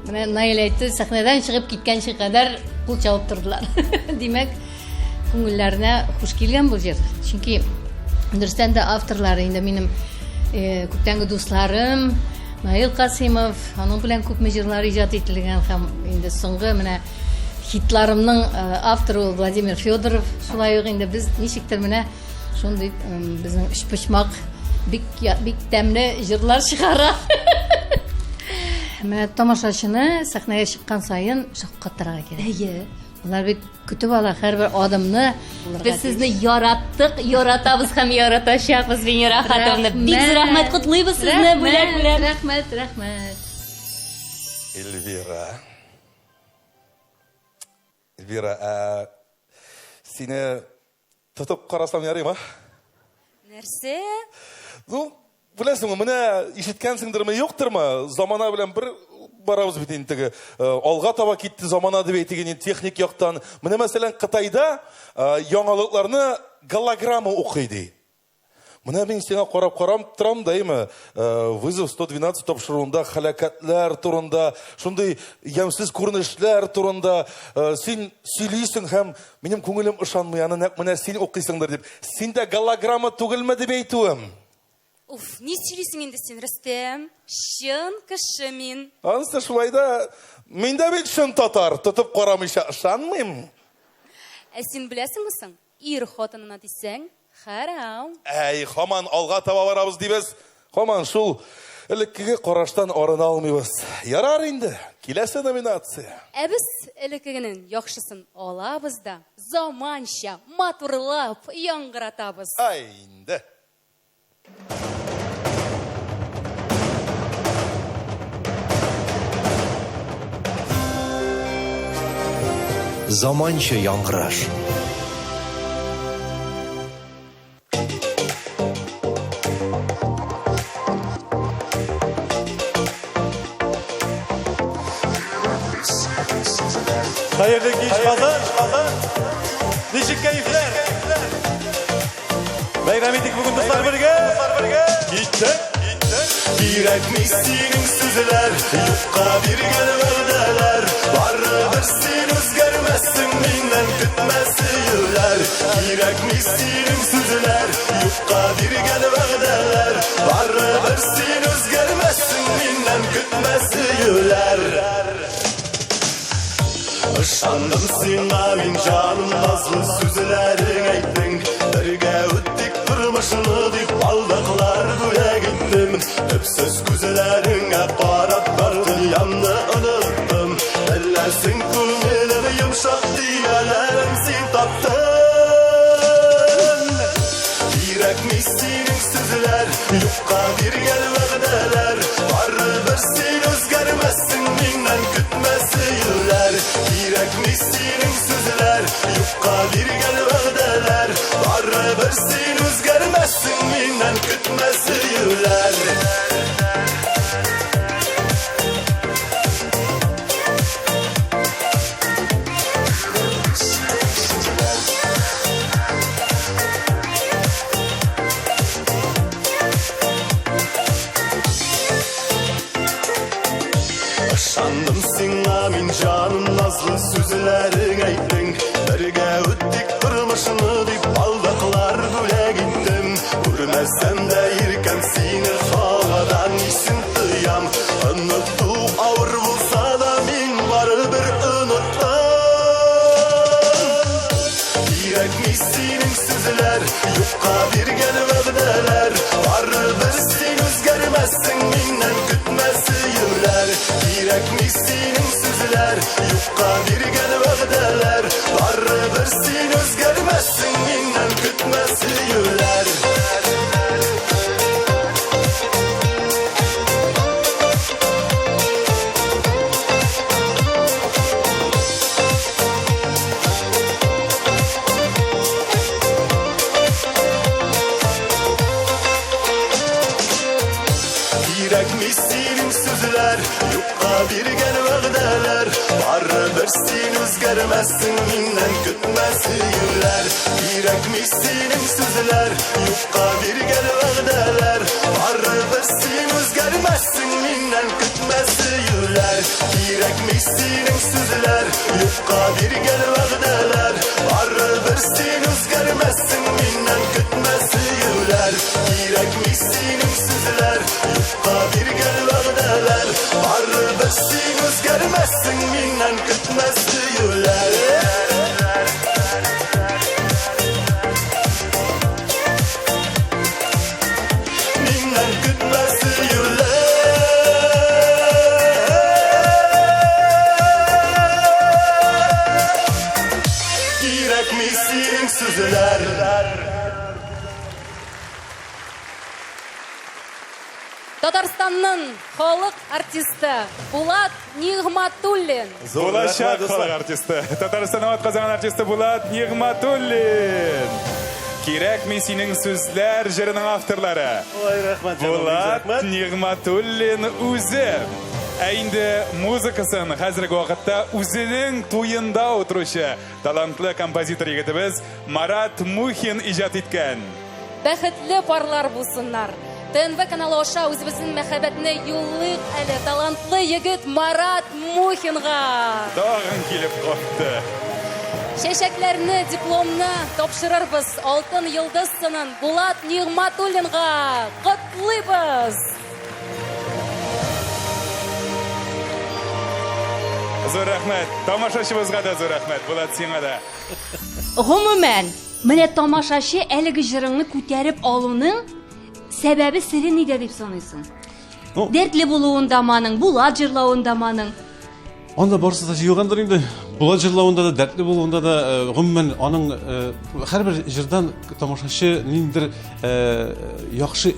Менә Наил әйтте, сәхнәдән чыгып киткәнче кадәр кул чабып тордылар. Димәк, күңелләренә хуш килгән бу җыр. Чөнки дөрестән дә авторлары инде минем күптәнге дусларым, Наил Касимов, аның белән күпме җырлар иҗат ителгән һәм инде соңгы менә хитларымның авторы Владимир Федоров. Шулай ук инде без ничектер менә шундый безнең өчпочмак бик тәмле җырлар чыгара. Менә тамашачыны сәхнәгә чыккан сайын шаккатырга кирәк. Улар бит көтеп ала һәрбер адымны. Без сезне яраттык, яратабыз һәм яратачакбыз, Венера хатымны. Бик рәхмәт котлыйбыз сезне бүләк. Рәхмәт. Эльвира, сине тотып карасам ярыймы? Нәрсә? Беләсеңме, менә ишеткәнсеңдерме, юктырмы? Замана белән бер барабыз бит инде. Алга таба китте замана дип әйтегән техник яктан. Менә мәсәлән Кытайда яңалыкларны голограмма укый ди. Менә мин сиңа карап торам дайма. Вызов 112 тапшыруында халакатлар турында, шундый ямсыз күренешләр турында син сөйлисең һәм минем күңелем ышанмый, аны нәкъ менә син укыйсыңдыр дип. Синдә голограмма түгелме дип әйтүем. Уф, ни сөйлисең инде син, Рөстәм? Чын кеше мин. Ансы шулай да, мин дә бит шын татар, тотып карамыйча ышанмыйм. Син беләсеңме соң? Ир хатынына дисәң, харам. Хаман алга таба барабыз дибез. Хаман шул элеккеге караштан арына алмыйбыз. Ярар инде, киләсе номинация. Без элеккегенең яхшысын алабыз да, заманча, матурлап яңгыратабыз. Инде. Заманча яңгыраш. Hayırlı giş kazan. Nişik keyifler. Bayram ettik bugün dostlar birge. Gittik. Yürekmiş senin sözler, yufka bir gel vərdələr. Barıdır sen özgərməzsin, mindən kütməsi yürlər. Yürekmiş senin sözler, yufka bir gel vərdələr. Barıdır sen özgərməzsin, mindən kütməsi yürlər. Işandım sana min canım, nazlı sözlərin aytdın. Birgə ötdik durmuşunu deyip aldaqlar gülə gittim. Öpsüz güzələrine qarab qartın yanını unuttum. Elləsin kümülümü yumşaq diyələrim sen tapdın. Yürekmiş senin sözlər, yufka bir gel vəqdələr. Barıdır sen özgərməzsin, mindən kütməsi yürlər. Yürekmiş senin sözlər, yufka bir gel vəqdələr. Barıdır sen özgərməzsin, mindən kütməsi yürlər. Işandım sana min canım, nazlı sözlərin aytdın. Birgə ötdik durmuşunu deyip aldaqlar gülə gittim. Görməsəm də irkəm seni xaladan isin tıyam. Unuttu ağır bulsa da min var bir unuttum. Yürekmiş senin sözlər, yufka bir gel vəqdələr. Barıdır sen özgərməzsin, mindən kütməsi yürlər. Yürekmiş senin sözlər, yufka bir gel vəqdələr. Barıdır sen özgərməzsin, mindən kütməsi yürlər. Yürekmiş senin sözler Yokka birgen vəqdələr Barıbır sen özgərməzsin Mindən kütməsi yülər Yürekmiş senin sözler Yokka birgen vəqdələr Barıbır sen özgərməzsin Mindən kütməsi yülər Yürekmiş senin sözler Yokka birgen vəqdələr Barıbır sen özgərməzsin Mindən kütməsi yülər Yürekmiş senin sözler Yokka birgen vəqdələr Barıbır sen özgərməzsin Mindən kütməsi yülər Mindən kütməsi Yürekmiş senin sözler Татарстанның халық артисті Булат Нигматуллин. Болашақ халық артисті. Татарстанның атқазаған артисті Булат Нигматуллин. Керек мен сенің сөзлер жырының авторлары. Булат Нигматуллин өзі. Әйінді музыкасын қазіргі уақытта өзінің туйында отырушы талантлы композитор егетіміз Марат Мухин ижат еткен. Бәхетлі парлар булсыннар. ТНВ каналы аша үзебезнең мәхәббәтне юллыйк әле талантлы егет Марат Мухинга. Тагын килеп капты. Чәчәкләрне, дипломны тапшырырбыз. Алтын йолдыз сынын Булат Нигматуллинга котлыйбыз. Зур рәхмәт. Тамашачыбызга да зур рәхмәт. Булат сиңа да. Гомумән, менә тамашачы әлеге җырыңны күтәреп алуның сәбәбе сире нидә дип саныйсың? Дәртле булуындаманың, Булат җырлавындаманың. Анда барысы да җыелгандыр инде. Булат җырлавында да, дәртле булуында да, гомумән аның һәрбер җырдан тамашачы ниндидер яхшы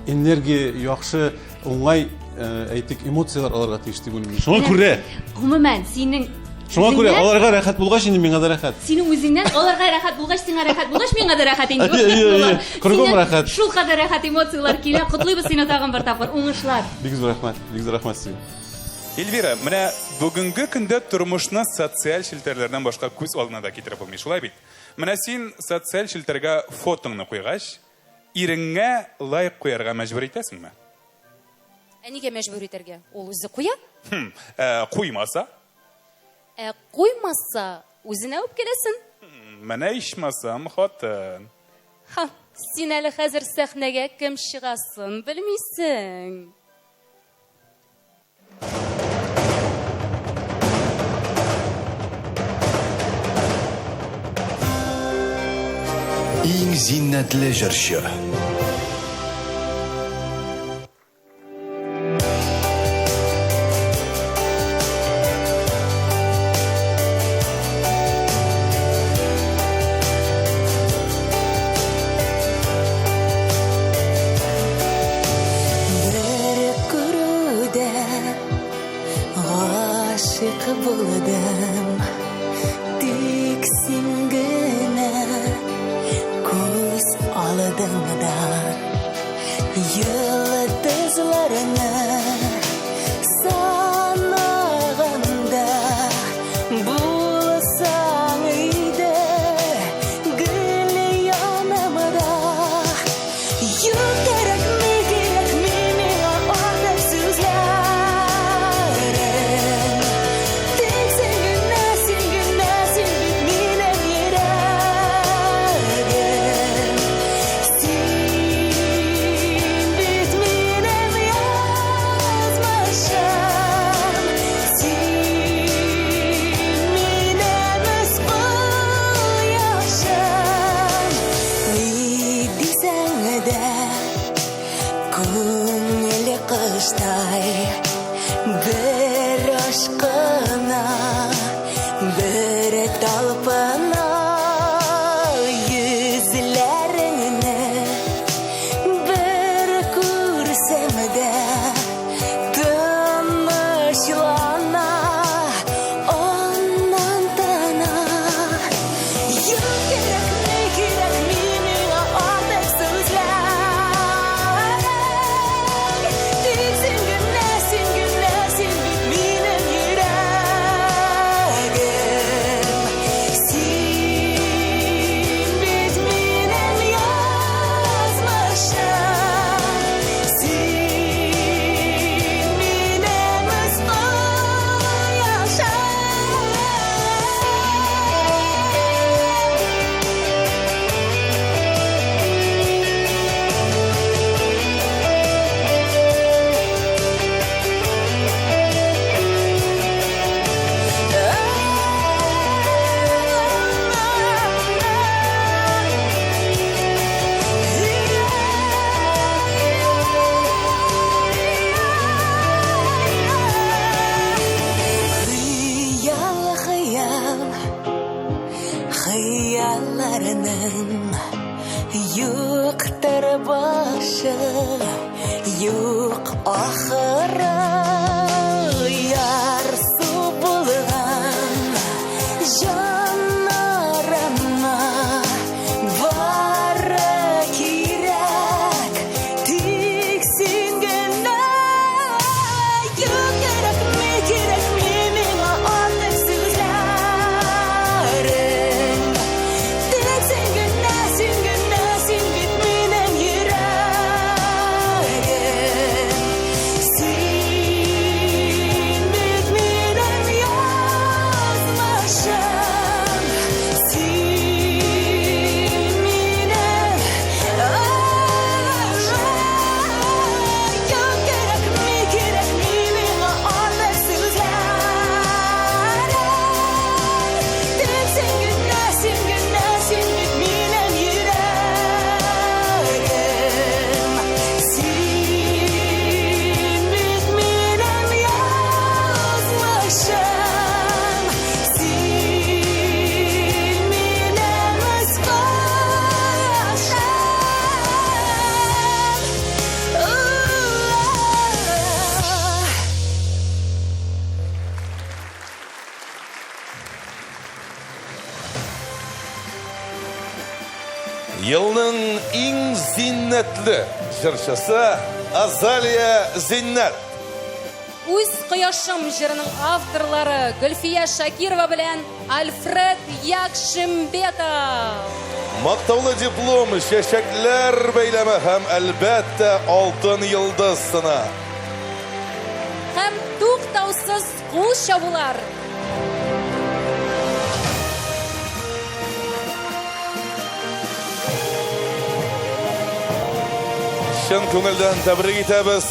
энергия, яхшы уңай әйтик эмоциялар алырга тиеш дип уйлыйм. Шуңа күрә. Гомумән синең Шуңа күрә аларга рәхәт булгач инде миңа да рәхәт. Синең үзеңнән аларга рәхәт булгач, сиңа рәхәт булгач, миңа да рәхәт инде. Кыргым рәхәт. Шул кадәр рәхәт эмоциялар килә. Котлыйбыз сине тагын бер тапкыр. Уңышлар. Бик зур рәхмәт. Бик зур рәхмәт сезгә. Эльвира, менә бүгенге көндә тормышны социаль челтәрләрдән башка күз алдына да китереп булмый. Шулай бит. Менә син социаль челтәргә фотоңны куйгач, иреңгә лайк куярга мәҗбүр итәсеңме? Нигә мәҗбүр итәргә? Ул үзе куя? Куймаса? Куймаса, үзенә үпкәләсен. Менә ичмасам хатын. Син әле хәзер сәхнәгә кем чыгасын белмисең. Иң зиннәтле җырчы. Buldum dik singine kuz aldım da yıldızlarını sanağında bulsam iyiydi gül yanımda yok gerek mi orada sözler bir aşkına bir talpana yüzlerini bir kursam da tanışlana ondan tana yok gerek mi artık sözler юк ахыры ярсу булган жанарыма бары кирәк тик син генә юк кирәкми миңа андый сүзләрең тик син генә син бит минем йөрәгем син бит минем язмышым син минем юк кирәкми миңа андый сүзләрең тик син генә син бит минем йөрәгем син бит минем язмышым син минем Елның иң зиннәтле җырчысы Азалия Зиннәт. Үз кояшым җырының авторлары Гөлфия Шакирова белән Альфред Якшимбетов. Мактаулы диплом, чәчәкләр бәйләме һәм әлбәттә алтын йолдыз сына. Һәм туктаусыз кул чабулар. Чын күңелдән тәбрик итәбез.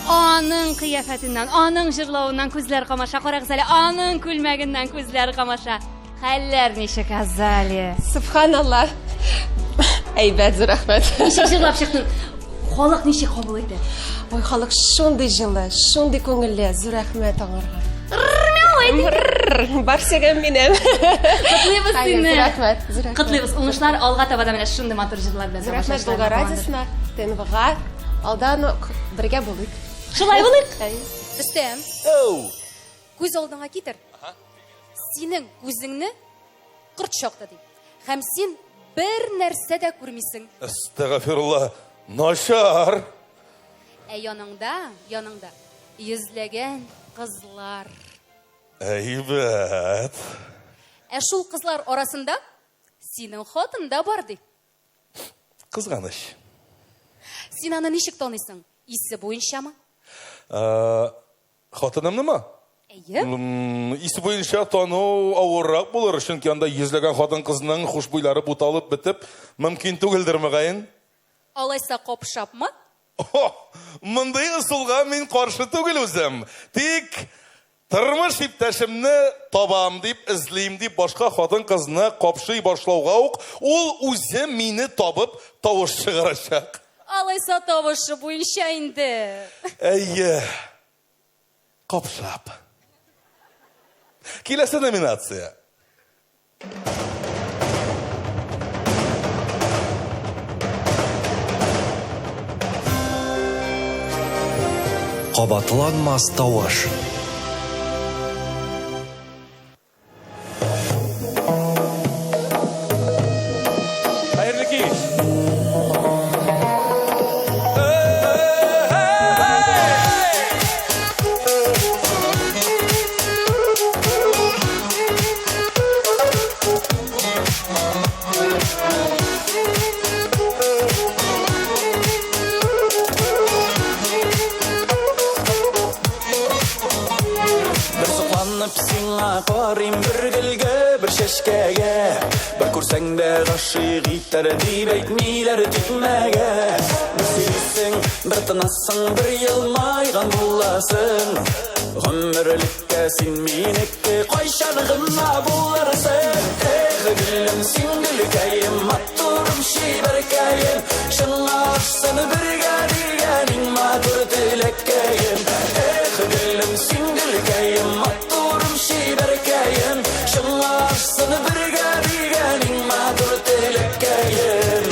Аның кыяфәтеннән, аның җырлавыннан күзләр камаша, карагыз әле, аның күлмәгеннән күзләр камаша. Хәлләр ничек, Азалия? Субханалла. Әйбәт, рәхмәт. Ничек җырлап чыктың? Халык ничек кабул итә? Ой, халык шундый җылы, шундый күңелле, зур рәхмәт аңарга. Барсегем минем. Котлыйбыз сине. Рәхмәт. Котлыйбыз. Уңышлар алга таба да менә шундый матур җырлар белән. Рәхмәт Болгар радиосына, ТНВ-га. Алдан бергә булыйк. Шулай булыйк. Рөстәм. Күз алдыңа китер. Синең күзеңне корт чакты ди. Һәм син бер нәрсә дә күрмисең. Әстәгъфирулла. Начар. Яныңда йөзләгән кызлар. Әйбәт. Шул кызлар арасында синең хатын да бар ди. Кызганыч. Син аны ничек таныйсың? Исе буенчамы? Хатынымнымы? Әйе. Исе буенча тану авыррак булыр, чөнки анда йөзләгән хатын-кызның хушбуйлары буталып бетеп, мөмкин түгелдер мөгаен. Алайса капшапмы? Мондый ысулга мин каршы түгел үзем. Тик тормыш иптәшемне табам дип, эзлим дип, башка хатын-кызны капшый башлауга ук, ул үзе мине табып тавыш чыгарачак. Алайса тавышы буенча инде. Әйе. Капшап. Киләсе номинация. Кабатланмас тавыш. Хәерле кич. Карим бер гөлгә, бер чәчкәгә, бер күрсәң дә гашыйк итәр дип әйтмиләр тикмәгә. Бер сөйлисең, бер тынасың, бер елмайган буласың. Гомерлеккә син минеке, кайчан гына булырсың. Гөлем син гөлкәем, матурым чибәркәем, шыңларсын бергә дигәнең матур теләккәем. Гөлем син гөлкәем, матурым чибәркәем, шыңларсын бергә дигәнең матур теләккәем.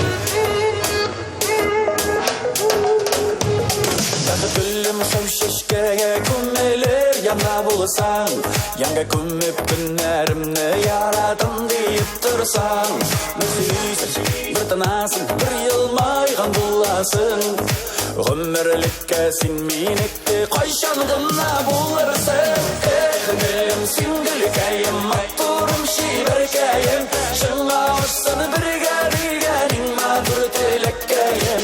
Көшеге күмелер яна болсаң, Yanга күміп күннәрімні ярадым дейіп тұрсаң, Мүсүйсің, бір тынасың, бір елмайған боласың. Ғұмірлікке сен менекте қайшан ғына болырсың. Гүлім сен гүлкәйім, мақтурым шибіркәйім, Шыңа ұшсын бірге дегенің матур тіліккәйім.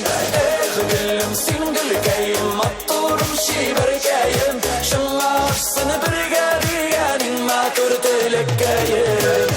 Гүлім сен гүлкәйім, мақтурым шибіркәйім, Шыңа ұшсын бірге дегенің матур тіліккәйім.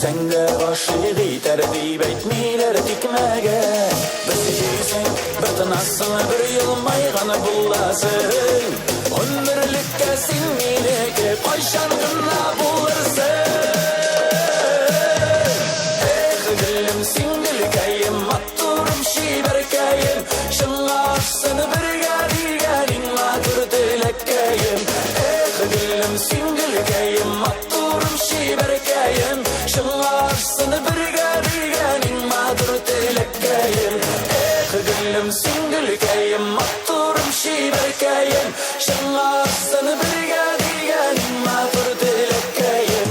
Sende aşığı tertip etmeler dikmege. Bir seyirsin, bir tınasın, bir yılmayğanı bullasın. Ömürlükke sen meneke qayşan gına bulursun. Gülüm sen gülkayım, matturum şiberkayım, Şınga açsın birge digenin matur dilekkayım. Gülüm sen gülkayım, matturum şiberkayım, Şınga açsın birge digenin matur dilekkayım. Gülüm sen gülkayım, matturum şiberkayım, Şınga açsın birge digenin matur dilekkayım.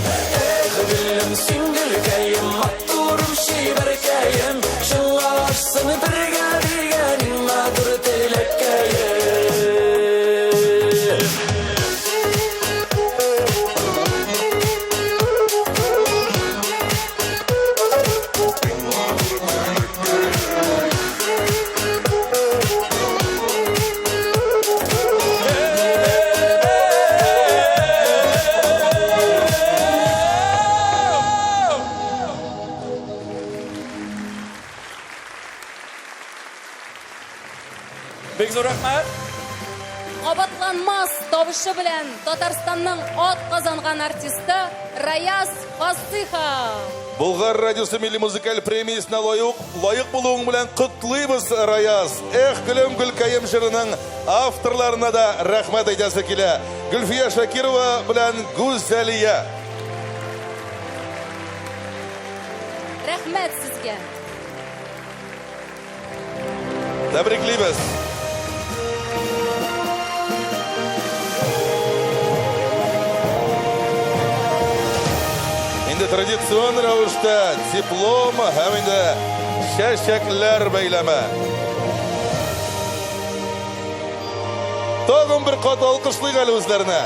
Gülüm sen gülkayım, matturum şiberkayım, Şınga açsın birge digenin matur dilekkayım. Бик зур рәхмәт. Қабатланмас табышы белән Татарстанның ат казанган артисты Раяз Фасыха. Болгар радиосы милли музыкаль премиясына лайык булуың белән котлыйбыз, Раяз. Гөлем гөлкәем җырының авторларына да рәхмәт әйтәсе килә. Гөлфия Шакирова белән Гүзәлия. Рәхмәт сезгә. Тәбриклибез. Инде традицион рәвештә диплом һәм инде чәчәкләр бәйләме. Тагын бер кат алкышлыйк әле үзләренә.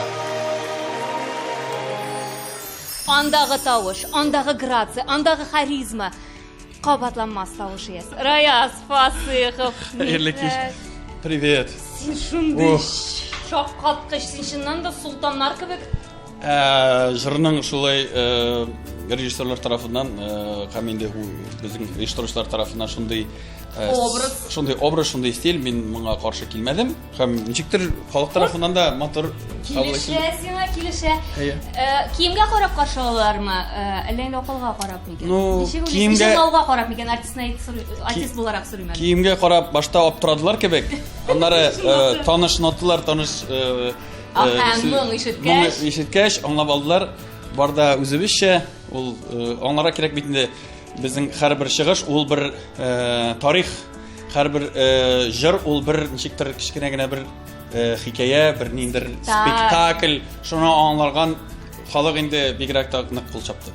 Андагы тавыш, андагы грация, андагы харизма. Кабатланмас тавыш ес. Раяз Фасыхов. Хәерле кич. Привет. Син шундый шаккаткыч, син шуннан да султаннар кебек. Жырның шулай режиссерлар тарафынан һәм инде безнең оештыручылар тарафынан шундый образ, шундый стиль мин моңа каршы килмәдем. Һәм ничектер халык тарафынан да матур кабул ителде. Килешә. Киемгә карап каршы алалармы? Әллә инде акылга карап микән? Киемгә карап микән? Артист буларак сөрүм. Киемгә карап башта аптырадылар кебек. Аннары таныш ноталар, таныш ишеткәч, аңлап алдылар. Барда үзебезчә ул аңларга кирәк бит инде безнең һәрбер чыгыш ул бер тарих, һәрбер җыр ул бер ничектер кичкенә генә бер хикәя, бер ниндер спектакль. Шуны аңларган халык инде бигрәк тә нык кул чапты.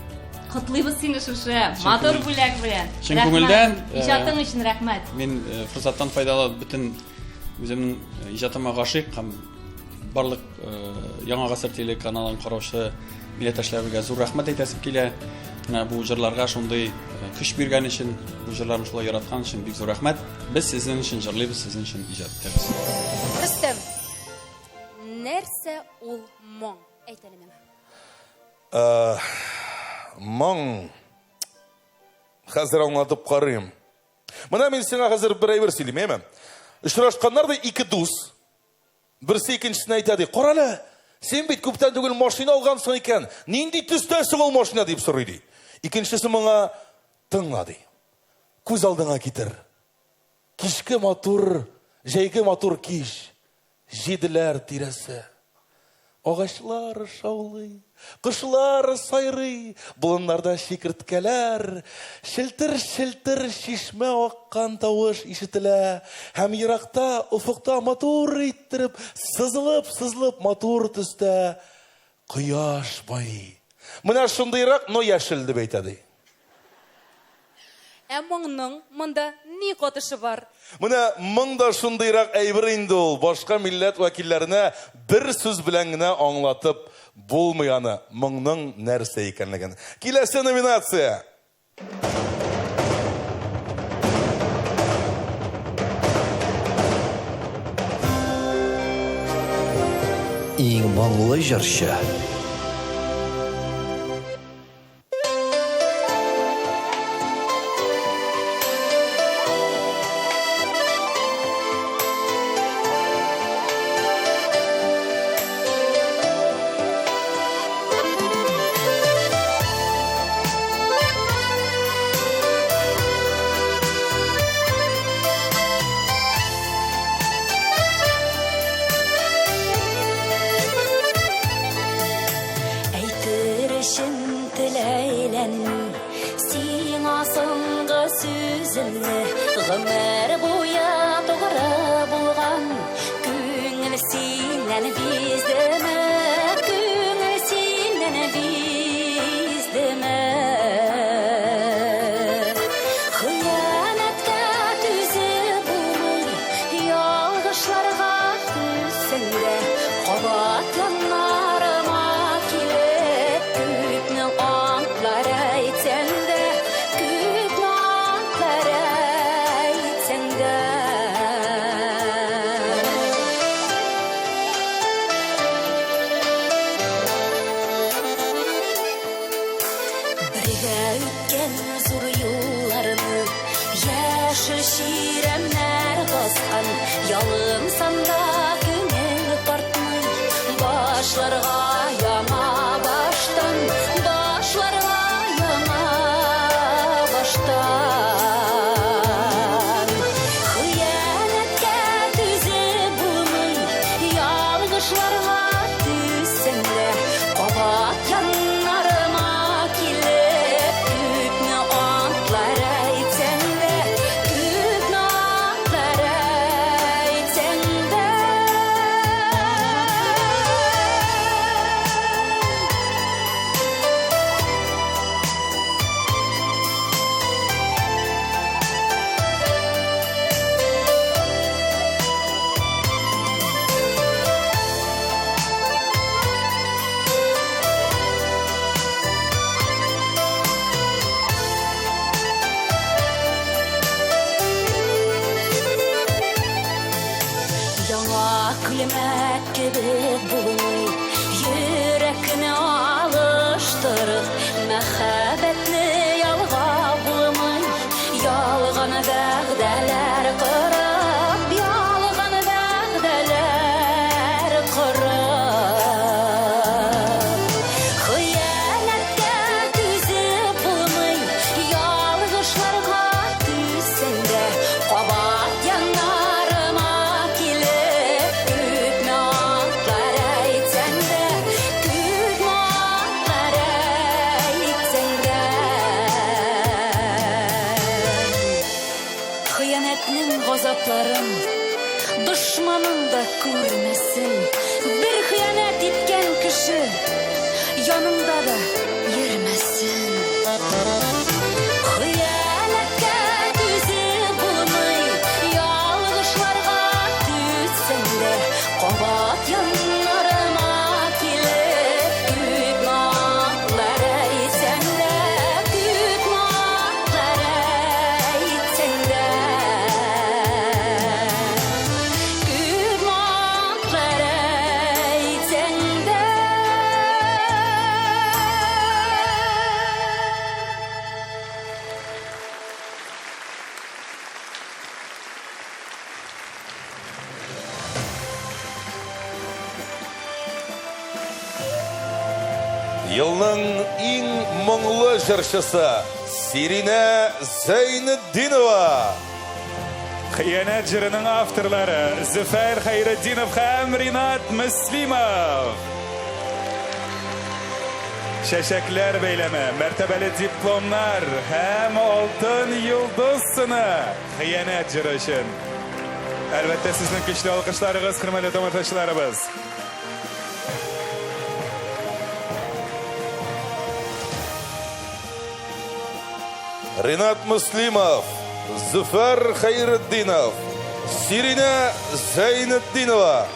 Котлыйбыз сине шушы матур бүләк белән. Чын күңелдән иҗатың өчен рәхмәт. Мин форсаттан файдаланып бөтен үземнең иҗатыма гашыйк һәм барлык яңа гасыр телеканалын караучы милләттәшләргә зур рәхмәт әйтәсем килә. Бу җырларга шундый көч биргән өчен, бу җырларны шулай яраткан өчен бик зур рәхмәт. Без сезнең өчен җырлыйбыз, сезнең өчен иҗат итәбез. Рөстәм, нәрсә ул моң? Әйт әле миңа. Моң. Хәзер аңлатып карыйм. Менә мин сиңа хәзер бер әйбер сөйлим, әйме? Очрашканнар да ике дус. Берсе икенчесенә әйтә, "Карале, сен бит күптән түгел машина алгансың икән. Нинди төстәсең ул машина?" дип сорый ди. Икенчесе моңа Тыңлады. Күз алдыңа китер. Кишке матур, жәйге матур киш. Жиделәр тирәсе. Агачлар шаулый, кышлар сайрый, болыннарда шикерткәләр, шелтер-шелтер шишмә аккан тавыш ишетелә, һәм еракта, уфукта матур иттереп, сызылып матур төстә кояш бай. Менә шундыйрак, но яшел дип әйтәди. Моңның монда ни катышы бар? Менә монда шундыйрак әйбер инде ул, башка милләт вәкилләренә бер сүз белән генә аңлатып булмый аны, моңның нәрсә икәнлеген. Киләсе номинация. Иң моңлы җырчы. Гомер буя тугры булган, күңел синнән биздеме, күңел синнән биздеме. Хыянәткә түзеп булмый, ялгышларга күсендә, кабат яннарыма килеп, күпне антлар әйтсәндә. Ялым санда күңел тартмый, башларга яңа баштан, башларга яңа баштан. Хыянәткә түзеп булмый, ялгышларга түссәндә, кабат яннарыма килеп, күпне антлар әйтсәндә, күпне антлар Күлмәк кебек булмый, йөрәкне алыштырып, мәхәббәтне ялга булмый, ялган вәгъдәләр корып, ялган вәгъдәләр корып. Хыянәткә түзеп булмый, ялгышларга түссәндә, кабат яннарыма газапларым, дошманың да күрмәсен. Бер хыянәт иткән кеше яныңда да йөрмәсен. Хыянәткә түзеп булмый, ялгышларга түссәндә, кабат яннарыма килеп, күпне антлар әйтсәндә, күпне антлар әйтсәндә. Елның иң моңлы җырчысы Сирина Зәйнетдинова. Хыянат җырының авторлары Зөфәр Хайретдинов һәм Ринат Мөслимов. Шәшәкләр бәйләме, мәртәбәле дипломнар һәм алтын йолдыз сыны хыянат җыры өчен. Әлбәттә, сезнең көчле алкышларыгыз, хөрмәтле тамашачыларыбыз. Ринат Муслимов, Зуфар Хайретдинов, Сирина Зәйнетдинова.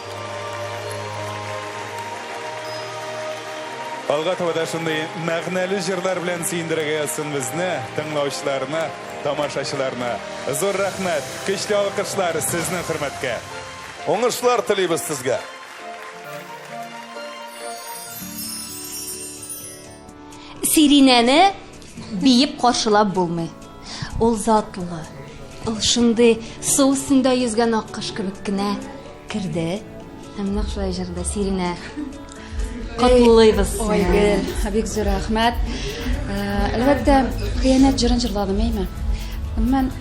Алга табада шундый мәгънәле җырлар белән сөендерергә ясын безне, тыңлаучыларны, тамашачыларны. Зур рәхмәт, көчле алкышлар сезнең хөрмәткә. Уңышлар телибез сезгә. Сиринәне биеп каршылап булмый. Ул затлы. Ул шундый су өстендә йөзгән аккош кебек кенә кирде. Һәм нәкъ шулай җырда Сиринә катлыйбыз. Ой, бик зур рәхмәт. Әлбәттә, хыянат җырын җырладым, әйме. Мен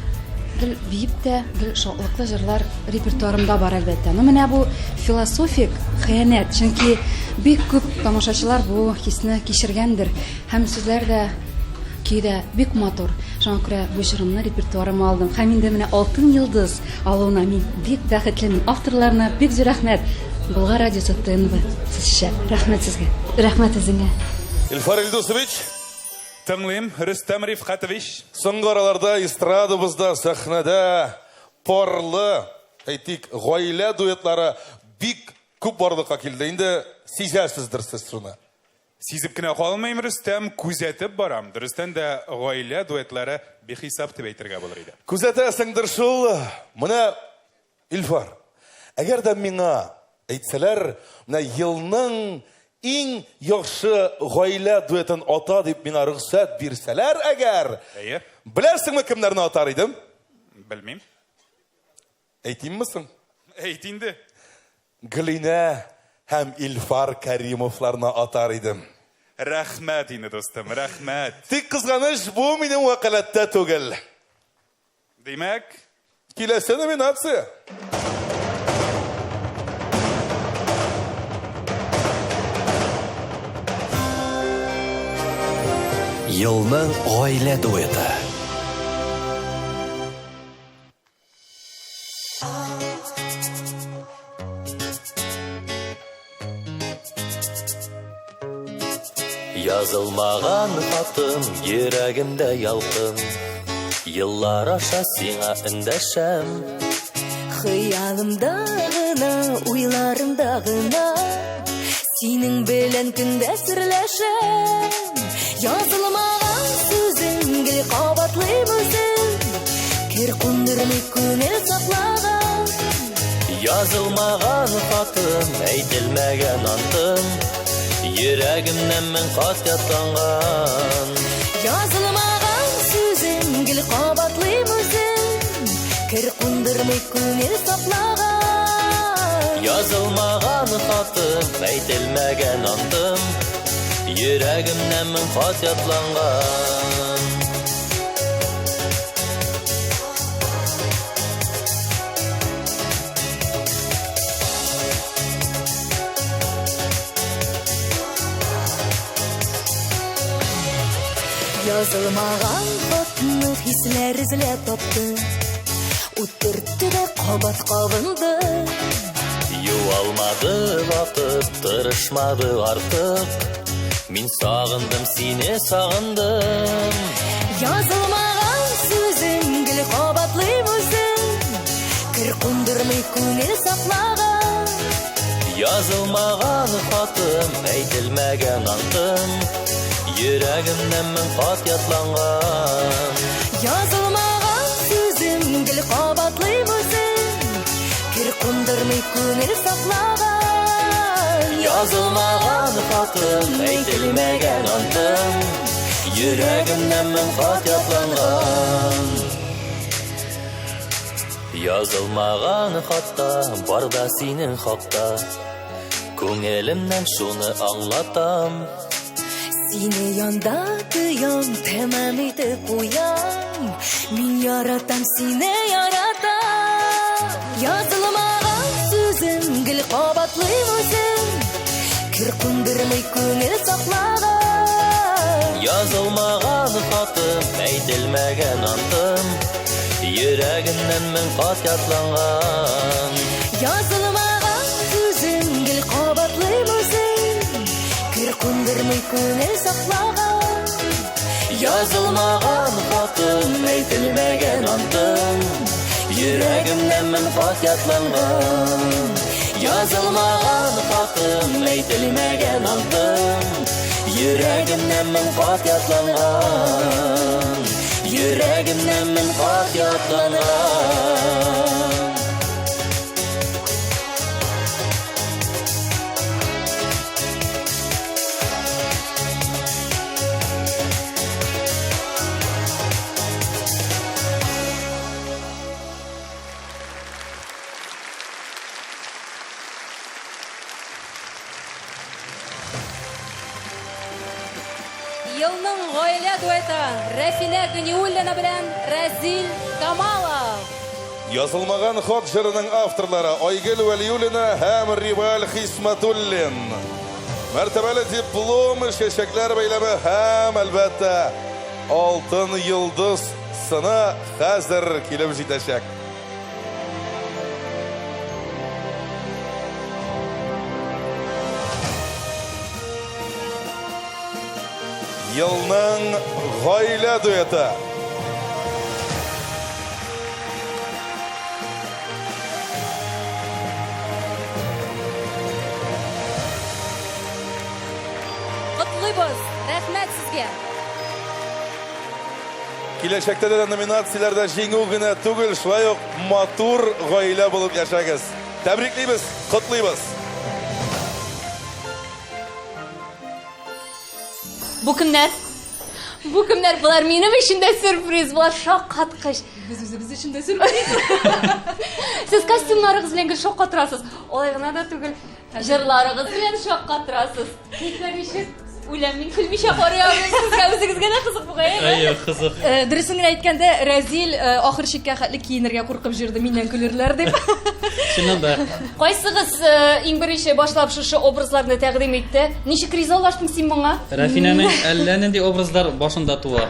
гел биеп тә, гел шатлыклы җырлар репертуарымда бар әлбәттә. Но менә бу философик хыянат, чөнки бик күп тамашачылар бу хисне кичергәндер. Һәм сүзләр дә көйдә бик матур. Шуңа күрә бу җырымны репертуарыма алдым. Һәм инде менә алтын йолдыз алуына мин бик бәхетлемен. Авторларына бик зур рәхмәт. Болгар радиосы ТНВ. Сезчә рәхмәт сезгә. Рәхмәт үзеңә. Илфар Илдусович, тыңлыйм. Рөстәм Рифкатович. Соңгы араларда эстрадабызда, сәхнәдә парлы, әйтик, гаилә дуэтлары бик күп барлыкка килде. Инде сизәсездер сез шуны. Сизеп кенә калмыйм, Рөстәм, күзәтеп барам. Дөрестән дә гаилә дуэтлары бихисап дип әйтергә булыр иде. Күзәтәсеңдер шул. Менә Илфар, әгәр дә миңа әйтсәләр, менә елның иң яхшы гаилә дуэтын ата дип миңа рөхсәт бирсәләр әгәр, беләсеңме кемнәрне атар идем? Белмим. Әйтимме соң? Әйт инде. Глинә һәм Илфар Кәримовларны атар идем. Рәхмәт инде, достым, рәхмәт. Тик кызганыч, бу минем вакаләттә түгел. Димәк, киләсе номинация. Елның гаилә дуэты. Язылмаган хатым йөрәгемдә ялкын, еллар аша сиңа эндәшәм. Хыялымда гына, уйларымда гына, синең белән көндә серләшәм. Язылмаган сүзең гел кабатлыйм үзем, кер кундырмый күңел саклаган. Язылмаган хатым, әйтелмәгән антым, йөрәгемнән мең кат ятланган. Язылмаган сүзең гел кабатлыйм үзем, кер кундырмый күңел саклаган. Язылмаган хатым, әйтелмәгән антым, йөрәгемнән мең кат ятланган. Язылмаган хатны хисләр эзләп тапты, утыртты да кабат кабынды. Юалмады вакыт, тырышмады артык, мин сагындым сине, сагындым. Язылмаган сүзең гел кабатлыйм үзем, кер кундырмый күңел саклаган. Язылмаган хатым, әйтелмәгән антым, йөрәгемнән мең кат ятланган. Язылмаган сүзең гел кабатлыйм үзем, кер кундырмый күңел саклаган. Язылмаган хатым, әйтелмәгән антым, йөрәгемнән мең кат ятланган. Язылмаган хатта бар да синең хакта, күңелемнән шуны аңлатам. Seni yanda kıyam tamam etip koyam. Min yaratam seni yaratam. Yazılmagan sözüm gül qabatlı özüm. Kir kundırmay köngül saklagan. Yazılmagan xatım, aytilmagan antım. Yüreğimden min qat yatlangan. Yazılmagan sözüm gül qabatlı özüm. Kir kundırmay köngül saklagan. Yazılmagan xatım, aytilmagan antım. Yüreğimden min qat yatlangan. Yazılmagan xatım, aytilmagan antım. Yüreğimden min qat yatlangan. Yüreğimden min qat yatlangan. Yılның гаилә дуэты Рафина Гыниуллина белән Разил Камалов. Yazılmagan хат жырының авторлары Айгөл Вәлиуллина һәм Ривал Хисматуллин. Мәртәбәле диплом шәшәкләр бәйләме һәм әлбәттә алтын йолдыз сыны хәзер килеп җитәчәк. Yılның гаилә дуэты. Котлыйбыз. Рәхмәт сезгә. Киләчәктә дә номинацияләрдә җиңү генә түгел, шулай ук матур гаилә булып яшәгез. Тәбриклибез, котлыйбыз. Bu kimler? Bu kimler? Bunlar benim için de sürpriz. Bunlar şoqqatqıç. Biz için de sürpriz. Siz kostyumlarınız bilen şokka turasız. Olay gına da tugul. Jırlarınız bilen şokka turasız. Keyifler işit. Ulanmin külmüşe koruyoruz. Sizga özünüzge de kızık bu gayet. Ayyo, kızık. Dürüsün aytganda Razil ahir şikka xatli kiyinirga qo'rqib жүрdi, mendan kulurlar deb. Şundan da. Qaysigiz eng birinchi boshlab shu obrazlarni taqdim etdi? Nechik rizolashding sen bunga? Rafinaning allanindi obrazlar boshida tuva.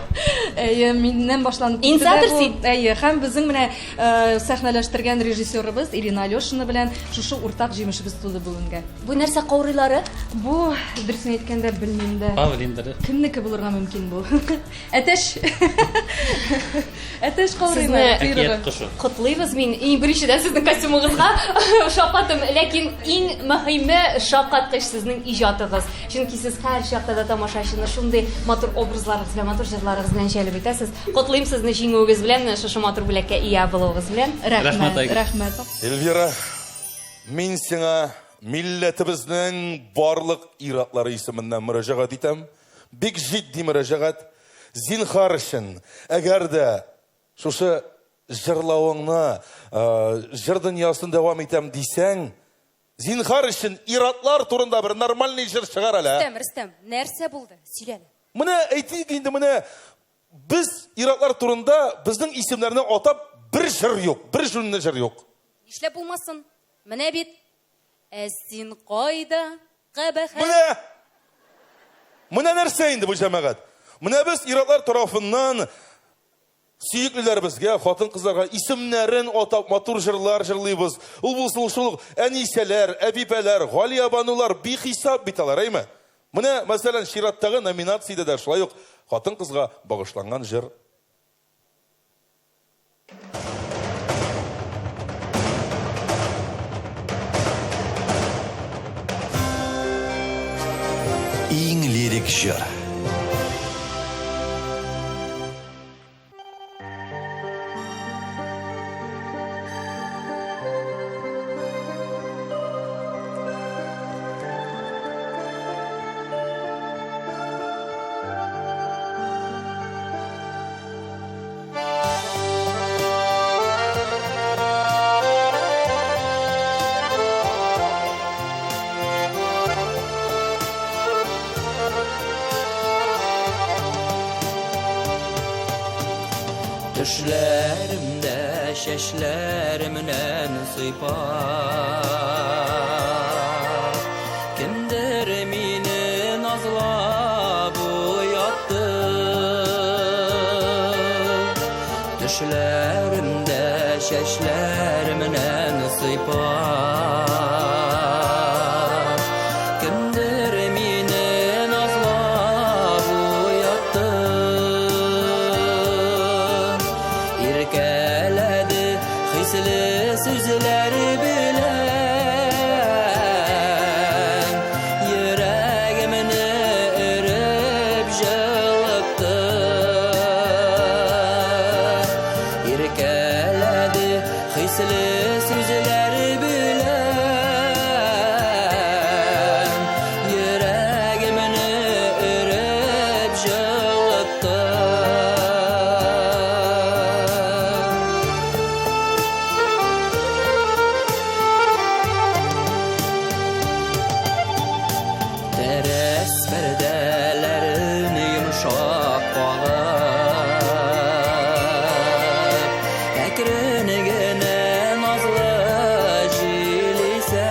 Mendan boshlanib ketdi. Insadirsin. Ham bizning mana sahnalashtirgan rejissyorimiz Irina Alyoshina bilan shu o'rtaq jemishimiz tuzi bugunga. Bu narsa qovrilari? Bu dürüsün aytganda bilmayman. Pavlindir. Kimniki bo'lirga mumkin bu? Atash. Atash qovurma. Qutlaymiz men eng birinchidan sizning kostyumingizga shafqatim, lekin eng muhimi shafqatqish sizning ijodingiz. Chunki siz har chaqda tomoshachini shunday motor obrazlaringiz bilan, motor jizlaringiz bilan jalb etasiz. Qutlaymiz sizni jing'ingiz bilan, shu motor bilakka ega bo'lishingiz bilan. Rahmat. Rahmat. Elvira, men sing'a millatibizning barliq iratlari ismidan mürajaat etam. Bek jiddiy mürajaat. Zinhar uchun agarda shusha jırlawыңны jır dünyasында davom etam desang, zinhar uchun iratlar турында bir нормальный jır chiqar ala. Рөстәм, нәрсә булды? Сөйлә. Менә әйтик инде, менә biz иратлар турында безнең исемнәрне атап bir jır юк, bir jürнне jır юк. Нишләп булмасын? Менә бит Син кайда? Кабаха. Менә нәрсә инде бу җәмәгать? Менә без иратлар тарафыннан сөйеклеләребезгә, хатын-кызларга исемнәрен атап матур җырлар җырлыйбыз. Ул булсын шул әнисәләр, әбипәләр, галиябанулар бихисап бит алар, әйме? Менә мәсәлән Шираттагы номинациядә дә шулай ук хатын-кызга багышланган җыр. Иң лирик җыр. Düşlerimde şeşlerimden sıypar Kimdir meni nazlab uyattı Düşlerimde şeşlerimden sıypar Kimdir meni nazlab uyattı İrkeledi hisli sözler bilen Yüreğimini örüp jılıktı İrkeledi hisli sözler bilen Yüreğimini örüp jılıktı Teres perdelerini yumuşak bağlar Ekrini gene nazlı jilise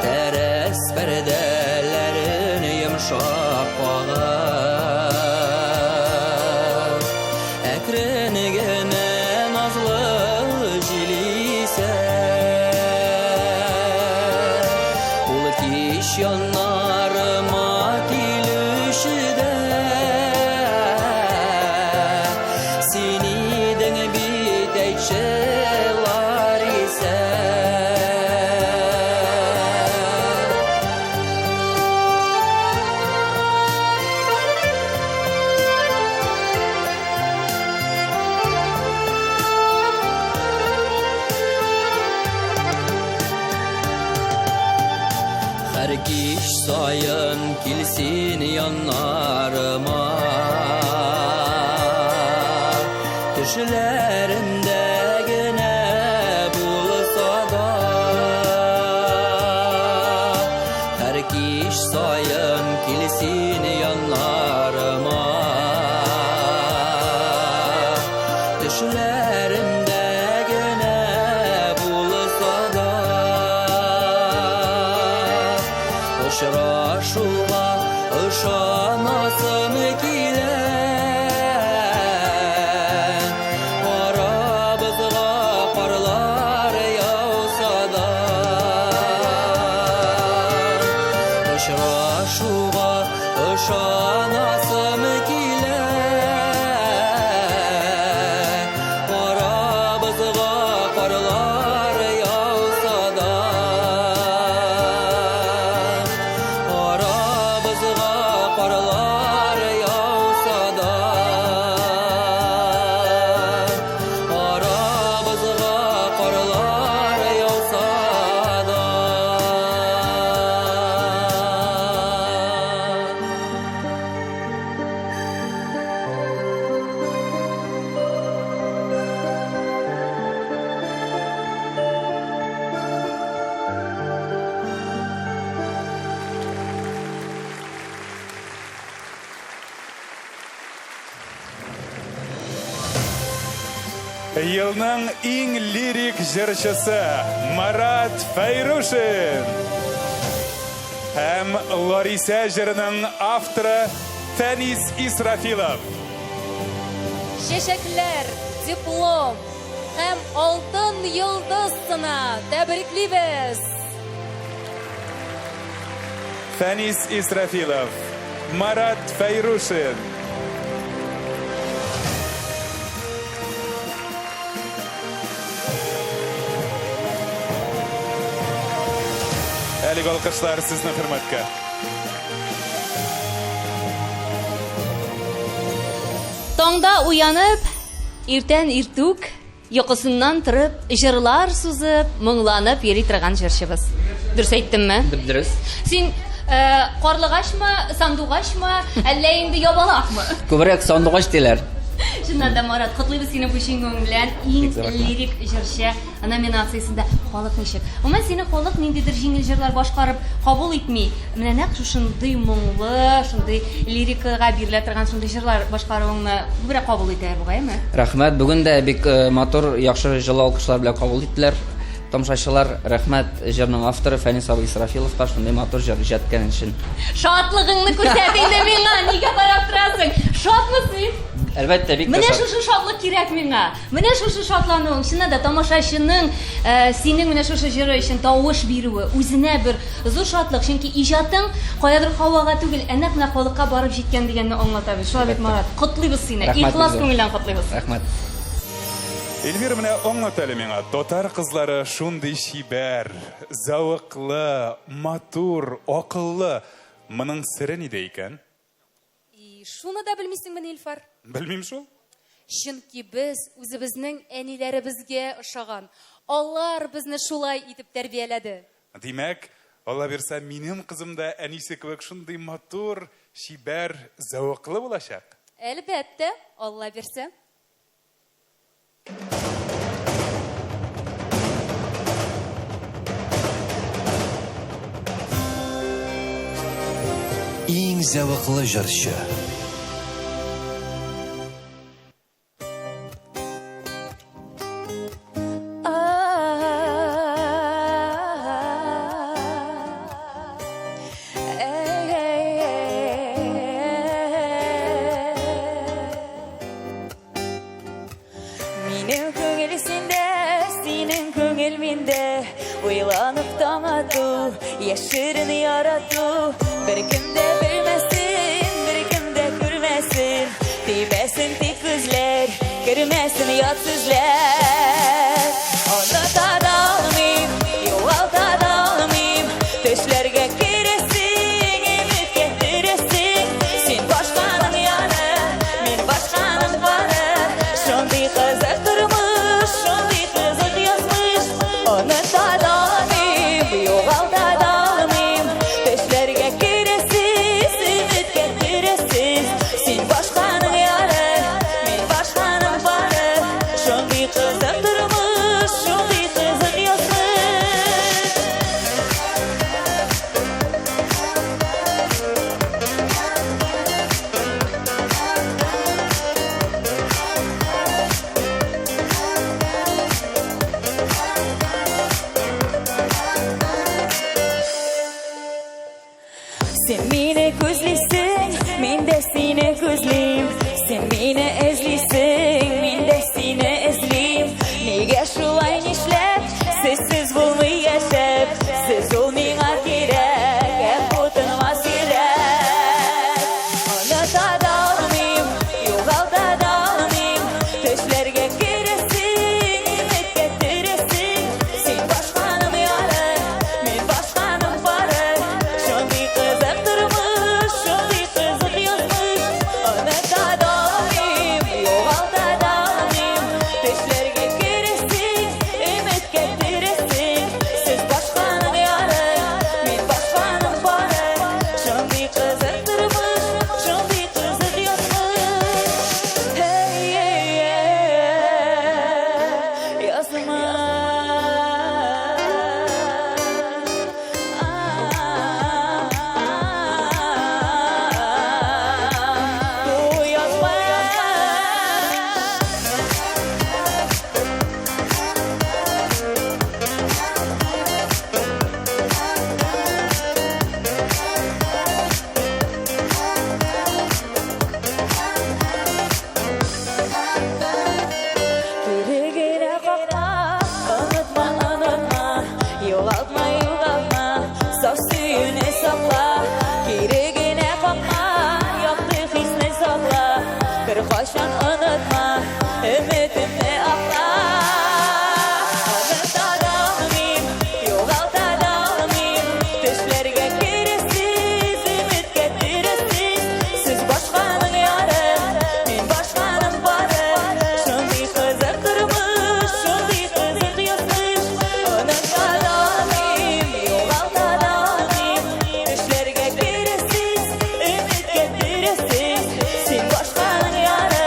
Teres perdelerini yumuşak bağlar Ekrini gene nazlı jilise Kiş yanlarıma kilüşüde Seni dene biteyçeler ise Her kiş sayın kilsin yanlarıma Düşlerimde gene bulsa da Her kiş sayın kilsin yanlarıma Düşlerimde gene bulsa da Uçraşuğa ışanasım kilen Arabızga parlar yağsa da Uçraşuğa ışanasım kilen Arabızga parlar yağsa da Arabızga parlar yağsa da Arabızga parlar yağsa da Yılның иң лирик жырчысы Марат Файрушин һәм Лариса жырының авторы Фәнис Исрафилов. Чәчәкләр, диплом һәм алтын йолдыз сына тәбриклибез. Фәнис Исрафилов, Марат Файрушин. Әлеге алкышлар сезнең хөрмәткә. Таңда уянып, иртән иртүк, йокысыннан торып, җырлар сузып, моңланып йөри торган җырчыбыз. Дөрес әйттемме? Дөрес. Син карлыгачмы, сандугачмы, әллә инде ябалакмы? Күбрәк сандугач диләр. Шуннан да Марат, котлыйбыз сине бу шингоң белән иң лирик җырчы номинациясендә халык ничек. Гомумән сине халык ниндидер җиңел җырлар башкарып кабул итми. Менә нәкъ шундый моңлы, шундый лирикага бирелә торган шундый җырлар башкаруыңны күбрәк кабул итә бугаймы? Рәхмәт. Бүген дә бик матур, яхшы җылы алкышлар белән кабул иттеләр. Тамашачылар, рәхмәт җырның авторы Фәнис абый Исрафиловка шундый матур җыр иҗаткан өчен. Шатлыгыңны күрсәт инде миңа, нигә карап торасың? Шатмысың? Әлбәттә, бик Менә шушы шатлык кирәк миңа. Менә шушы шатлану, чыннан да тамашачының синең менә шушы җыры өчен тавыш бирүе үзенә бер зур шатлык, чөнки иҗатың каядыр һавага түгел, нәкъ менә халыкка барып җиткән дигәнне аңлата бит. Шулай бит, Марат. Котлыйбыз сине. Ихлас күңелдән котлыйбыз. Рәхмәт. Эльвира менә аңлат әле миңа. Татар кызлары шундый чибәр, зәвыклы, матур, акыллы. Моның сире нидә икән? Шуны да белмисеңме, Нилфар? Белмим шул. Чөнки без үзебезнең әниләребезгә ошаган. Алар безне шулай итеп тәрбияләде. Димәк, Алла бирсә, минем кызым да әнисе кебек шундый матур, чибәр, зәвыклы булачак. Әлбәттә, Алла бирсә. Иң зәвыклы җырчы. Минем күңел синдә, синең күңел миндә. Уйланып таң ату, яшерен ярату. Бер кем дә белмәсен, бер кем дә күрмәсен. Тибәсен тик күзләр, кермәсен ят сүзләр. Оныта да алмыйм, югалта да алмыйм. Төшләргә керәсең, өметкә керәсең. Син башканың яны, мин башканың бары. Шундый кызык тормыш, шундый кызык язмыш. Оныта да алмыйм, югалта да алмыйм. Төшләргә керәсең, өметкә керәсең. Син башканың яны, мин башканың бары. Шундый кызык тормыш, шундый кызык язмыш. Sen mine күзлисең, мин дә сине күзлим. Sen mine эзлисең, мин дә сине эзлим. Нигә шулай нишләп, сезсез булмый яшәп? Сез ул миңа кирәк, бүтәнмас йөрәк. Оныта да алмыйм, югалта да алмыйм. Төшләргә керәсең, өметкә керәсең. Син башканың яны, мин башканың бары. Шундый кызык тормыш, шундый кызык язмыш. Оныта да алмыйм, югалта да алмыйм. Төшләргә керәсең, өметкә керәсең. Сез башканың яны, мин башканың бары. Шундый кызык тормыш, шундый кызык язмыш. Күрегенә какма, онытма, онытма. Югалтма, югалтма, саф сөюне сакла. Керегенә какма, якты хисне сакла. Бер кайчан онытма, өметемне акла. Оныта да алмыйм, югалта да алмыйм. Төшләргә керәсез, өметкә керәсез. Сез башканың яны, мин башканың бары. Шундый кызык тормыш, шундый кызык язмыш. Оныта да алмыйм, югалта да алмыйм. Төшләргә керәсез, өметкә керәсез. Син башканың яны,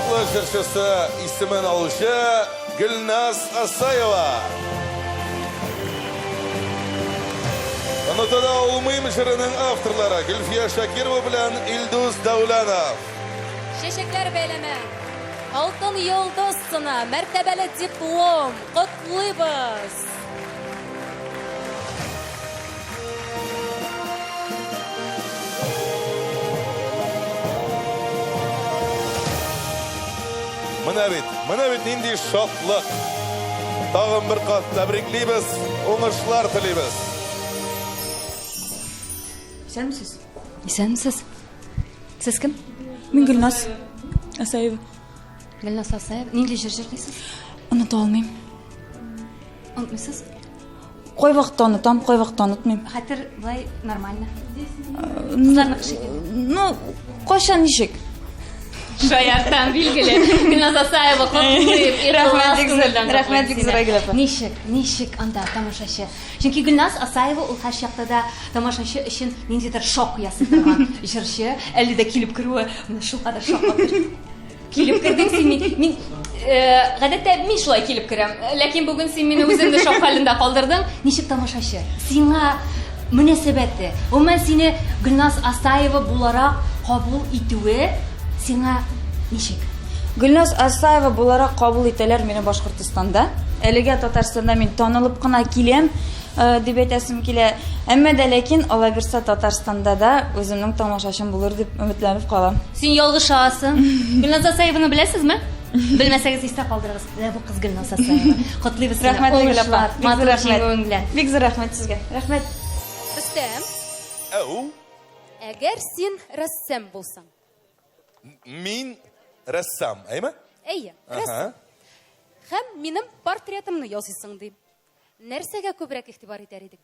Қуатлы жыршысы исемен алушы Гүлназ Асаева. Ұнытыда олмайым жырының авторлары Гүлфия Шакирова білән Илдус Дауланов. Шешеклер бәйләме. Алтын йолдыз сыны, мәртәбәлі диплом, құтлыйбыз. Мына бит нинди шатлык. Тагын бер кат тәбриклибез, уңышлар телибез. Исәнмесез? Исәнмесез? Сез кем? Мин Гөлназ Асаева. Гөлназ Асаева. Нинди җыр җырлыйсыз? Оныта алмыйм. Онытмыйсыз? Кай вакытта онытам, кай вакытта онытмыйм. Хәтер былай нормально. Кызларны кешегә. Ну, кайчан ничек? Шаярттан билгеле. Гөлназ Асаева котлыйып, Рәхмәт бик зур Айгөл апа. Ничек анда тамашачы? Чөнки Гөлназ Асаева ул һәр чакта да тамашачы өчен ниндидер шок ясый торган җырчы, әле дә килеп керүе, менә шул кадәр шокландыр. Килеп кердең син, мин гадәттә мин шулай килеп керәм, ләкин бүген син мине үземне шок хәлендә калдырдың. Ничек тамашачы? Сиңа мөнәсәбәте, гомумән сине Гөлназ Асаева буларак кабул итүе сиңа ничек? Гөлназ Асаева буларак кабул итәләр мине Башкортстанда. Әлегә Татарстанда мин танылып кына киләм, дип әйтәсем килә. Әмма дә ләкин алла бирсә Татарстанда да үземнең тамашачым булыр дип өметләнеп калам. Син ялгышасың. Гөлназ Асаеваны беләсезме? Белмәсәгез истә калдырыгыз. Бу кыз Гөлназ Асаева. Котлыйбыз. Рәхмәт Айгөл апа. Бик зур рәхмәт сезгә. Рәхмәт. Рөстәм, Әу, әгәр син рәссам булсаң. мин рәссам, әйме? Әйе, рәссам. Һәм минем портретымны ясыйсың дип. Нәрсәгә күбрәк игътибар итәр идең?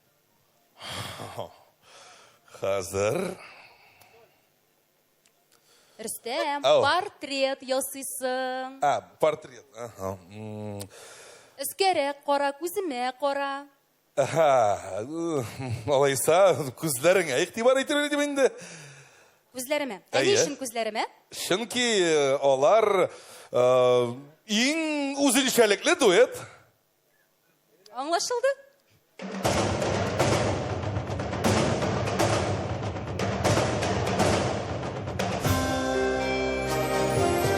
Хәзер Рөстәм, портрет ясыйсың. Портрет. Эскәрәк кара, күземә кара. Алайса, күзләреңә игътибар итер идем инде. Күзләремә. Ни өчен күзләремә? Чөнки алар иң үзенчәлекле дуэт. Аңлашылды?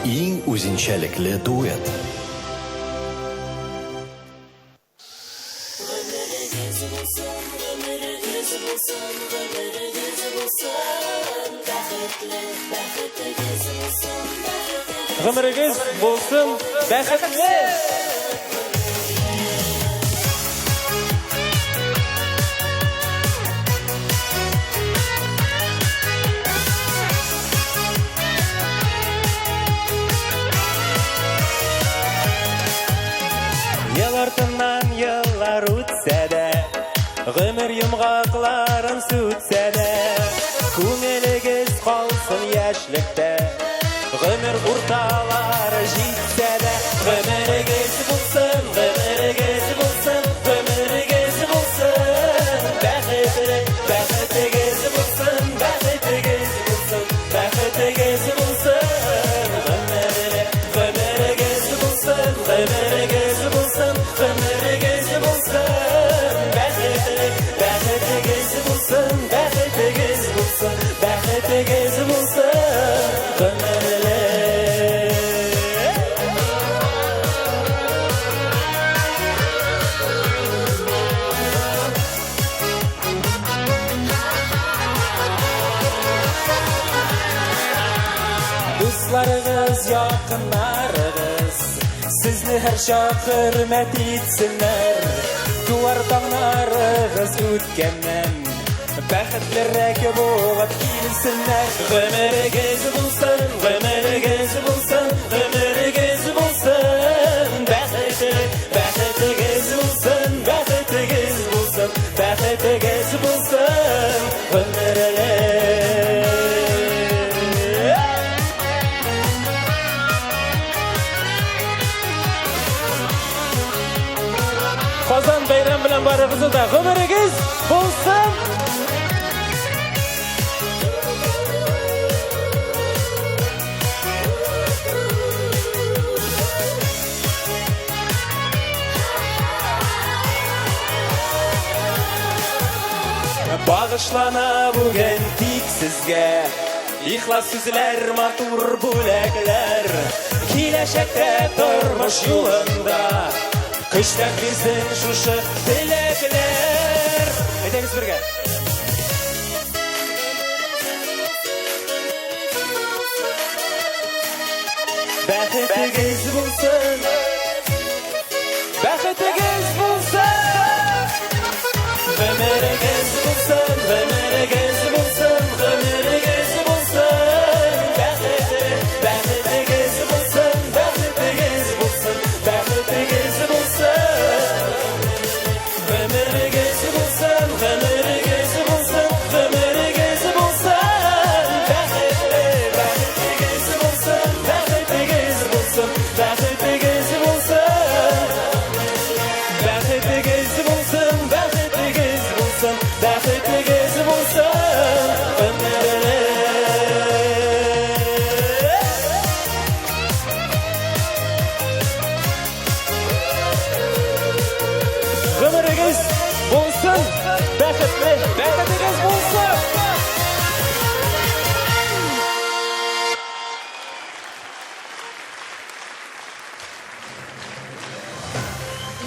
Иң үзенчәлекле дуэт. Гомерегез булсын бәхетле. Ел артыннан еллар үтсә дә, гомер йомгакларын сүтсә дә, күңелегез калсын яшьлектә. Гомер урталары җитсә дә, гомерегез булсын, гомерегез булсын, гомерегез булсын. Бәхетле, бәхетегез булсын, бәхетегез булсын, бәхетегез булсын. Гомерле, гомерегез булсын, гомерегез булсын, гомерегез булсын. Бәхетле, бәхетегез булсын, бәхетегез булсын, бәхетегез булсын. Дусларыгыз, якыннарыгыз, сезне һәр чак хөрмәт итсеннәр. Туар таңнарыгыз үткәннән, бәхетлерәк булып килсеннәр. Гомерегез булсын, гомерегез булсын, гомерегез булсын. Бәхетле, бәхетегез булсын, бәхетегез булсын, бәхетегез булсын. Гомерле. Казан бәйрәм белән барыгызны да гомерегез булсын. Багышлана бүген тик сезгә Ихлас сүзләр, матур бүләкләр Киләчәктә тормыш юлында Көчләп бирсен шушы теләкләр Әйтәгез бергә Бәхетегез булсын Бәхетегез булсын Гомерегез булсын Гомерегез булсын Гомерегез булсын Бәхетегез булсын Бәхетегез булсын Бәхетегез булсын Гомерегез булсын Гомерегез булсын Гомерегез булсын Бәхетегез булсын Бәхетегез булсын Бәхетегез булсын Бәхетегез булсын Бәхетегез булсын Бәхетегез булсын Гомерегез булсын Бәхетле Бәхетегез булсын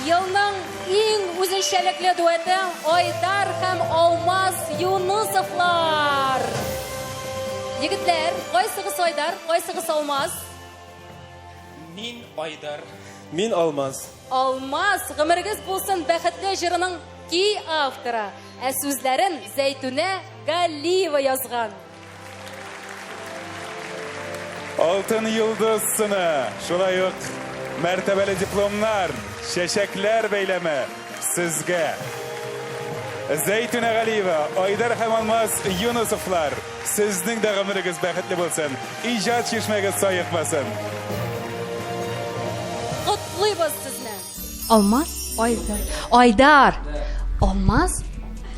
Елның иң үзенчәлекле дуэты Айдар һәм Алмаз Юнусовлар. Егетләр, кайсыгыз Айдар, кайсыгыз Алмаз? Мин Айдар. Мин Алмаз. Алмаз, гомерегез булсын бәхетле җырының ки авторы. Ә сүзләрен Зәйтүнә Галиева язган. Алтын йолдыз сыны, шулай ук мәртәбәле дипломнар, чәчәкләр бәйләме сезгә. Зәйтүнә Галиева, Айдар һәм Алмаз Юнусовлар, сезнең дә гомерегез бәхетле булсын, иҗат чишмәгез саекмасын. Котлыйбыз сезне. Алмаз, Айдар. Айдар. Алмаз,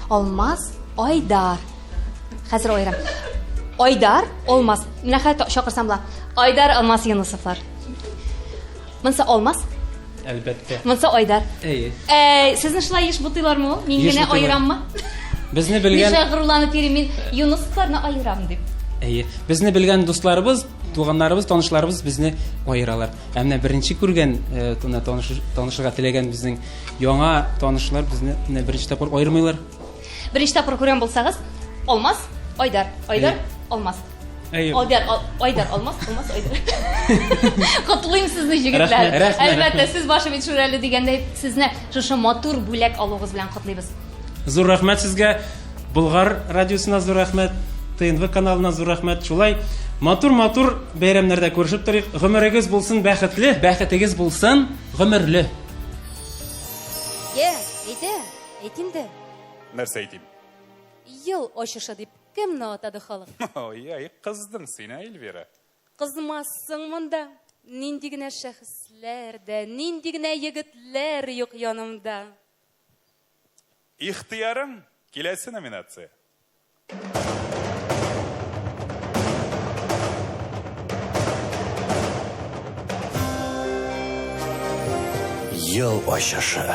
Алмаз, Айдар. Хәзер аерам. Айдар, Алмаз. Менә хәтта чакырсам була. Айдар, Алмаз Юнусовлар. Монсы Алмаз, Әлбәттә. монсы Айдар. Әйе. Сезне шулай еш бутыйлармы? Мин Еш генә бутыйлар. аераммы? Безне белгән Ничә гырланып йөрим мин Юнусовларны аерам дип. Әйе. Безне белгән дусларыбыз, туганнарыбыз, танышларыбыз безне аералар. Ә менә беренче күргән, танышырга теләгән безнең яңа танышлар безне беренче тапкыр аермыйлар. Беренче тапкыр күргән булсагыз, Алмаз, Айдар, Айдар, Алмаз. Айдар, Алмаз, Алмаз, Айдар. Котлыйм сезне җегетләр. Әлбәттә, сез башы бит шүрәле дигәндә сезне шушы матур бүләк алугыз белән котлыйбыз. Зур рәхмәт сезгә. Болгар радиосына зур рәхмәт. ТНВ каналына зур рәхмәт. Шулай матур бәйрәмнәрдә күрешеп торыйк. Гомерегез булсын бәхетле, бәхетегез булсын гомерле. Әйт инде. Нәрсә әйтим? Ел ачышы дип кемне атады халык? Ой, кыздың син, Эльвира. Кызмассың монда. Нинди генә шәхесләр дә, нинди генә егетләр юк янымда. Ихтыярың киләсе номинация. Ел ачышы.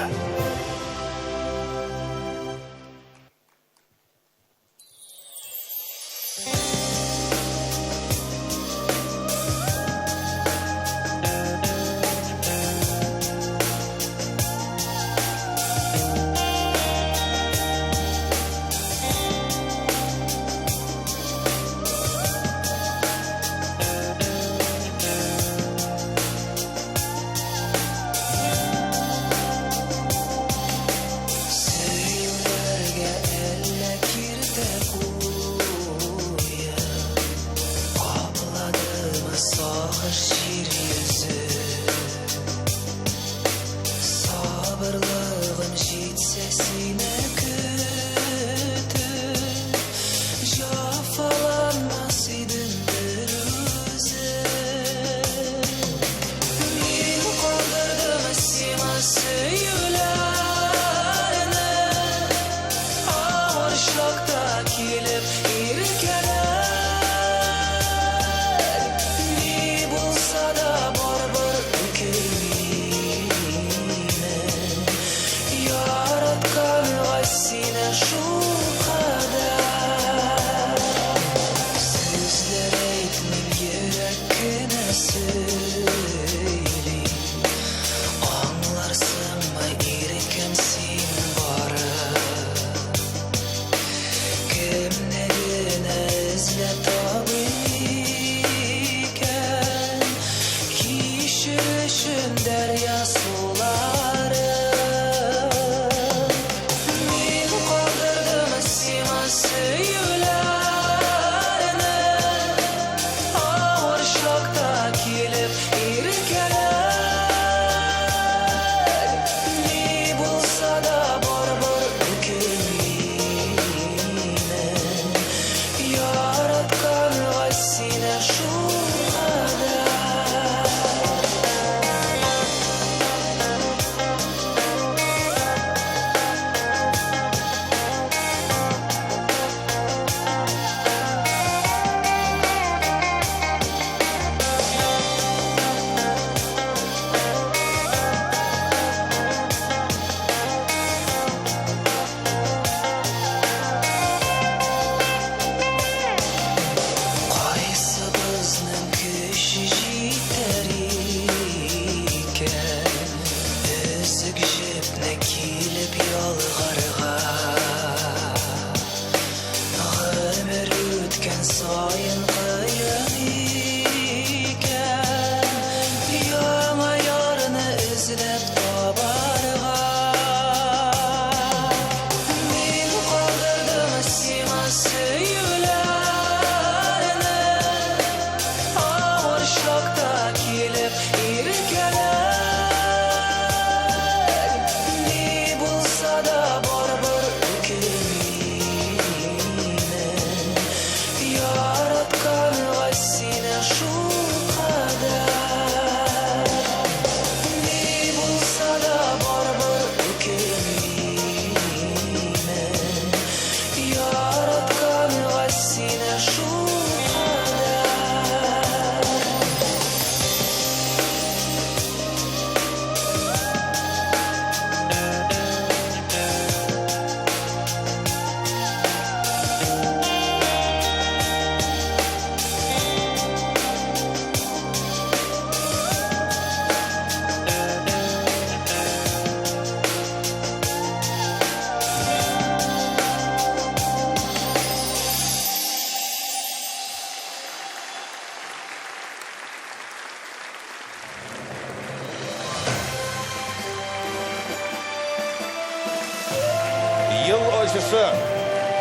ачышы,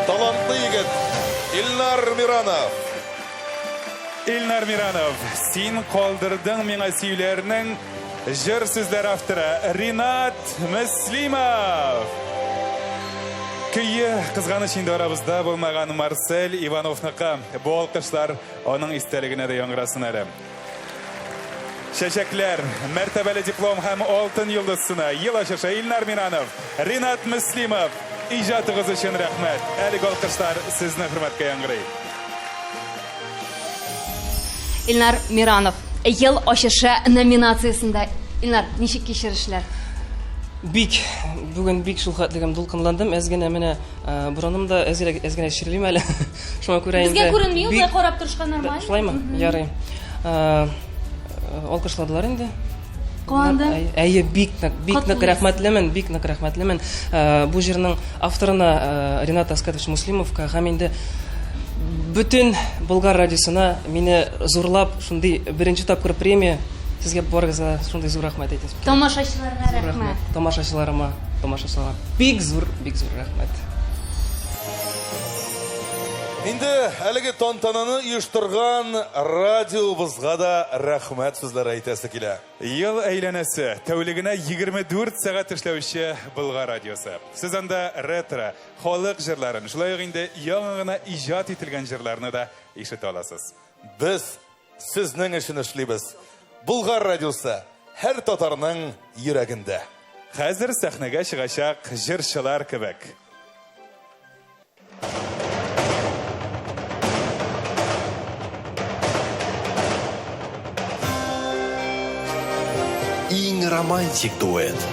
талантлы егет Илнар Миранов. Илнар Миранов, син қалдырдың меңа сөйлерінің жыр сөздер авторы Ринат Муслимов. Күйі қызғаныш инде арабызда болмаған Марсель Ивановнықа бұл алқышлар оның истелігіне де яңғырасын әрі. Шәшәкләр, мәртәбәлі диплом һәм алтын йылдызсына ел ашышы Илнар Миранов, Ринат Муслимов, ижатығыз үшін рәхмәт. Әлі алқышлар сіздің хөрмәткә яңғырай. Илнар Миранов, ел ашышы номинациясында. Илнар, ничек кичерешләр? Бүгін бик шул хәтлегем дулкынландым. Әзгәнә менә бураным да әзгәнә ширлим әле. Шуңа күрә инде. Безгә күренми, ул карап торышка нормаль. Шулаймы? Ярый. Алкышладылар инде. Куанды. Әйе, бик нык рәхмәтлемен, бик нык рәхмәтлемен. Бу җырның авторына Ринат Аскатович Муслимовка һәм инде бүтән Болгар радиосына мине зурлап шундый беренче тапкыр премия сезгә барыгызга шундый зур рәхмәт әйтәм. Тамашачыларга рәхмәт. Тамашачыларыма бик зур рәхмәт. Инде әлеге тантананы оештырган радиобызга да рәхмәт сүзләр әйтәсе килә. Ел әйләнәсе, тәүлегенә 24 сәгать эшләүче Болгар радиосы. Сез анда ретро, халык җырларын, шулай ук инде яңа гына иҗат ителгән җырларны да ишетә аласыз. Без сезнең өчен эшлибез. Болгар радиосы һәр татарның йөрәгендә. Хәзер сәхнәгә чыгачак җырчылар кебек. Иң романтик дуэт.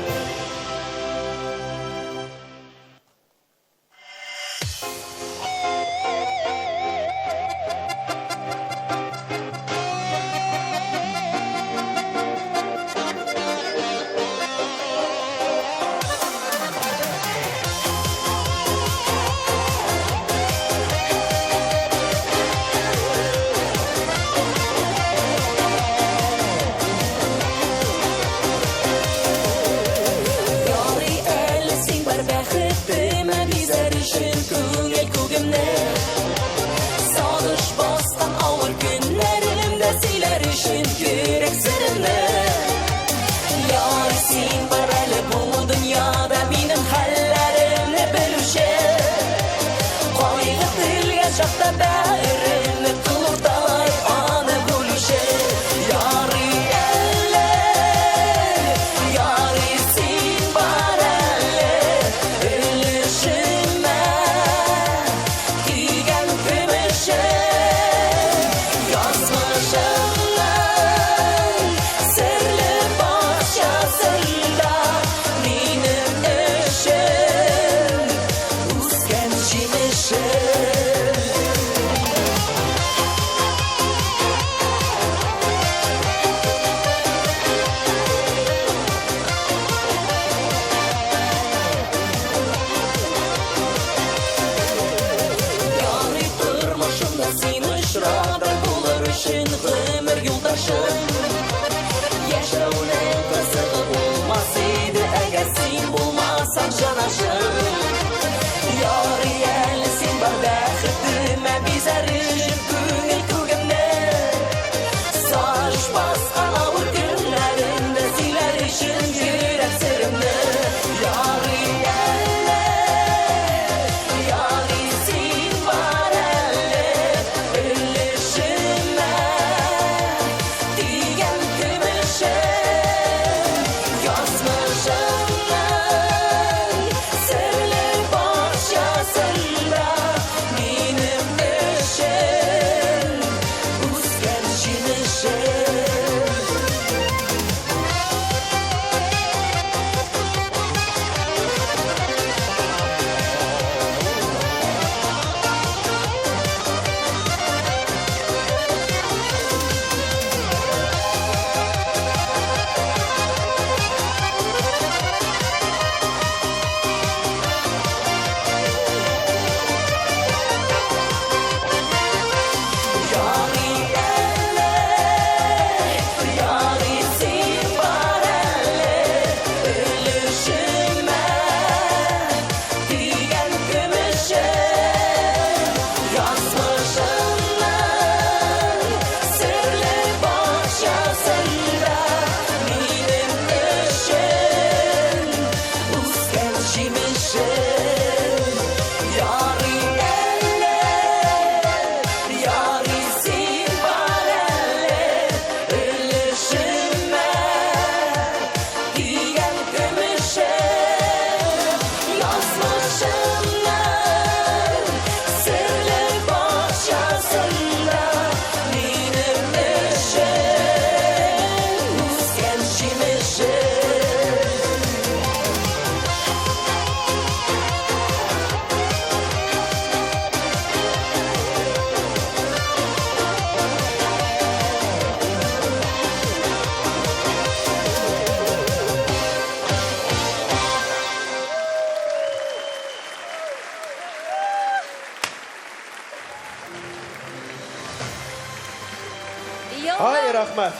Ай, рахмат.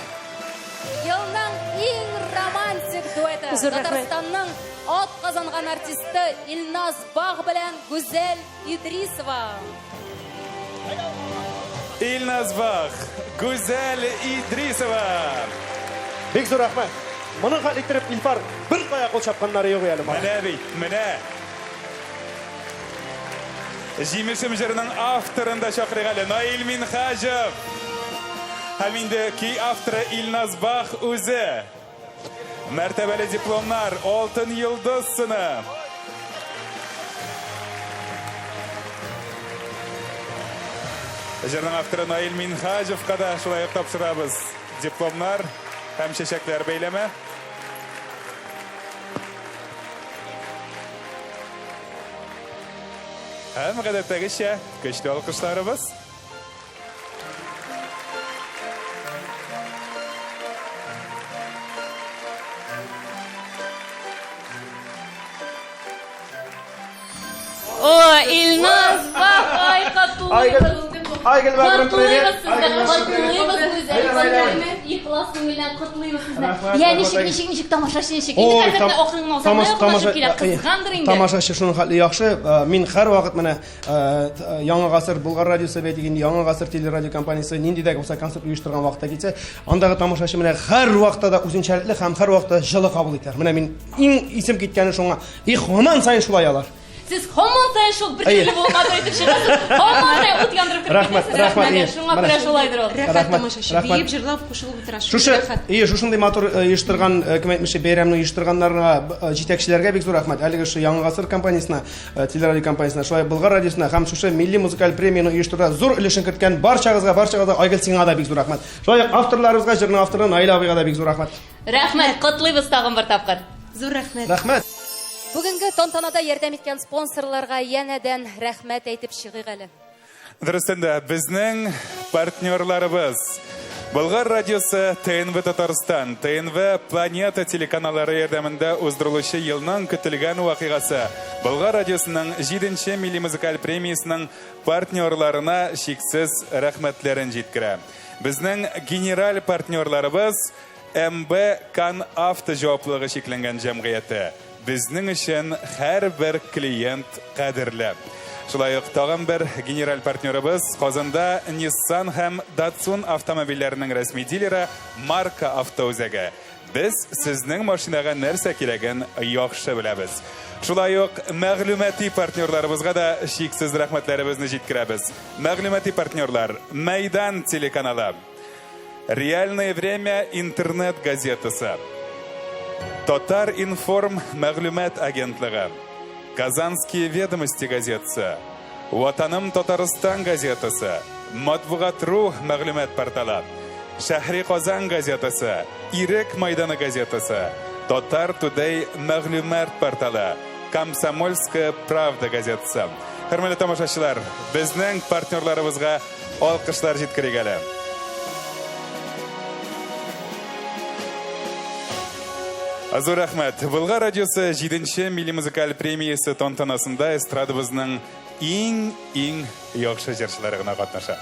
Елның ең романтик дуэті. Татарстанның от қазанған артисті Илназ Баг білән Гүзел Идрисова. Илназ Баг, Гүзел Идрисова. Бек зор рахмат. Мұның қаликтіріп Илфар бір қая қол шапқанлары ең әлі. Міне бейт, міне. Жимешім жырының авторында шақырғалы Наил Минхажев. Хаминде кей авторы Илназ Баг өзі. Мәртәбәлі дипломнар, алтын йылдыз сыны. Жырның авторы Наил Минхажевқа да шулай тапшырабыз. Дипломнар, һәм шешәкләр бәйләме. Һәм гадәттәгечә көчле алкышларыбыз. О, Илназ Баг, ай катулыйбыз. Айгөл Баграм, привет. Катулыйбыз, ихлас күңелдән катулыйбыз сезне. Я ничек тамашачы ничек. Инде хәзер оқыңны алсам, кызгандыр инде. Тамашачы шуның хәтле яхшы. Мин һәр вакыт менә Яңа гасыр Болгар радиосы дигән Яңа гасыр телерадио компаниясе нинди дә булса концерт оештырган вакытта китсә, андагы тамашачы менә һәр вакытта да үзенчәлекле һәм һәр вакытта җылы кабул итәр. Менә мин иң исем киткәне шуңа. Һаман сайын шулай алар. Сіз хомон шул бір түрлі болмады өйтіп шығасыз. Хомон сайын ут яндырып кіріп кетесіз. Рахмет. Шуңа бірә шулайдыр ол. Рахмат тамашашы. Бейіп жырлап қошылып отырасыз. Шушындай матур оештырган кем әйтмеші бәйрәмне оештырганнарга җитәкчеләргә бик зур рәхмәт. Әлеге шу Яңа гасыр компаниясына, телерадио компаниясына, шулай Болгар радиосына һәм шушы милли музыкаль премияны оештыруда зур өлешен керткән барчагызга Айгөл сиңа да бик зур рәхмәт. Шулай авторларыбызга, җырның авторы Наил абыйга да бик зур рәхмәт. Рәхмәт, котлыйбыз тагын бер тапкыр. Зур рәхмәт. Рәхмәт. Бүгінгі тантанада ярдәм иткән спонсорларға янәдән рәхмәт әйтеп чыгыйк әле. Дөрестендә, безнең партнерларыбыз Болгар радиосы, ТНВ Татарстан, ТНВ Планета телеканаллары ярдәмендә уздырылучы елның көтелгән вакыйгасы. Болгар радиосының 7-нче милли музыкаль премиясының партнерларына шиксез рәхмәтләрен җиткерә. Безнең генераль партнерларыбыз МБ Кан Авто җаваплылыгы шикләнгән җәмгыяте. Безнең өчен һәрбер клиент кадерле. Шулай ук тагын бер генераль партнерыбыз Казанда Nissan һәм Datsun автомобильләренең рәсми дилеры Марка Автоузәге. Без сезнең машинага нәрсә кирәген яхшы беләбез. Шулай ук мәгълүмати партнерларыбызга да шиксез рәхмәтләребезне җиткерәбез. Мәгълүмати партнерлар Мәйдан телеканалы, Реальное время интернет газетасы, Татар Информ мәгълүмат агентлыгы, Казанские ведомости газетасы, Ватаным Татарстан газетасы, Матбугат.ру мәгълүмат порталы, Шәһри Казан газетасы, Ирек майданы газетасы, Татар Today мәгълүмат порталы, Комсомольская правда газетасы. Хөрмәтле тамашачылар, безнең партнерларыбызга алкышлар җиткерик әле. Азур рәхмәт. Болгар радиосы 7-нче милли музыкаль премиясе тантанасында эстрадыбызның иң яхшы җырчылары гына катнаша.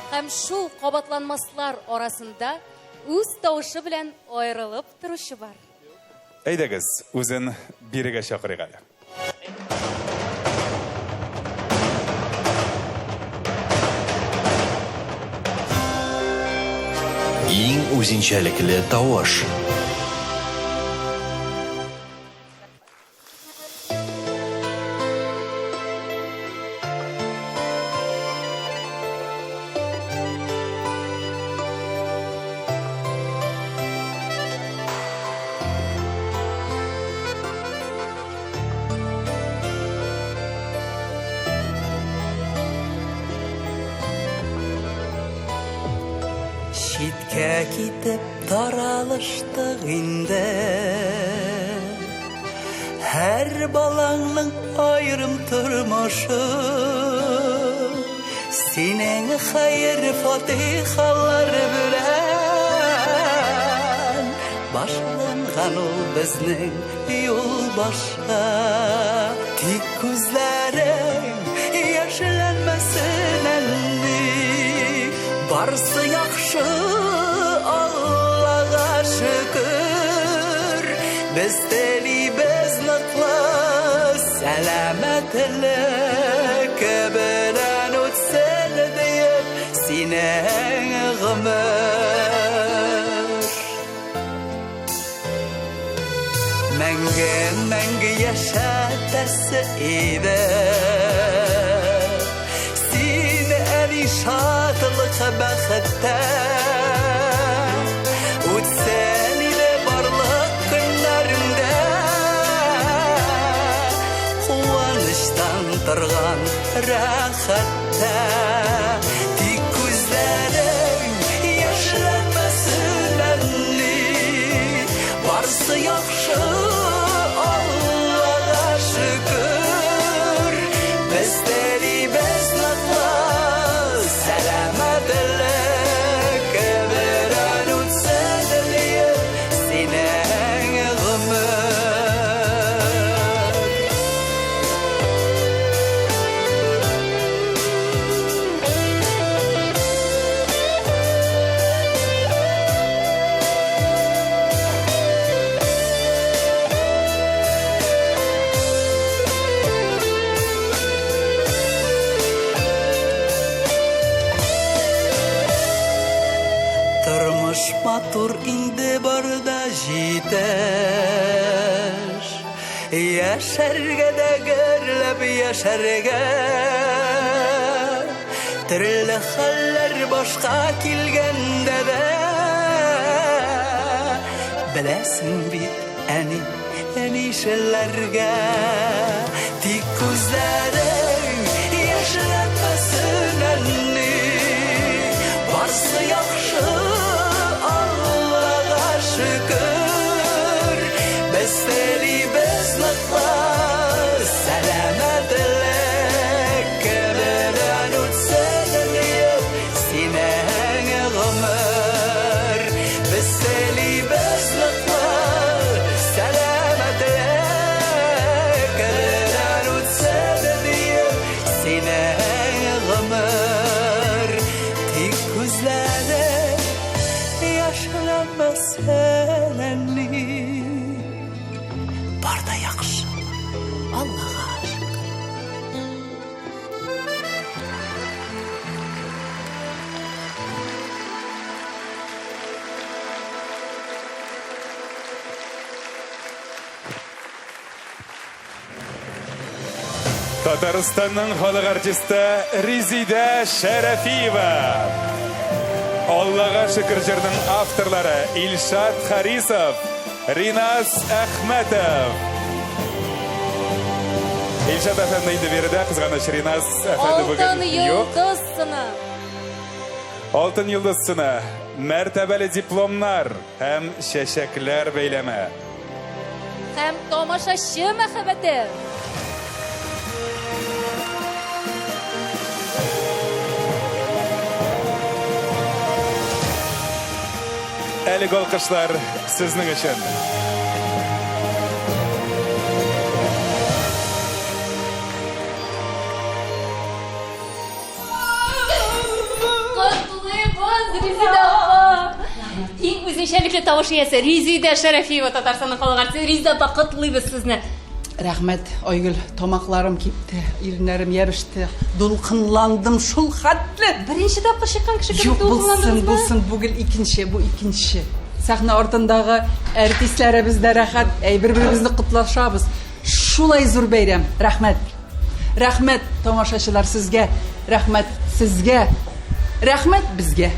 Һәм шул кабатланмаслар арасында үз тавышы белән аерылып торучы бар. Әйдәгез, үзен бирегә чакырыйк әле. Иң үзенчәлекле тавыш. Шиткә китеп таралыштык инде. Һәр балаңның айрым тормышы. Синең хәер фатихалар белән башланган ул безнең юл башы. Тик күзләрең яшьләнмәсен әлли. Бар барсы яхшы Аллага шүкүр Біз телибез ныклы сәламәтлек белән үтсен диеп синең гомер мәңге яшәтәсе иде син әни шатлык бәхеттә үтсен иде барлык көннәрендә куаныштан торган рәхәттә тик күзләрең яшьләнмәсен әлли барсы яхшы Аллага шөкер без телибез ныклы сәламәтлек белән үтсен диеп синең гомер Тормыш матур инде барда җитеш Яшәргә дә гөрләп яшәргә Төрле хәлләр башка килгәндә дә Беләсең бит әни шәлләргә Тик күзләрең яшьләнмәсен әлли Барсы яхшы Аллага шөкер Без телибез ныклы сәламәтлек белән үтсен диеп синең гомер Без телибез ныклы сәламәтлек белән үтсен диеп синең гомер Тик күзләре яшьләнмәсен әлли Барда яхшы Аллага Татарстанның халық артисты Резида Шәрәфиева. Аллага шөкер җырның авторлары Илшат Харисов, Ринас Әхмәтов. Илшат әфәнде инде биредә, кызганыч Ринас әфәнде Алтын бүген юк. йолдыз сыны. Алтын йолдыз сыны, мәртәбәле дипломнар һәм чәчәкләр бәйләме. Һәм тамашачы мәхәббәте. Әлеге алкышлар сезнең өчен. Котлыйбыз, Резида апа. Иң үзенчәлекле тавыш иясе Резида Шәрәфиева, Татарстанның халык артисты. Резида апа, котлыйбыз сезне. Рәхмәт, Айгөл, тамакларым кипте, ирнәрем ябышты, дулкынландым шул хәтле. Беренче тапкыр чыккан кеше кебек дулкынландыңызмы? Булсын, бүген бу икенче. Сәхнә артындагы артистларыбыз да рәхәт, бер-беребезне котлашабыз. Шулай зур бәйрәм. Рәхмәт. Рәхмәт тамашачылар сезгә, рәхмәт сезгә, рәхмәт безгә.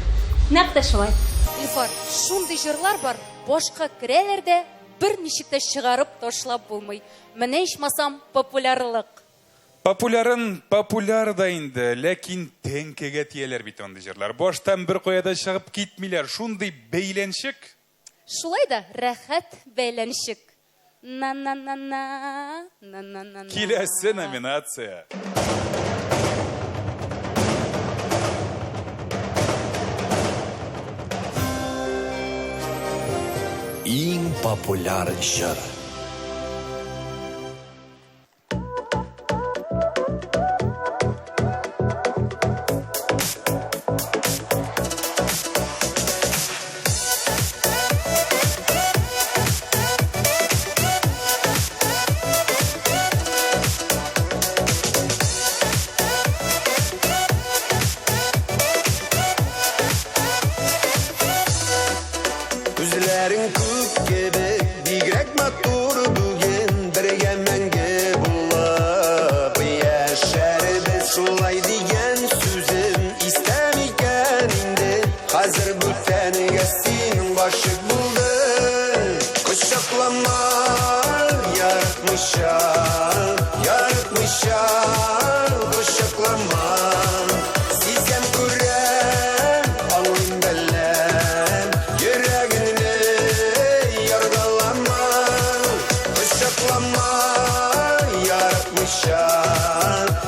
Нәкъ шулай. Илфар, шундый җырлар бар, башка керәләр дә бер ничек тә чыгарып ташлап булмый. Менә ичмасам популярлык. Популяр да инде, ләкин тәнкегә тияләр бит андый җырлар. Баштан бер куяда чыгып китмиләр, шундый бәйләнчек. Шулай да рәхәт бәйләнчек. На-на-на-на, на-на-на-на. Киләсе номинация. Иң популяр җыр. Kuşaklama Sizem kurem Alın bellem Yüreğini yargılama Kuşaklama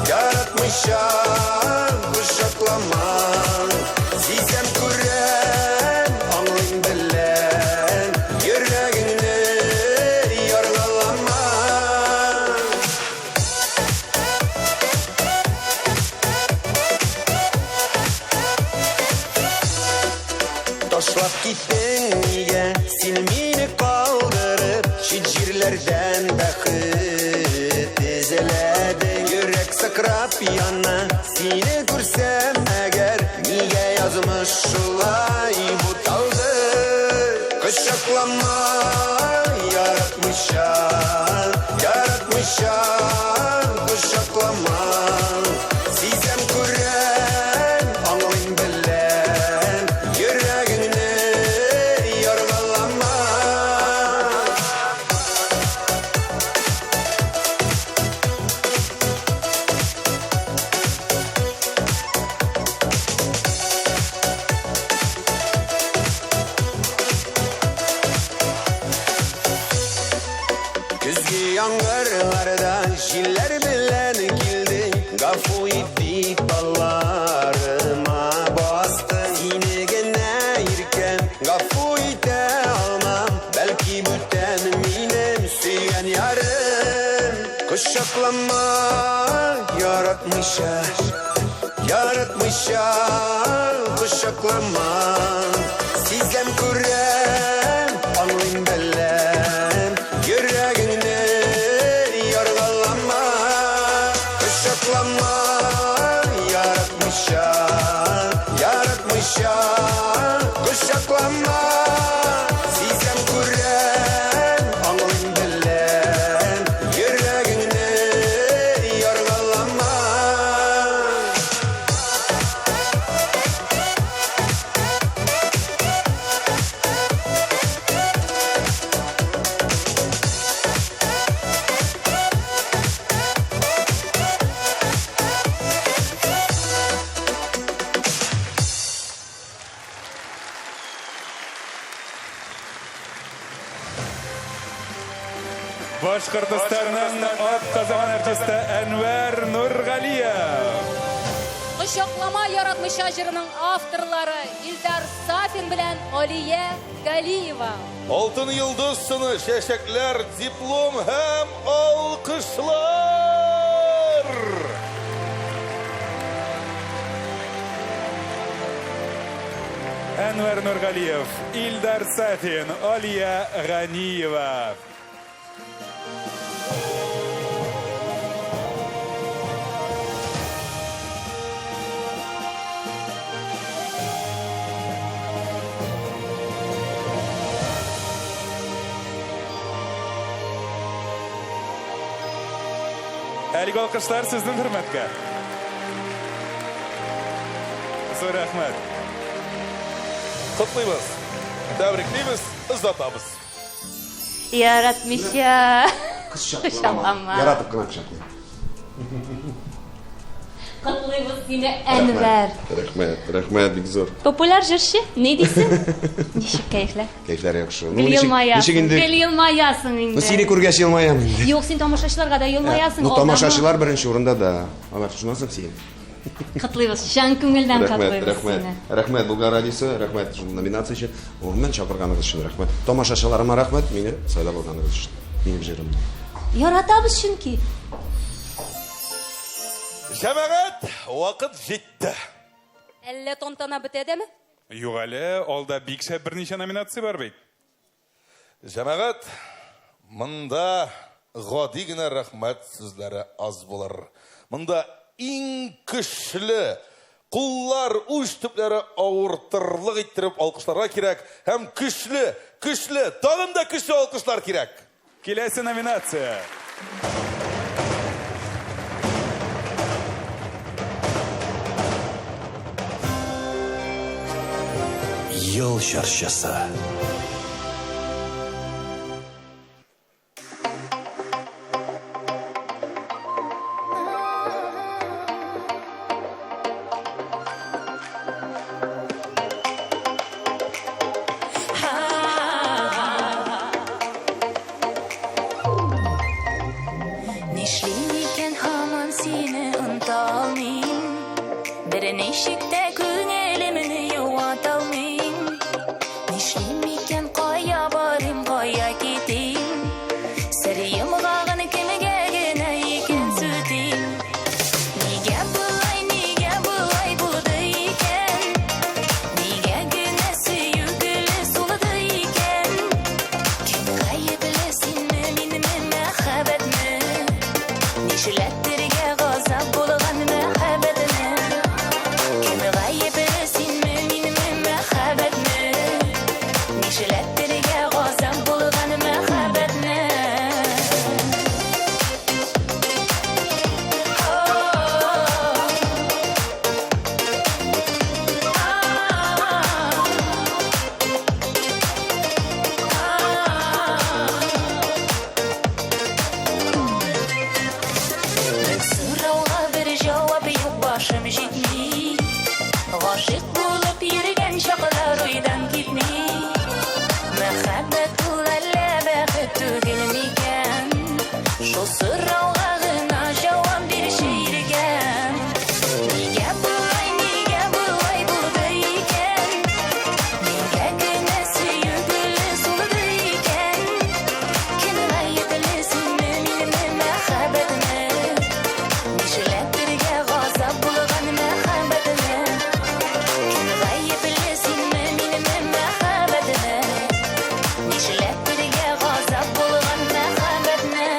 Yaratmışam Kuşaklama Sizem kurem Alın bellem Yüreğini yargılama Taşlap gittin niye Sen beni kaldırıp Şicirlerden bakıp Dizeledin Yürek sakrap yana Seni görsem eğer Niye yazmış şulay bu taldı Kışaklama Yaratmışam Kışaklama Sizem kuren Anlayın bellem Yüreğini yargılama Küzgü yağmurlarda Jiller bilen gildin Gafu iddi ballarıma bastın Yine gene yirken Gafu ite almam Belki büten minem Süyen yarım Kuşaklama Yaratmışa Kuşaklama Sizem kurem Anlayın bellem Yüreğini yargılama Kışaklama Yaratmışam Kışaklama Sizem kurem Anlayın bellem Yüreğini yargılama Башкортостанның атказан артисты Әнвәр Нургалиев. Кычаклама яратмыша җырының авторлары Илдар Сафин белән Алия Галиева. Алтын йолдыз сыны, чәчәкләр, диплом һәм алкышлар. Әнвәр Нургалиев, Илдар Сафин, Алия Ганиева. Әлгі алқыштар сіздің хөрмәткә. Зор рәхмәт. Құтлыйбыз, тәбриклейбіз, ызлатабыз. Яратмыша. Кычаклама. Яратып кына кычаклый. Құтлыйбыз сине, Әнвәр. Рәхмәт, бик зор. Популяр җырчы, не дейсең? Ничек кәефләр? Кәефләр яхшы. Гел елмаясың инде. Ну, сине күргәч елмаям инде. Юк, син тамашачыларга да елмаясың. Ну, тамашачылар беренче урында да. Алар шунасың син. Құтлыйбыз, җан күңелдән құтлыйбыз сине. Рәхмәт Болгар радиосы, рәхмәт шул номинация өчен. Мен чакырганыгыз өчен рәхмәт. Тамашачыларыма рәхмәт, мине сайлап алганыгыз өчен. Минем җырымны. Яратабыз чөнки. Җәмәгать, вакыт җитте. Әллә тантана бетәдеме? Юк әле, алда бик шәп берничә номинация бар бит. Җәмәгать, монда гади генә рәхмәт сүзләре аз булыр. Монда иң көчле куллар уч төпләре авыртырлык иттереп алкышларга кирәк һәм көчле, тагын да көчле алкышлар кирәк. Киләсе номинация. Ел чарчасы. Nişikte köngülümünü yuvatalmayım. Nişlim iken kaya barım kaya gideyim. Sarıyım ağını kimiga gene iken süteyim. Nige bulay buldu iken. Nige güne süyügülü suladı iken. Kim gayı bilesin mi minimi mehabet mi? Nişilettirge gazap bulgan mehabetini. Kim gayı bilesin mi minimi mehabet mi? Nişilettirge gazap bulgan mehabetini. Sırauğa bir cevap yok başım jitmi. G'aşık bulup yürügen şakalar uydan gitmi. Mehabbet bularla bakıp tügülmeyken. Şu sırauğa gına cevap bir şiirgen. Nige bulay buldu iken. Nige güne süyügülü suladı iken. Kim gayı bilesin mi minimi mehabbetini? Nişilettirge gazap bulgan mehabetini. Kim gayı bilesin mi minimi mehabetini? Nişilettirge gazap bulgan mehabetini.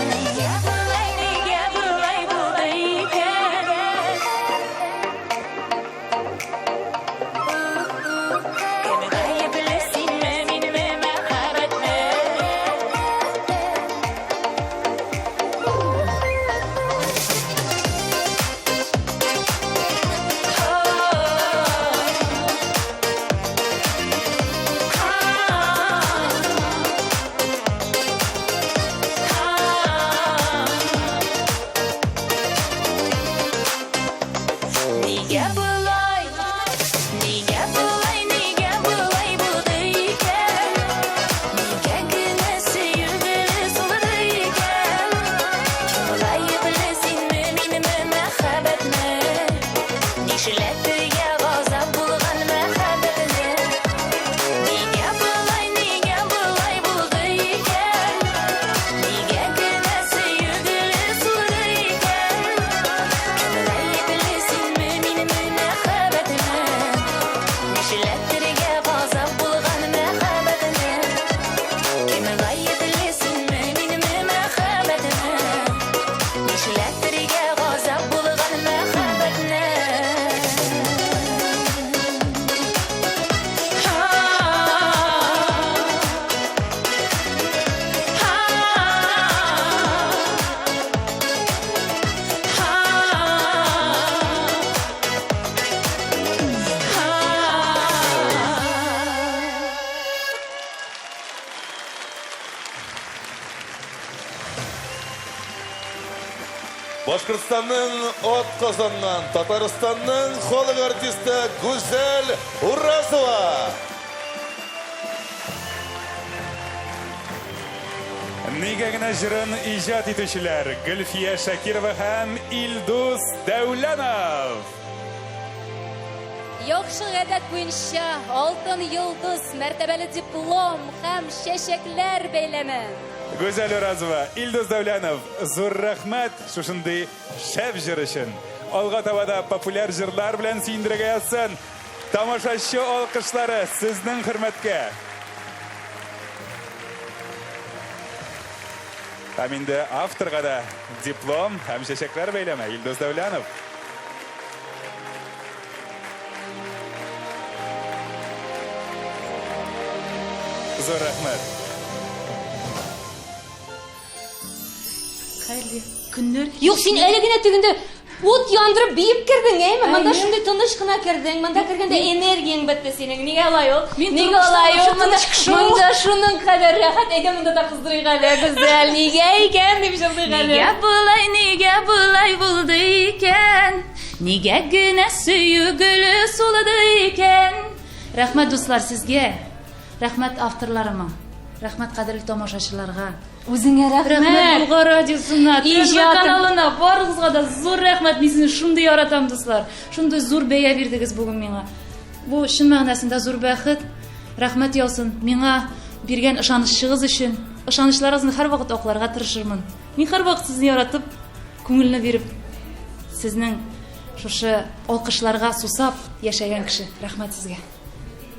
Nige bulay buldu iken. Kim gayı bilesin mi minimi mehabetini? Nige bulay buldu iken. Nige güne süyügülü suladı iken. Kim gayı bilesin mi minimi mehabet mi? Nişilettirge gazap bulgan mehabetini. Nige bulay buldu iken. Nige güne süyügülü suladı iken. Kim gayı bilesin mi minimi mehabetini? Nişilettirge gazap bulgan mehabetini. Kim gayı bilesin mi minimi mehabetini? Nişilettirge gazap bulgan mehabetini. Башкортстанның от Казаннан, Татарстанның халық артисті Гүзел Уразова. Нигә генә җырын иҗат итүчеләр Гөлфия Шакирова һәм Илдус Дәүләнов. Яхшы гадәт буенча алтын йолдыз, мәртәбәле диплом һәм чәчәкләр бәйләме. Гүзәл Уразова, Илдус Дәүләнов, зур рәхмәт шушындый шәп җыр өчен. Алга табада популяр җырлар белән сөендерергә язсын. Тамашачы алкышлары сезнең хөрмәткә. Һәм инде авторга да диплом һәм чәчәкләр бәйләме Илдус Дәүләнов. Зур рәхмәт. Хәерле көннәр. Юк, син әле генә тегендә ут яндырып биеп кирдең, әйме? Монда шундый тыныч кына кирдең. Монда кергәндә энергияң бетте синең. Нигә алай ул? Нигә алай ул? Монда шуның кадәр рәхәт. Әйдә монда да кыздырыйк әле, Гүзәл. Нигә икән дип җырлыйк әле. Нигә булай булды икән? Нигә генә сөйгеле сулады икән? Рәхмәт дуслар сезгә. Рәхмәт авторларыма. Рәхмәт кадерле тамашачыларга. Үзеңә рәхмәт. Болгар радиосына, ТЖ каналына, барыгызга да зур рәхмәт. Мин сезне шундый яратам, дуслар. Шундый зур бәя бирдегез бүген миңа. Бу чын мәгънәсендә зур бәхет. Рәхмәт яусын миңа биргән ышанычыгыз өчен. Ышанычларыгызны һәр вакыт акларга тырышырмын. Мин һәр вакыт сезне яратып, күңелне биреп, сезнең шушы алкышларга сусап яшәгән кеше. Рәхмәт сезгә.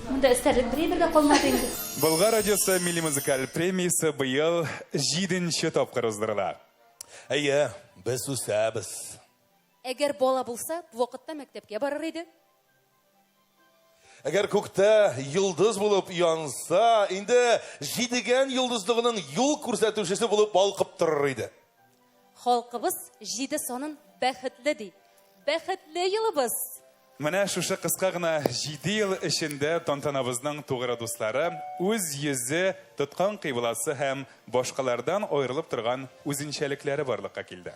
Монда эстәрлек бер дә калмады инде. Болгар радиосы милли музыкаль премиясы быел 7-нче тапкыр уздырыла. Әйе, без үсәбез. Әгәр бала булса, бу вакытта мәктәпкә барыр иде. Әгәр күктә йолдыз булып янса, инде җидегән йолдызлыгының юл күрсәтүчесе булып балкып торыр иде. Халкыбыз 7 санын бәхетле ди. Бәхетле елыбыз. Менә шушы кыска гына 7 ел эчендә тантанабызның тугры дуслары үз йөзе, тоткан кыйбласы һәм башкалардан аерылып торган үзенчәлекләре барлыкка килде.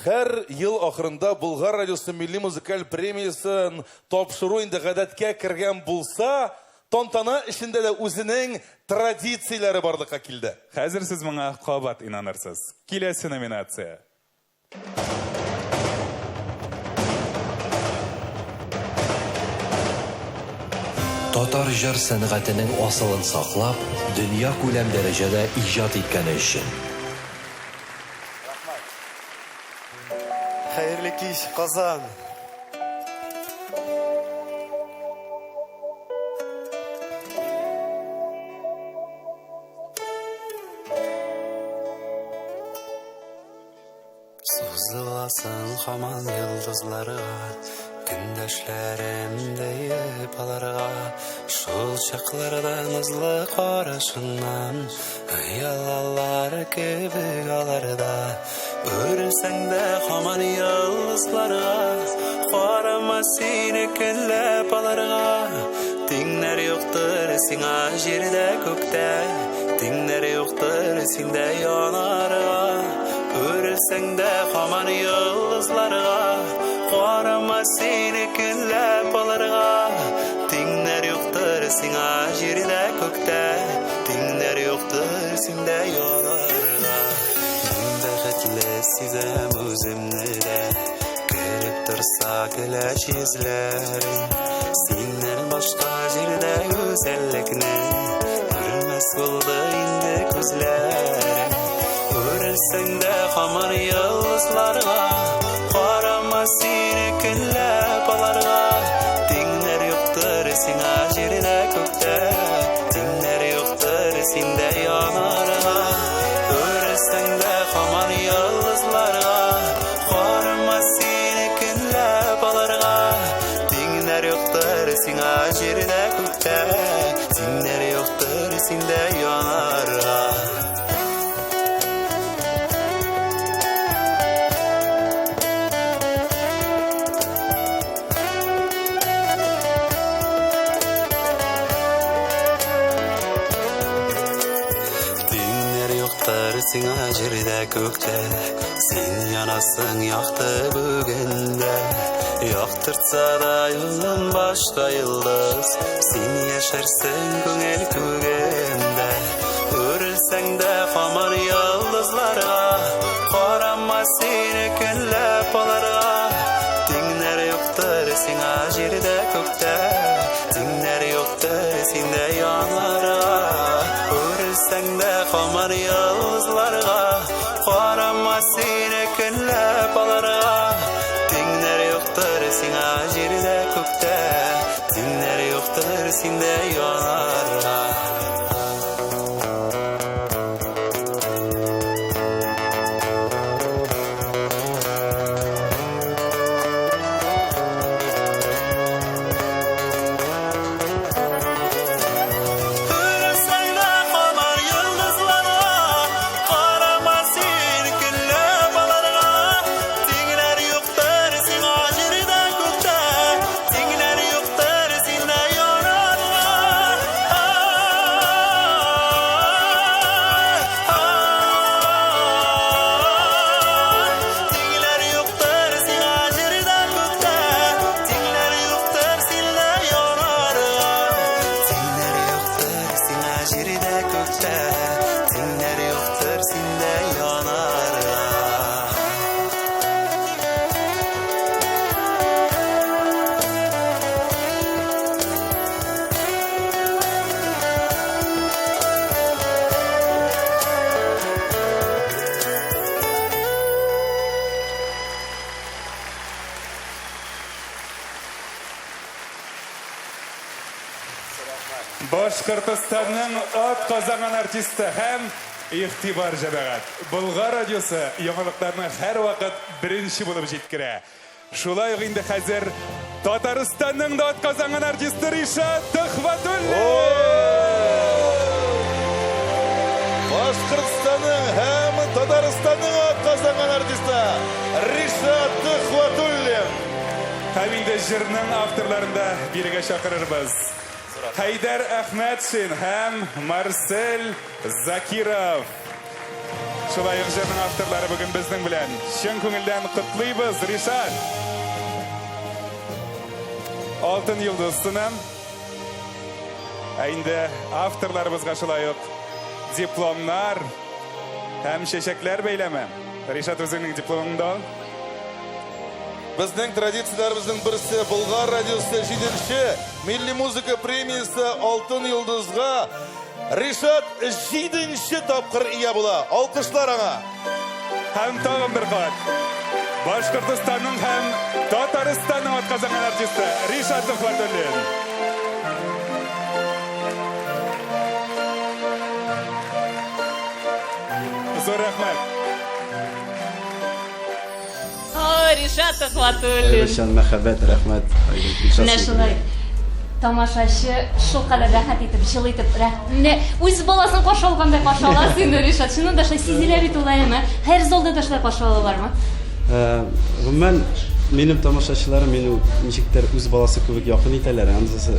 Һәр ел ахырында Болгар радиосы милли музыкаль премиясын тапшыру инде гадәткә кергән булса, тантана эчендә дә үзенең традицияләре барлыкка килде. Хәзер сез моңа кабат инанырсыз. Киләсе номинация. Татар җыр сәнгатенең асылын саклап, дөнья күләм дәрәҗәдә иҗат иткәне өчен. Хәерле кич, Казан. Сузыласың хаман йылдызларга, көндәшләрем дейіп аларга, шул чакларда назлы карашыңнан, аялалар кебек аларда, өрсәң дә хаман йылдызларга, карама сине көнләп аларга, тиңнәр юктыр сиңа җирдә күктә, тиңнәр юктыр синдә янарга. Өрсәң дә хаман йылдызларга, карама сине көнләп аларга, тиңнәр юктыр сиңа җирдә күктә, тиңнәр юктыр синдә янарга. Мин бәхетле сизәм үземне дә, күреп торса көләч йөзләрен, синнән башка җирдә гүзәллекне күрмәс булды инде күзләрем. Өрсәң дә хаман йылдызларга, карама сине көнләп аларга, тиңнәр юктыр сиңа җирдә күктә, тиңнәр юктыр синдә янарга. Өрсәң дә хаман йылдызларга, карама сине көнләп аларга, тиңнәр юктыр сиңа җирдә күктә, тиңнәр юктыр синдә янарга. Сиңа җирдә күктә, син янасың якты бүгендә, яктыртса да юлын башка йылдыз, син яшәрсең күңел күгендә. Үрелсәң дә хаман йылдызларга, карама сине көнләп аларга, тиңнәр юктыр сиңа җирдә күктә, тиңнәр юктыр синдә янарга. Үрелсәң дә хаман йылдызларга, карама сине көнләп аларга, тиңнәр юктыр сиңа җирдә күктә, тиңнәр юктыр синдә янарга. Башкортстанның ат казанган артисты һәм игътибар җәмәгать. Болгар радиосы яңалыкларны һәр вакыт беренче булып җиткерә. Шулай ук инде хәзер Татарстанның да ат казанган артисты Ришат Төхвәтуллин. Башкортстанның һәм Татарстанның ат казанган артисты Ришат Төхвәтуллин. Һәм инде җырның авторларында бирегә чакырырбыз. Хайдар Әхмәтшин һәм Марсель Закиров. Шулай ук җырның авторлары бүген безнең белән. Чын күңелдән котлыйбыз, Ришат. Алтын йолдызсынан. Инде авторларыбызга шулай ук дипломнар һәм чәчәкләр бәйләме. Ришат үзенең дипломында. Безнең традицияләребезнең берсе Болгар радиосы 7нче милли музыка премиясе Алтын йолдызга Ришат 7нче тапкыр ия була. Алкышлар аңа. Һәм тагын бер кат. Башкортстанның һәм Татарстанның ат казанган артисты Ришат Төхвәтуллин. Зур рәхмәт. Ришат Төхвәтуллин. Ришат мәхәббәт, рәхмәт. Менә шулай. Тамашачы шул кадәр рәхәт итеп, җылы итеп, үз баласын каршы алгандай каршы ала син, Ришат. Шуны да шулай сизелә бит ул әйме. Һәр залда да шулай каршы алалармы? Гомумән минем тамашачыларым мине ничектер үз баласы кебек якын итәләр. Андысы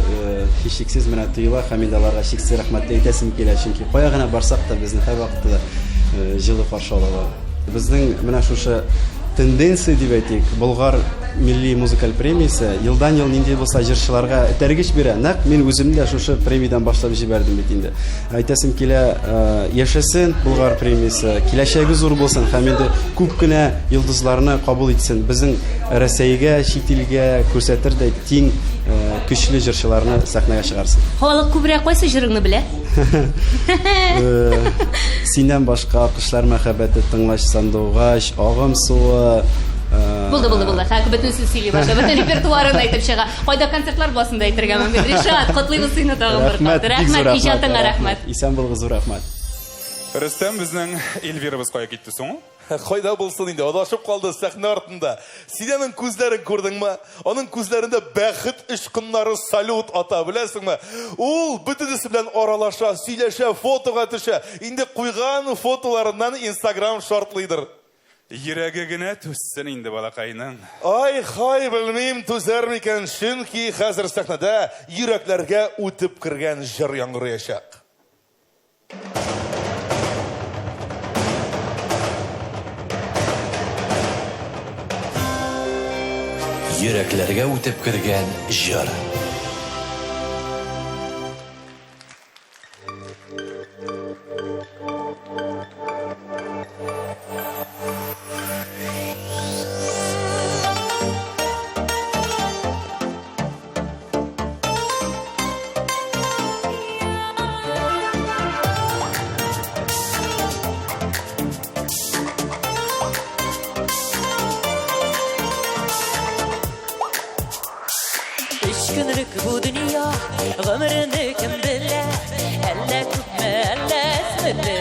һичшиксез менә тоела һәм инде аларга шиксез рәхмәт әйтәсем килә, чөнки кая гына барсак та безне һәр вакытта җылы каршы алалар. Безнең менә шушы тенденция дип әйтик, Болгар милли музыкаль премиясе елдан ел нинди булса җырчыларга этәргеч бирә. Нәкъ мин үзем дә шушы премиядан башлап җибәрдем бит инде. Әйтәсем килә, яшәсен Болгар премиясе, киләчәге зур булсын һәм инде күп кенә йолдызларны кабул итсен. Безнең Россиягә, чит илгә күрсәтер дә тиң көчле җырчыларны сәхнәгә чыгарсын. Халык күбрәк кайсы җырыңны белә? Синнән башка Кышлар мәхәббәте, Тыңлач сандугач, Агым суы. Булды. Һәм бөтенсен сөйли башлады. Бөтен репертуарын әйтеп чыга. Кайда концертлар басында әйтергә мөмкин. Ришат, котлыйбыз сине тагын бер кат. Рәхмәт, иҗатыңа рәхмәт. Исән булыгыз, зур рәхмәт. Рөстәм, безнең Эльвирабыз кая китте соң? Кайда булсын инде, адашып калды сәхнә артында. Синең күзләрен күрдеңме? Аның күзләрендә бәхет очкыннары салют ата, беләсеңме? Ул бөтенесе белән аралаша, сөйләшә, фотога төшә. Инде куйган фотоларыннан Instagram шартлыйдыр. Йөрәге генә түссен инде балакайның. Хай, белмим, түзәр микән, чөнки хәзер сәхнәдә йөрәкләргә үтеп кергән җыр яңгыраячак. Йөрәкләргә үтеп кергән җыр. Günlük bu dünya ömrünü kim bilir Elle tutma elle sınırlı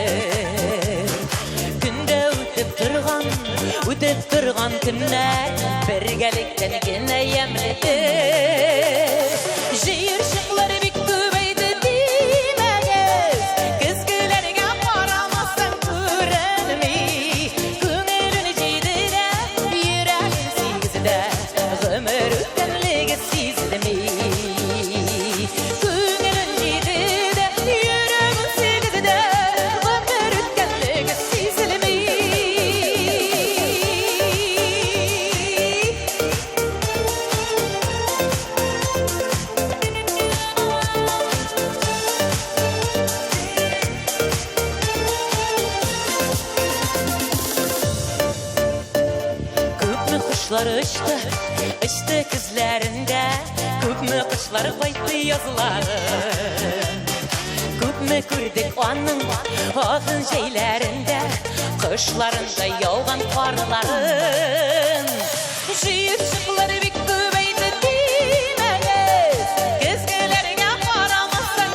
Günde ötüp durgan kimler Birgelikten gene yemlidir Jir şıkları bir kübeydi demeniz Kızgılarına karamazsan kürenmi Künelini cidire yüreğin sizde Ömür ütenliği sizde mi Açtı kızlarında Köpmü kışları koydu yazıları Köpmü gördük onun Ağın şeylerinde Kışlarında yağan karların Şiir şıkları bir kübeydi demeniz Kızgılarına karamazsan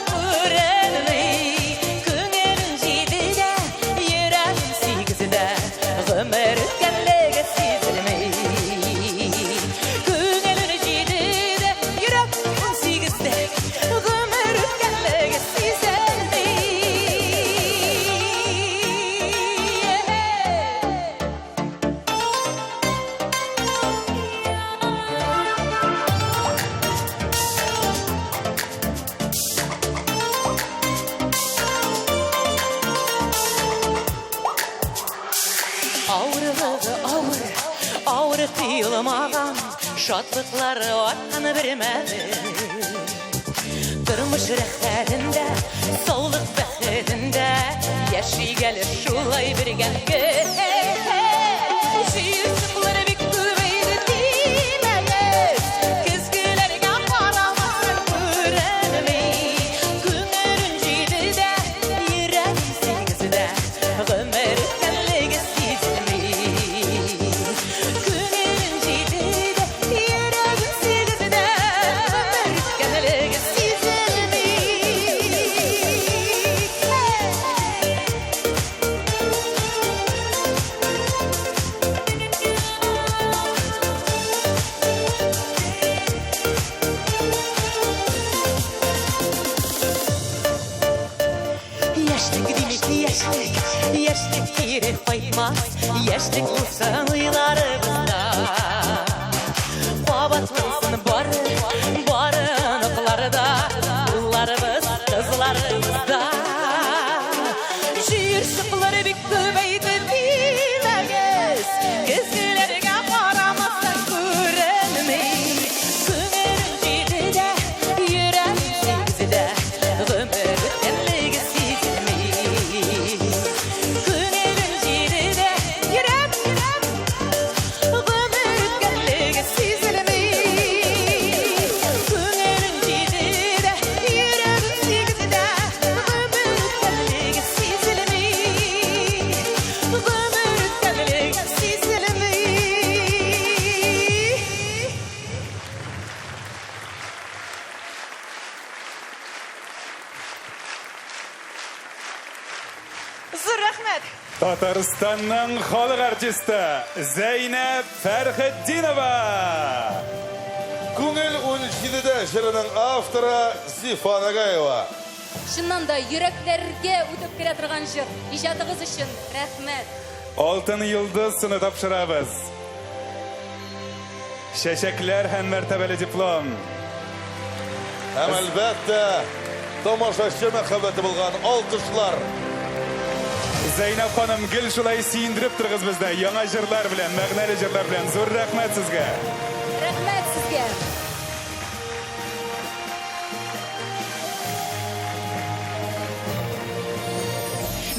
тыйылмаган шатлыклар атканы бермәде Тормыш рәхәтендә саулык бәхетендә яшигәле шулай бергә Җыйсыклар бик күбәйде димәгез Көзгеләргә карамасын күрәнми Күңелен җиде дә йөрәк сизде Гомер тәллеге сизми Күңелен җиде дә йөрәк сизде Гомер тәллеге сизми Яшьлек димек яшьлек Яшьлек кире кайтмас Яшьлек булсын уйларыбызда Кабатлансын бары Аныкларда Улларыбыз, кызларыбызда Җыйсыклар бик күбәйде димәгез Көзгеләргә карамасын күрәнми Күңелен җиде дә йөрәк сизде Гомер тәллеге сизми Күңелен җиде дә йөрәк Гомер тәллеге сизелми Күңелен җиде дә йөрәк сизде Гомер тәллеге сизелми Гомер тәллеге сизелми Зур рәхмәт Татарстанның халық артисты Зәйнәп Фәрхетдинова. Күңел 17-дә җырының авторы Зифа Нагаева. Шыннан да йөрәкләргә үтеп керә торган җыр. Иҗатыгыз өчен рәхмәт. Алтын йолдыз сыны тапшырабыз. Чәчәкләр һәм мәртәбәле диплом. Һәм әлбәттә, тамашачы мәхәббәте булган алкышлар. Зәйнәп ханым, гел шулай сөендереп торгыз бездә яңа җырлар белән, мәгънәле җырлар белән. Зур рәхмәт сезгә. Рәхмәт сезгә.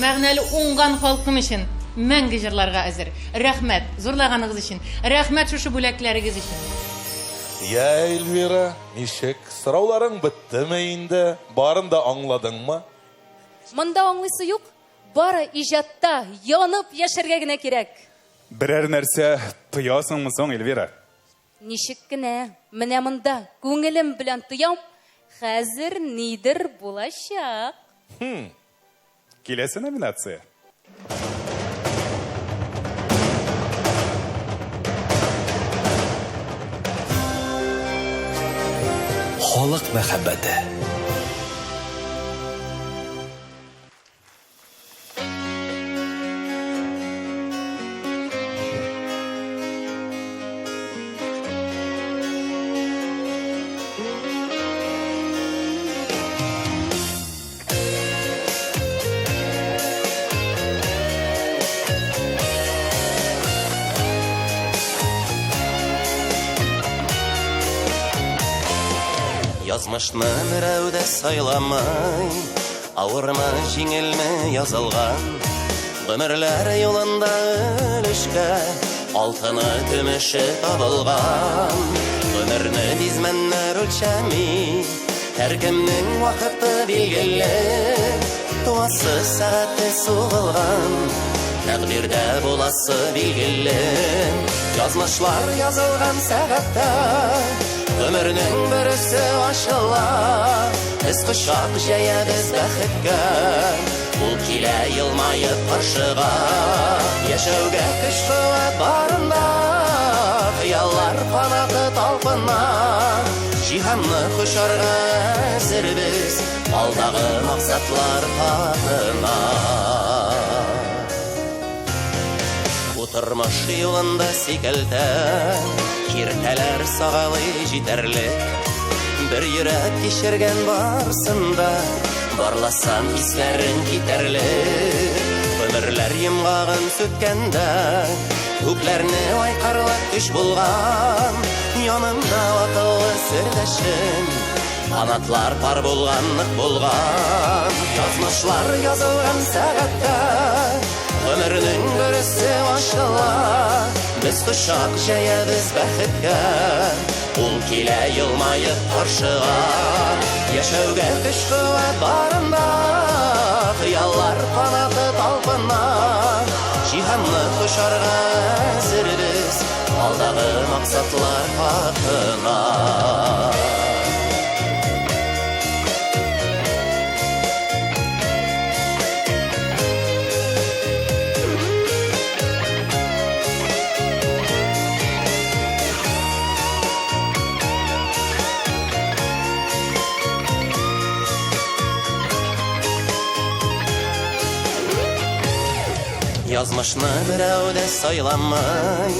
Мәгънәле уңган халкым өчен мәңге җырларга әзер. Рәхмәт, зурлаганыгыз өчен. Рәхмәт шушы бүләкләрегез өчен. Я, Эльвира, ничек? Сорауларың биттеме инде? Барын да аңладыңмы? Монда аңлыйсы юк. Бары иҗатта янып яшәргә генә кирәк. Берәр нәрсә тоясыңмы соң, Эльвира? Ничек кенә? Менә монда күңелем белән тоям. Хәзер нидер булачак. Киләсе номинация. Халык мәхәббәте. Язмышны берәү дә сайламый, авырмы, җиңелме язылган. Гомерләр юлында өлешкә алтыны, көмеше табылган. Гомерне дизмәннәр үлчәми, һәркемнең вакыты билгеле. Туасы сәгате сугылган, тәкъдирдә буласы билгеле. Язмышлар язылган сәгатьтә Ömrünün birisi aşıla Biz kuşak jəyəbiz bəxtgə Ul kilə yılmayıb qarşığa Yaşəvgə kışqıla barında Xiyallar qanadı talpına Cihanlı xuşarğa əzirbiz Aldağı maqsadlar qadına Утырмыш юлында сикелтә Киртәләр сагалый җитәрлек Бер йөрәк кичергән барсында Барласам хисләрен китәрлек Гомерләр йомгагын сүткәндә Күкләрне айқарлап күш булган, янымда акыллы сердәшем, канатлар пар булганлык булган. Язмышлар язылган сәгатьтә, ömrünün birisi aşıla. Biz kuşak җәябез бәхеткә, ул килә елмаеп каршыга. Яшәүгә көч-куәт барында, хыяллар канаты талпына. Җиһанны кушарга әзербез, алдагы максатлар хакына. Язмышны берәү дә сайламый,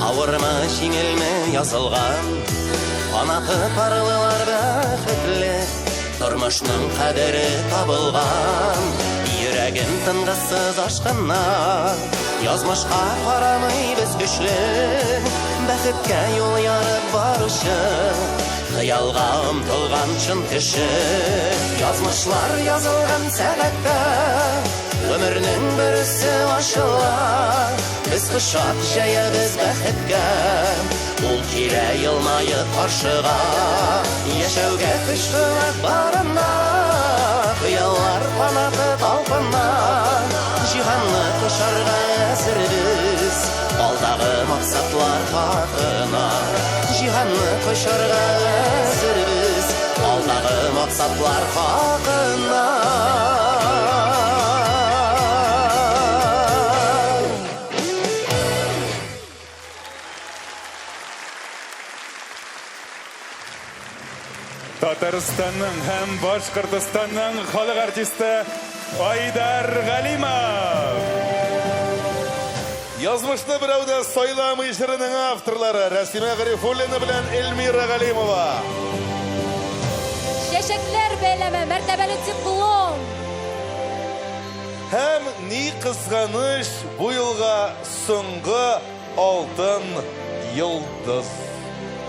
авырмы, җиңелме язылган. Канаты парлылар бәхетле, тормышның кадере табылган. Йөрәгем тынгысыз ашкыннан, язмышка карамый без көчле, бәхеткә юл ярып баручы, хыялга омтылган чын кеше. Язмышлар язылган сәгатьтә, ömrünün birisi aşıla. Biz kuşak җәябез бәхеткә, ул килә елмаеп каршыга. Яшәүгә көч-куәт барында, хыяллар канаты талпына. Җиһанны кушарга әзербез, алдагы максатлар хакына. Җиһанны кушарга әзербез, алдагы максатлар хакына. Татарстанның һәм Башкортстанның халык артисты Айдар Галимов. Язмышны берәү дә сайламый җырының авторлары Рәсимә Гарифуллина белән Эльмира Галимова. Чәчәкләр бәйләме, мәртәбәле диплом. Һәм ни кызганыч, бу елга соңгы алтын йолдыз.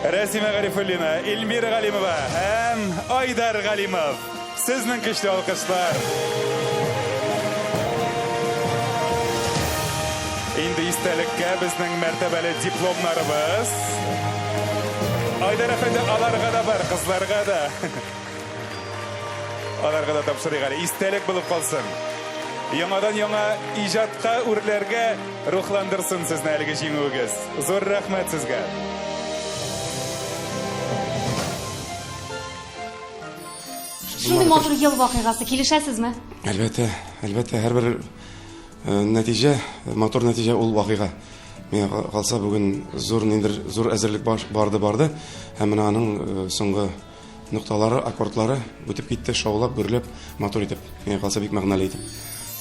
Рәсимә Гарифуллина, Эльмира Галимова һәм Айдар Галимов. Сезнең көчле алкышлар. Инде истәлеккә безнең мәртәбәле дипломнарыбыз. Айдар әфәнде, аларга да бар, кызларга да. Аларга да тапшырыйк әле, истәлек булып калсын. Яңадан яңа иҗатка үрләргә рухландырсын сезне әлеге җиңүегез. Зур рәхмәт сезгә. Шундый матур ел вакыйгасы, килешәсезме? Әлбәттә, һәрбер нәтиҗә, матур нәтиҗә ул вакыйга. Миңа калса бүген зур әзерлек барды, һәм менә аның соңгы нукталары, аккордлары үтеп китте, шаулап, гөрләп, матур итеп. Миңа калса бик мәгънәле итеп.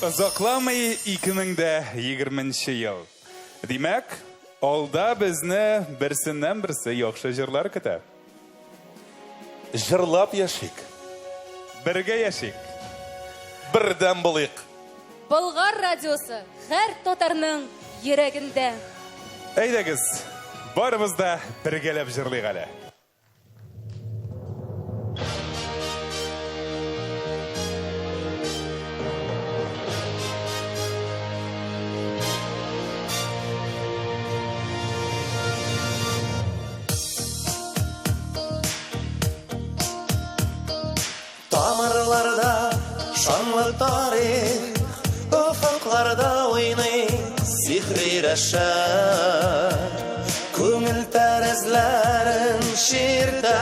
Озакламый 2020 ел. Димәк, алда безне берсеннән-берсе яхшы җырлар көтә. Җырлап яшик. Бергә яшик. Бердәм булыйк. Болгар радиосы һәр татарның йөрәгендә. Әйдәгез, барыбыз да бергәләп җырлыйк әле. Тамырларда шанлы тарих, офыкларда уйный сихри рәшәт. Күңел тәрәзләрен ширтә,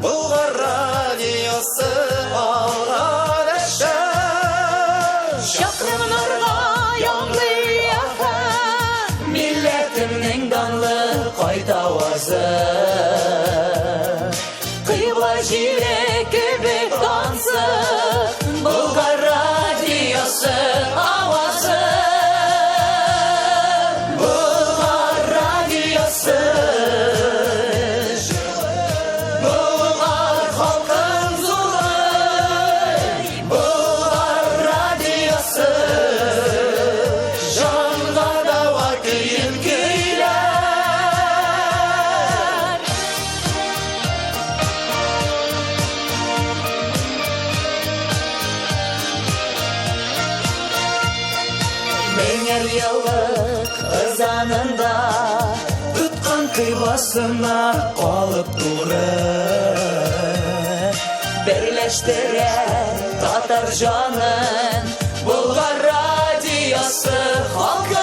Болгар радиосы алга дәшә. Чакрым нурга яңгый яфа, Милләтемнең данлы кайта авазы. Кыйбла җиле кебек дансы, Болгар радиосы авазы. Болгар радиосы, Болгар халкын зурлый. Болгар радиосы, җанга дава көен кыйбасына калып туры Берләштерә татар жанын Болгар радиосы халкы